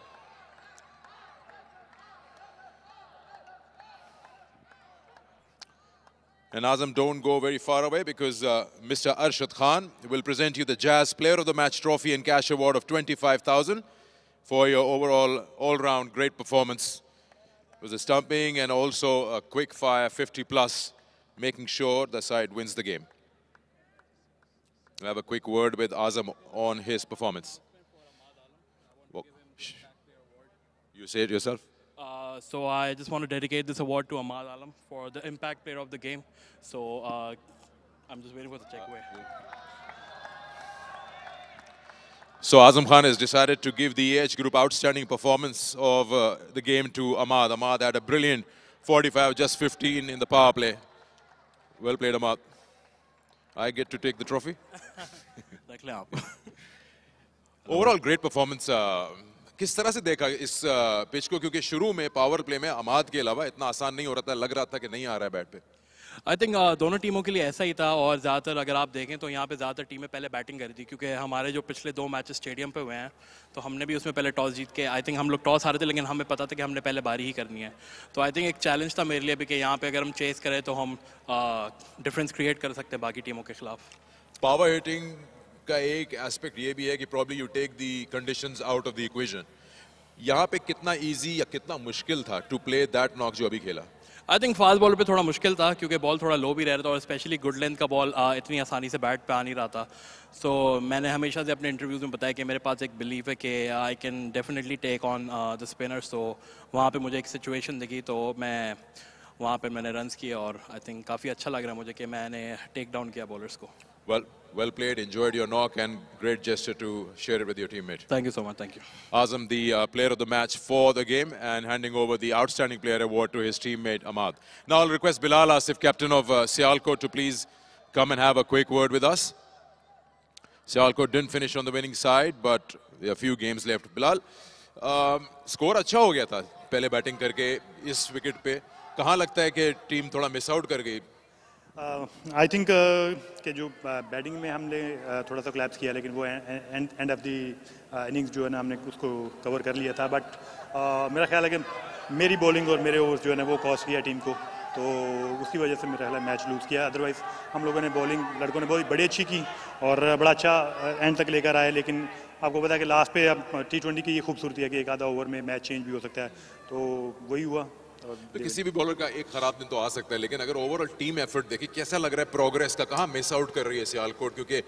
And Azam, don't go very far away because Mr. Arshad Khan will present you the Jazz Player of the Match Trophy and Cash Award of 25,000 for your overall all-round great performance. It was a stumping and also a quick fire 50 plus, making sure the side wins the game. We'll have a quick word with Azam on his performance. Well, you say it yourself. So I just want to dedicate this award to Ahmad Alam for the impact player of the game. So I'm just waiting for the takeaway. So Azam Khan has decided to give the AH Group outstanding performance of the game to Ahmad. Ahmad had a brilliant 45, just 15 in the power play. Well played, Ahmad. I get to take the trophy. Overall, great performance. किस तरह से देखा इस pitch को, क्योंकि शुरू में power play में अमाद के अलावा इतना आसान नहीं हो रहा था, लग रहा था कि नहीं आ रहा है बैट पे. आई थिंक दोनों टीमों के लिए ऐसा ही था और ज़्यादातर अगर आप देखें तो यहाँ पे ज़्यादातर टीमें पहले बैटिंग करी थी क्योंकि हमारे जो पिछले 2 मैचेस स्टेडियम पे हुए हैं तो हमने भी उसमें पहले टॉस जीत के आई थिंक हम लोग टॉस हारे थे लेकिन हमें पता था कि हमने पहले बारी ही करनी है. तो आई थिंक एक चैलेंज था मेरे लिए भी कि यहाँ पे अगर हम चेस करें तो हम डिफरेंस क्रिएट कर सकते हैं बाकी टीमों के खिलाफ. पावर हिटिंग का एक एस्पेक्ट ये भी है कि probably you take the conditions out of the equation. यहाँ पे कितना इजी या कितना मुश्किल था टू प्ले दैट नॉक जो अभी खेला? आई थिंक फास्ट बॉल पे थोड़ा मुश्किल था क्योंकि बॉल थोड़ा लो भी रह रहा था और स्पेशली गुड लेंथ का बॉल इतनी आसानी से बैट पे आ नहीं रहा था. सो मैंने हमेशा से अपने इंटरव्यूज में बताया कि मेरे पास एक बिलीव है कि I can definitely take on the spinners. तो वहाँ पे मुझे एक सिचुएशन दिखी तो मैं वहाँ पे मैंने रन्स किए और आई थिंक काफ़ी अच्छा लग रहा है मुझे कि मैंने टेक डाउन किया बॉलर्स को. Well played, enjoyed your knock and great gesture to share it with your teammate. Thank you so much, thank you. Azam, the player of the match for the game and handing over the outstanding player award to his teammate Ahmad. Now I'll request Bilal Asif, captain of Sialkot, to please come and have a quick word with us. Sialkot didn't finish on the winning side, but there are a few games left. Bilal, score अच्छा हो गया था पहले batting करके इस wicket पे. कहाँ लगता है कि टीम थोड़ा मिस आउट कर गई? आई थिंक कि जो बैटिंग में हमने थोड़ा सा कोलैप्स किया लेकिन वो एंड ऑफ द इनिंग्स जो है ना हमने उसको कवर कर लिया था. बट मेरा ख्याल है कि मेरी बॉलिंग और मेरे ओवर्स जो है ना वो कॉस्ट किया टीम को, तो उसकी वजह से मेरा ख्याल है मैच लूज़ किया. अदरवाइज़ हम लोगों ने बॉलिंग लड़कों ने बहुत बड़ी अच्छी की और बड़ा अच्छा एंड तक लेकर आए. लेकिन आपको पता है कि लास्ट पे अब T20 की ये खूबसूरती है कि एक आधा ओवर में मैच चेंज भी हो सकता है, तो वही हुआ. तो किसी भी बॉलर का एक खराब दिन तो आ सकता है, लेकिन अगर ओवरऑल टीम एफर्ट देखिए कैसा लग रहा है प्रोग्रेस का, कहाँ मिस आउट कर रही है सियालकोट, क्योंकि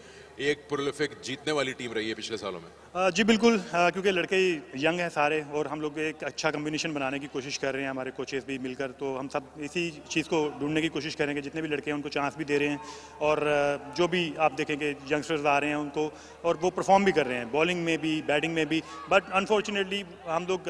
एक प्रोलिफिक जीतने वाली टीम रही है पिछले सालों में. जी बिल्कुल, क्योंकि लड़के यंग हैं सारे और हम लोग एक अच्छा कम्बिनेशन बनाने की कोशिश कर रहे हैं, हमारे कोचेस भी मिलकर. तो हम सब इसी चीज़ को ढूंढने की कोशिश करेंगे, जितने भी लड़के हैं उनको चांस भी दे रहे हैं और जो भी आप देखेंगे यंगस्टर्स आ रहे हैं उनको और वो परफॉर्म भी कर रहे हैं बॉलिंग में भी बैटिंग में भी. बट अनफॉर्चुनेटली हम लोग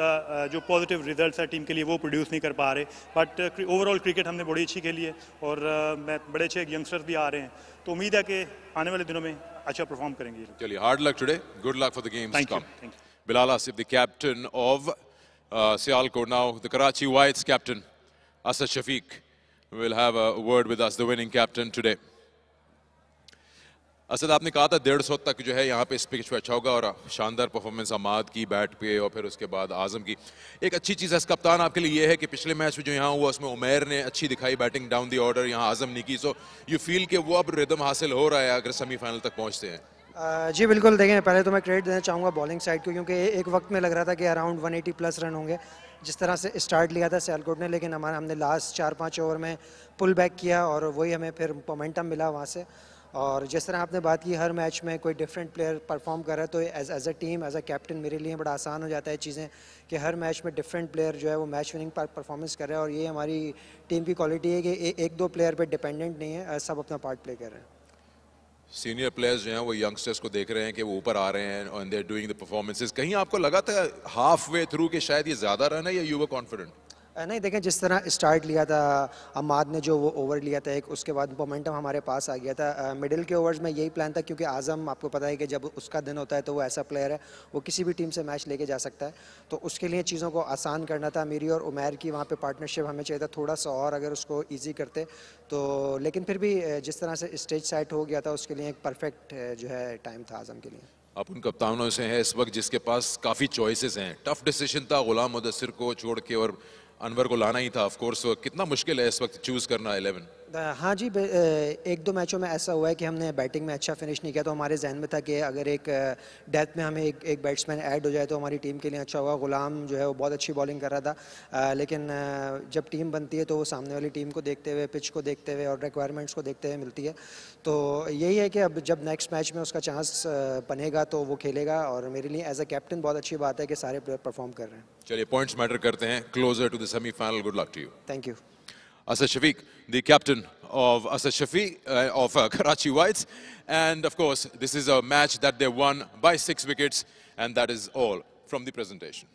जो पॉजिटिव रिजल्ट है टीम के लिए वो प्रोड्यूस नहीं कर पा रहे. बट ओवरऑल क्रिकेट हमने बड़ी अच्छी खेली है और बड़े अच्छे यंगस्टर्स भी आ रहे हैं, तो उम्मीद है कि आने वाले दिनों में अच्छा परफॉर्म करेंगे. चलिए, hard luck today, good luck for the games Thank come. you. Bilal Asif, the captain of Sialkot. Now the Karachi Whites captain Asad Shafiq will have a word with us, the winning captain today. Asad, आपने कहा था 150 तक जो है यहाँ पे इस pitch पे अच्छा होगा और शानदार परफॉर्मेंस अमाद की बैट पे और फिर उसके बाद आजम की. एक अच्छी चीज़ है कप्तान आपके लिए ये है कि पिछले मैच में जो यहाँ हुआ उसमें उमैर ने अच्छी दिखाई बैटिंग डाउन दी ऑर्डर, यहाँ आजम ने की. सो यू फील कि वो अब रिदम हासिल हो रहा है अगर सेमीफाइनल तक पहुँचते हैं? जी बिल्कुल. देखें, पहले तो मैं क्रेडिट देना चाहूँगा बॉलिंग साइड को, क्योंकि एक वक्त में लग रहा था कि अराउंड 180 प्लस रन होंगे जिस तरह से स्टार्ट लिया था सियालकोट ने, लेकिन हमने लास्ट 4-5 ओवर में पुल बैक किया और वही हमें फिर मोमेंटम मिला वहाँ से. और जिस तरह आपने बात की हर मैच में कोई डिफरेंट प्लेयर परफॉर्म कर रहा है, तो as a team as a captain मेरे लिए बड़ा आसान हो जाता है चीज़ें कि हर मैच में डिफरेंट प्लेयर जो है वो मैच विनिंग परफॉर्मेंस कर रहा है. और ये हमारी टीम की क्वालिटी है कि एक दो प्लेयर पे डिपेंडेंट नहीं है, सब अपना पार्ट प्ले कर रहे हैं. सीनियर प्लेयर्स जो हैं वो यंगस्टर्स को देख रहे हैं कि वो ऊपर आ रहे हैं and they are doing the performances. कहीं आपको लगा था हाफ वे थ्रू के शायद ये ज्यादा रन है, या यू वर कॉन्फिडेंट? नहीं देखें, जिस तरह स्टार्ट लिया था अमाद ने, जो वो ओवर लिया था एक, उसके बाद मोमेंटम हमारे पास आ गया था. मिडिल के ओवर्स में यही प्लान था, क्योंकि आज़म आपको पता है कि जब उसका दिन होता है तो वो ऐसा प्लेयर है, वो किसी भी टीम से मैच लेके जा सकता है. तो उसके लिए चीज़ों को आसान करना था. मेरी और उमैर की वहाँ पे पार्टनरशिप हमें चाहिए था थोड़ा सा और, अगर उसको ईजी करते तो. लेकिन फिर भी जिस तरह से स्टेज सेट हो गया था, उसके लिए एक परफेक्ट जो है टाइम था आज़म के लिए. आप उन कप्तानों से हैं इस वक्त जिसके पास काफ़ी चॉइसेस हैं. टफ डिसीजन था गुलाम मुदस्सिर को छोड़ के और अनवर को लाना ही था. ऑफ कोर्स कितना मुश्किल है इस वक्त चूज करना 11? हाँ जी, एक दो मैचों में ऐसा हुआ है कि हमने बैटिंग में अच्छा फिनिश नहीं किया, तो हमारे जहन में था कि अगर एक डेथ में हमें एक बैट्समैन ऐड हो जाए तो हमारी टीम के लिए अच्छा होगा. गुलाम जो है वो बहुत अच्छी बॉलिंग कर रहा था, लेकिन जब टीम बनती है तो वो सामने वाली टीम को देखते हुए, पिच को देखते हुए और रिक्वायरमेंट्स को देखते हुए मिलती है. तो यही है कि अब जब नेक्स्ट मैच में उसका चांस बनेगा तो वो खेलेगा, और मेरे लिए एज अ कैप्टन बहुत अच्छी बात है कि सारे प्लेयर परफॉर्म कर रहे हैं. चलिए, पॉइंट्स मैटर करते हैं. Closer to the semifinal, good luck to you. Thank you. Asad Shafiq, the captain of Asad Shafiq of Karachi Whites. And of course, this is a match that they won by 6 wickets, and that is all from the presentation.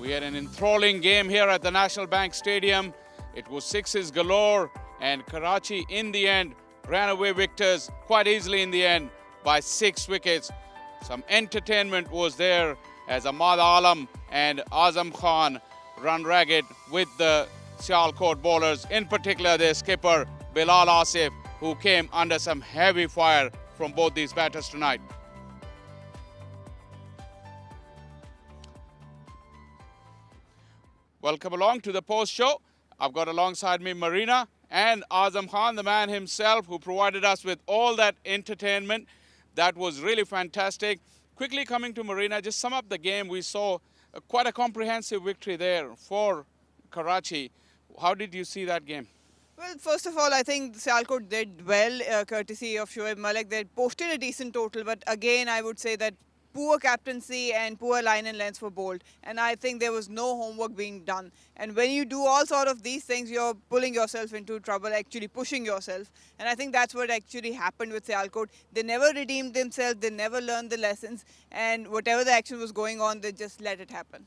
We had an enthralling game here at the National Bank Stadium. It was sixes galore, and Karachi in the end ran away victors quite easily in the end by 6 wickets. Some entertainment was there as Ahmad Alam and Azam Khan run ragged with the Sialkot bowlers, in particular their skipper Bilal Asif, who came under some heavy fire from both these batters tonight. Welcome along to the post show. I've got alongside me Marina and Azam Khan, the man himself, who provided us with all that entertainment. That was really fantastic. Quickly coming to Marina, just sum up the game. We saw quite a comprehensive victory there for Karachi. How did you see that game? Well, first of all, I think Sialkot did well, courtesy of Shoaib Malik. They posted a decent total, but again, I would say that poor captaincy and poor line and lengths were bowled. And I think there was no homework being done. And when you do all sort of these things, you're pulling yourself into trouble, actually pushing yourself. And I think that's what actually happened with Sialkot. They never redeemed themselves, they never learned the lessons, and whatever the action was going on, they just let it happen.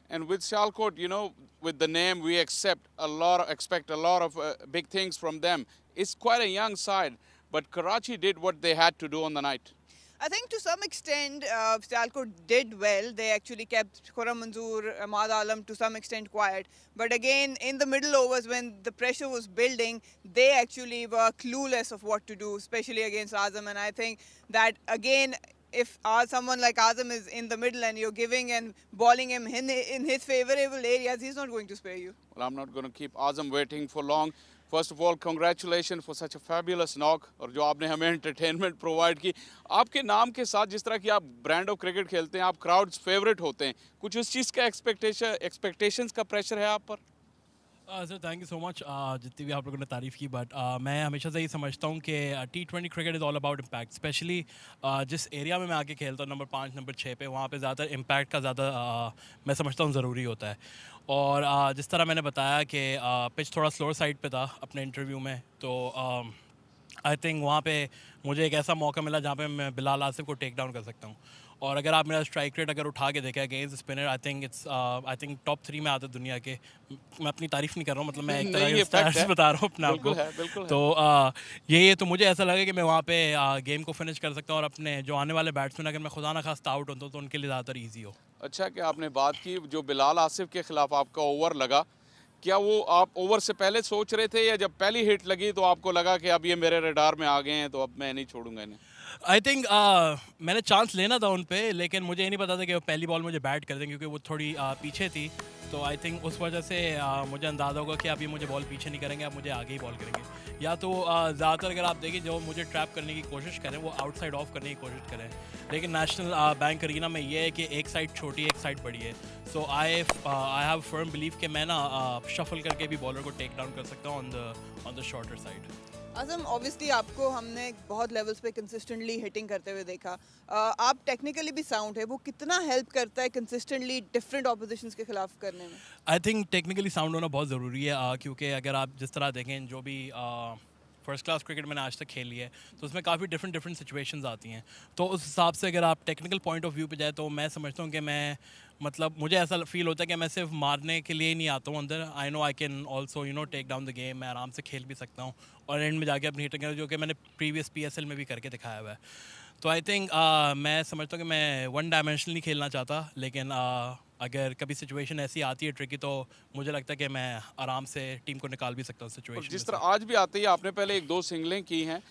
And with Sialkot, you know, with the name, we expect a lot of big things from them. It's quite a young side, but Karachi did what they had to do on the night. I think to some extent, Sialkot did well. They actually kept Khurram Manzoor, Ahmad Alam to some extent quiet. But again, in the middle overs, when the pressure was building, they actually were clueless of what to do, especially against Azam. And I think that, again, if someone like Azam is in the middle and you're giving and bowling him in his favourable areas, he's not going to spare you. Well, I'm not going to keep Azam waiting for long. First of all, congratulations for such a fabulous knock और जो आपने हमें entertainment provide की. आपके नाम के साथ जिस तरह की आप brand of cricket खेलते हैं, आप crowds favorite होते हैं. कुछ उस चीज़ का expectations का pressure है आप पर? Sir thank you so much जितनी भी आप लोगों ने तारीफ़ की बट मैं हमेशा से ही समझता हूँ कि T20 cricket is all about impact specially जिस एरिया में मैं आके खेलता हूँ नंबर 5 नंबर 6 पे वहाँ पे ज़्यादा इम्पैक्ट का ज़्यादा मैं समझता हूँ ज़रूरी होता है और जिस तरह मैंने बताया कि पिच थोड़ा स्लोअर साइड पे था अपने इंटरव्यू में तो आई थिंक वहाँ पे मुझे एक ऐसा मौका मिला जहाँ पे मैं बिलाल आसिफ को टेक डाउन कर सकता हूँ और अगर आप मेरा स्ट्राइक रेट अगर उठा के देखें against spinner I think top 3 में आता दुनिया के मैं अपनी तारीफ नहीं कर रहा हूँ मतलब मैं एक तरह के स्टैट्स बता रहा हूँ अपने आप को तो ये तो मुझे ऐसा लगा कि मैं वहाँ पे गेम को फिनिश कर सकता हूँ और अपने जो आने वाले बैट्समैन अगर मैं खुदा ना खास्ता आउट होता तो उनके लिए ज़्यादातर ईजी हो. अच्छा कि आपने बात की जो बिलाल आसिफ के खिलाफ आपका ओवर लगा क्या वो आप ओवर से पहले सोच रहे थे या जब पहली हिट लगी तो आपको लगा कि अब ये मेरे रडार में आ गए हैं तो अब मैं नहीं छोड़ूंगा इन्हें? आई थिंक मैंने चांस लेना था उन पे लेकिन मुझे ये नहीं पता था कि वो पहली बॉल मुझे बैट कर दें क्योंकि वो थोड़ी पीछे थी तो आई थिंक उस वजह से मुझे अंदाज़ा होगा कि आप ये मुझे बॉल पीछे नहीं करेंगे आप मुझे आगे ही बॉल करेंगे या तो ज़्यादातर अगर आप देखें जो मुझे ट्रैप करने की कोशिश करें वो आउटसाइड ऑफ करने की कोशिश करें लेकिन नेशनल बैंक अरीना में ये है कि एक साइड छोटी है एक साइड बड़ी है सो आई हैव फर्म बिलीव कि मैं ना शफल करके भी बॉलर को टेक डाउन कर सकता हूँ on the shorter side. Azam obviously आपको हमने बहुत लेवल्स पे कंसिस्टेंटली हिटिंग करते हुए देखा आप टेक्निकली भी साउंड है वो कितना हेल्प करता है कंसिस्टेंटली डिफरेंट ऑपोजिशंस के खिलाफ करने में? आई थिंक टेक्निकली साउंड होना बहुत ज़रूरी है क्योंकि अगर आप जिस तरह देखें जो भी फर्स्ट क्लास क्रिकेट मैंने आज तक खेली है तो उसमें काफ़ी डिफरेंट सिचुएशंस आती हैं तो उस हिसाब से अगर आप टेक्निकल पॉइंट ऑफ व्यू पे जाए तो मैं समझता हूँ कि मैं मतलब मुझे ऐसा फील होता है कि मैं सिर्फ मारने के लिए ही नहीं आता हूँ अंदर I know I can also take down the game मैं आराम से खेल भी सकता हूँ और एंड में जाके अपनी हिटिंग जो कि मैंने प्रीवियस PSL में भी करके दिखाया हुआ है तो आई थिंक मैं समझता हूँ कि मैं वन डायमेंशनल नहीं खेलना चाहता लेकिन अगर कभी सिचुएशन ऐसी आती है ट्रिकी तो मुझे लगता है कि मैं आराम से टीम को निकाल भी सकता हूँ सिचुएशन जिस तरह आज भी आती है आपने पहले 1-2 सिंगलें की हैं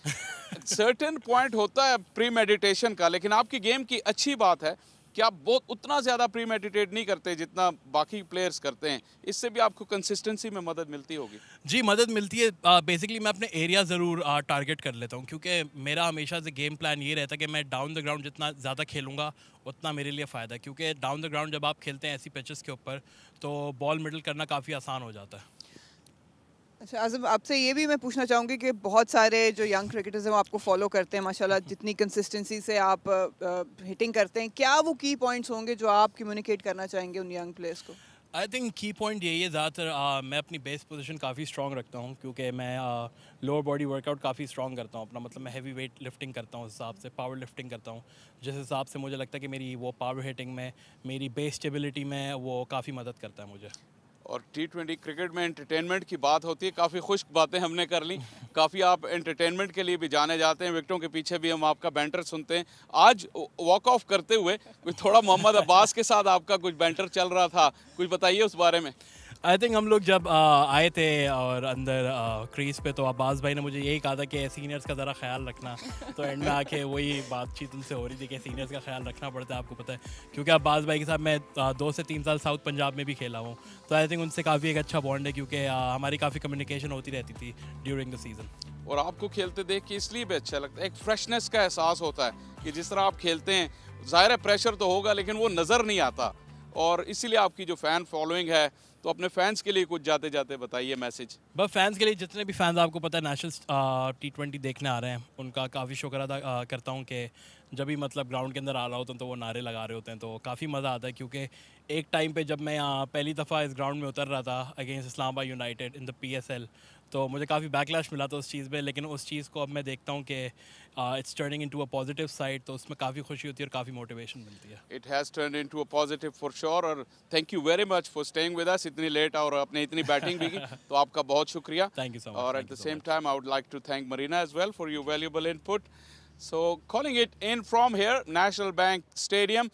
सर्टेन पॉइंट होता है प्री मेडिटेशन का लेकिन आपकी गेम की अच्छी बात है कि आप बहुत उतना ज़्यादा प्री मेडिटेट नहीं करते जितना बाकी प्लेयर्स करते हैं इससे भी आपको कंसिस्टेंसी में मदद मिलती होगी. जी मदद मिलती है बेसिकली मैं अपने एरिया ज़रूर टारगेट कर लेता हूँ क्योंकि मेरा हमेशा से गेम प्लान ये रहता है कि मैं डाउन द ग्राउंड जितना ज़्यादा खेलूँगा उतना मेरे लिए फ़ायदा है क्योंकि डाउन द ग्राउंड जब आप खेलते हैं ऐसी पिचेस के ऊपर तो बॉल मिडल करना काफ़ी आसान हो जाता है. अच्छा आज़म आपसे ये भी मैं पूछना चाहूँगी कि बहुत सारे जो यंग क्रिकेटर्स हैं वो आपको फॉलो करते हैं माशाल्लाह जितनी कंसिस्टेंसी से आप हिटिंग करते हैं क्या वो की पॉइंट्स होंगे जो आप कम्युनिकेट करना चाहेंगे उन यंग प्लेयर्स को? आई थिंक की पॉइंट यही है ज़्यादातर मैं अपनी बेस पोजीशन काफ़ी स्ट्रॉन्ग रखता हूँ क्योंकि मैं लोअर बॉडी वर्कआउट काफ़ी स्ट्रॉन्ग करता हूँ अपना मतलब मैं हैवी वेट लिफ्टिंग करता हूँ उस हिसाब से पावर लिफ्टिंग करता हूँ जिस हिसाब से मुझे लगता है कि मेरी वो पावर हिटिंग में मेरी बेस स्टेबिलिटी में वो काफ़ी मदद करता है मुझे। और T20 क्रिकेट में एंटरटेनमेंट की बात होती है, काफ़ी खुश्क बातें हमने कर ली, काफ़ी आप एंटरटेनमेंट के लिए भी जाने जाते हैं, विकेटों के पीछे भी हम आपका बैंटर सुनते हैं। आज वॉक ऑफ करते हुए कोई थोड़ा मोहम्मद अब्बास के साथ आपका कुछ बैंटर चल रहा था, कुछ बताइए उस बारे में। आई थिंक हम लोग जब आए थे और अंदर क्रीज पे तो अब्बास भाई ने मुझे यही कहा था कि सीनियर्स का ज़रा ख्याल रखना, तो एंड में आके वही बातचीत उनसे हो रही थी कि सीनियर्स का ख्याल रखना पड़ता है, आपको पता है क्योंकि अब्बास भाई के साथ मैं 2 से 3 साल साउथ पंजाब में भी खेला हूँ, तो आई थिंक उनसे काफ़ी एक अच्छा बॉन्ड है क्योंकि हमारी काफ़ी कम्युनिकेशन होती रहती थी ड्यूरिंग द सीज़न। और आपको खेलते देख के इसलिए भी अच्छा लगता है, एक फ्रेशनेस का एहसास होता है कि जिस तरह आप खेलते हैं, ज़ाहिर है प्रेशर तो होगा लेकिन वो नज़र नहीं आता, और इसीलिए आपकी जो फ़ैन फॉलोइंग है, तो अपने फैंस के लिए कुछ जाते जाते बताइए मैसेज। बस फैंस के लिए जितने भी फैंस आपको पता है नेशनल T20 देखने आ रहे हैं उनका काफ़ी शुक्र अदा करता हूँ कि जब भी मतलब ग्राउंड के अंदर आ रहा होता हूँ तो वो नारे लगा रहे होते हैं, तो काफ़ी मज़ा आता है क्योंकि एक टाइम पे जब मैं यहाँ पहली दफ़ा इस ग्राउंड में उतर रहा था against Islamabad United in the PSL, तो मुझे काफ़ी बैकलैश मिला था उस चीज़ पे, लेकिन उस चीज़ को अब मैं देखता हूँ कि it's turning into a positive side, तो उसमें काफ़ी खुशी होती है और काफ़ी मोटिवेशन मिलती है। It has turned into a positive for sure, और thank you very much for staying with us इतनी लेट और आपने इतनी बैटिंग भी की, तो आपका बहुत शुक्रिया। Thank you so much. और at the same time I would like to thank Marina as well for your valuable input. So calling it in from here, National Bank Stadium.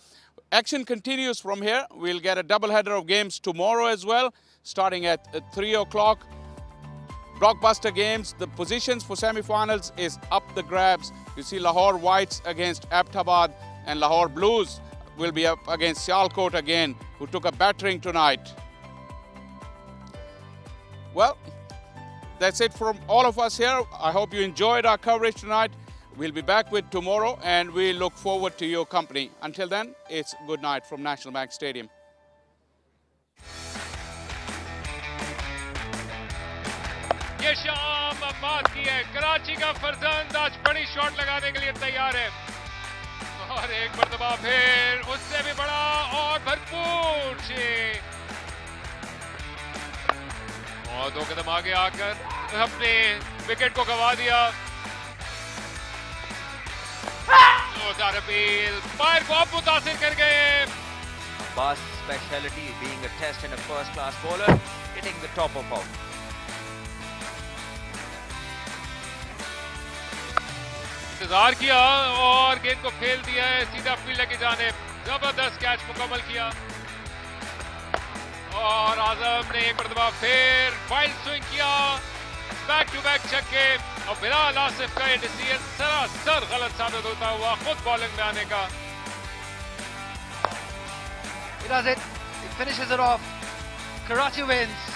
Action continues from here. We'll get a double header of games tomorrow as well, starting at 3 o'clock. Blockbuster games. The positions for semi-finals is up the grabs. You see Lahore Whites against Abbottabad, and Lahore Blues will be up against Sialkot again, who took a battering tonight. Well, that's it from all of us here. I hope you enjoyed our coverage tonight. We'll be back with tomorrow, and we look forward to your company. Until then, it's good night from National Bank Stadium. ये शाम अब्बास की है, कराची का फरजंद आज बड़ी shot लगाने के लिए तैयार है, और एक मरतबा फिर उससे भी बड़ा और भरपूर छे, और 2 कदम आगे आकर अपने विकेट को गंवा दिया। फायर को अब मुतासिर कर गए। Abbas' speciality being a test and a first-class bowler, hitting the top of off. इंतजार किया और गेंद को खेल दिया है सीधा फील्डर की जानिब, जबरदस्त कैच मुकम्मल किया, और आजम ने एक मरतबा फिर वाइल्ड स्विंग किया, बैक टू बैक छक्के, और बिलाल आसिफ का ये डिसीजन सरासर गलत साबित होता हुआ खुद बॉलिंग में आने का। He does it. He finishes it off. Karachi wins.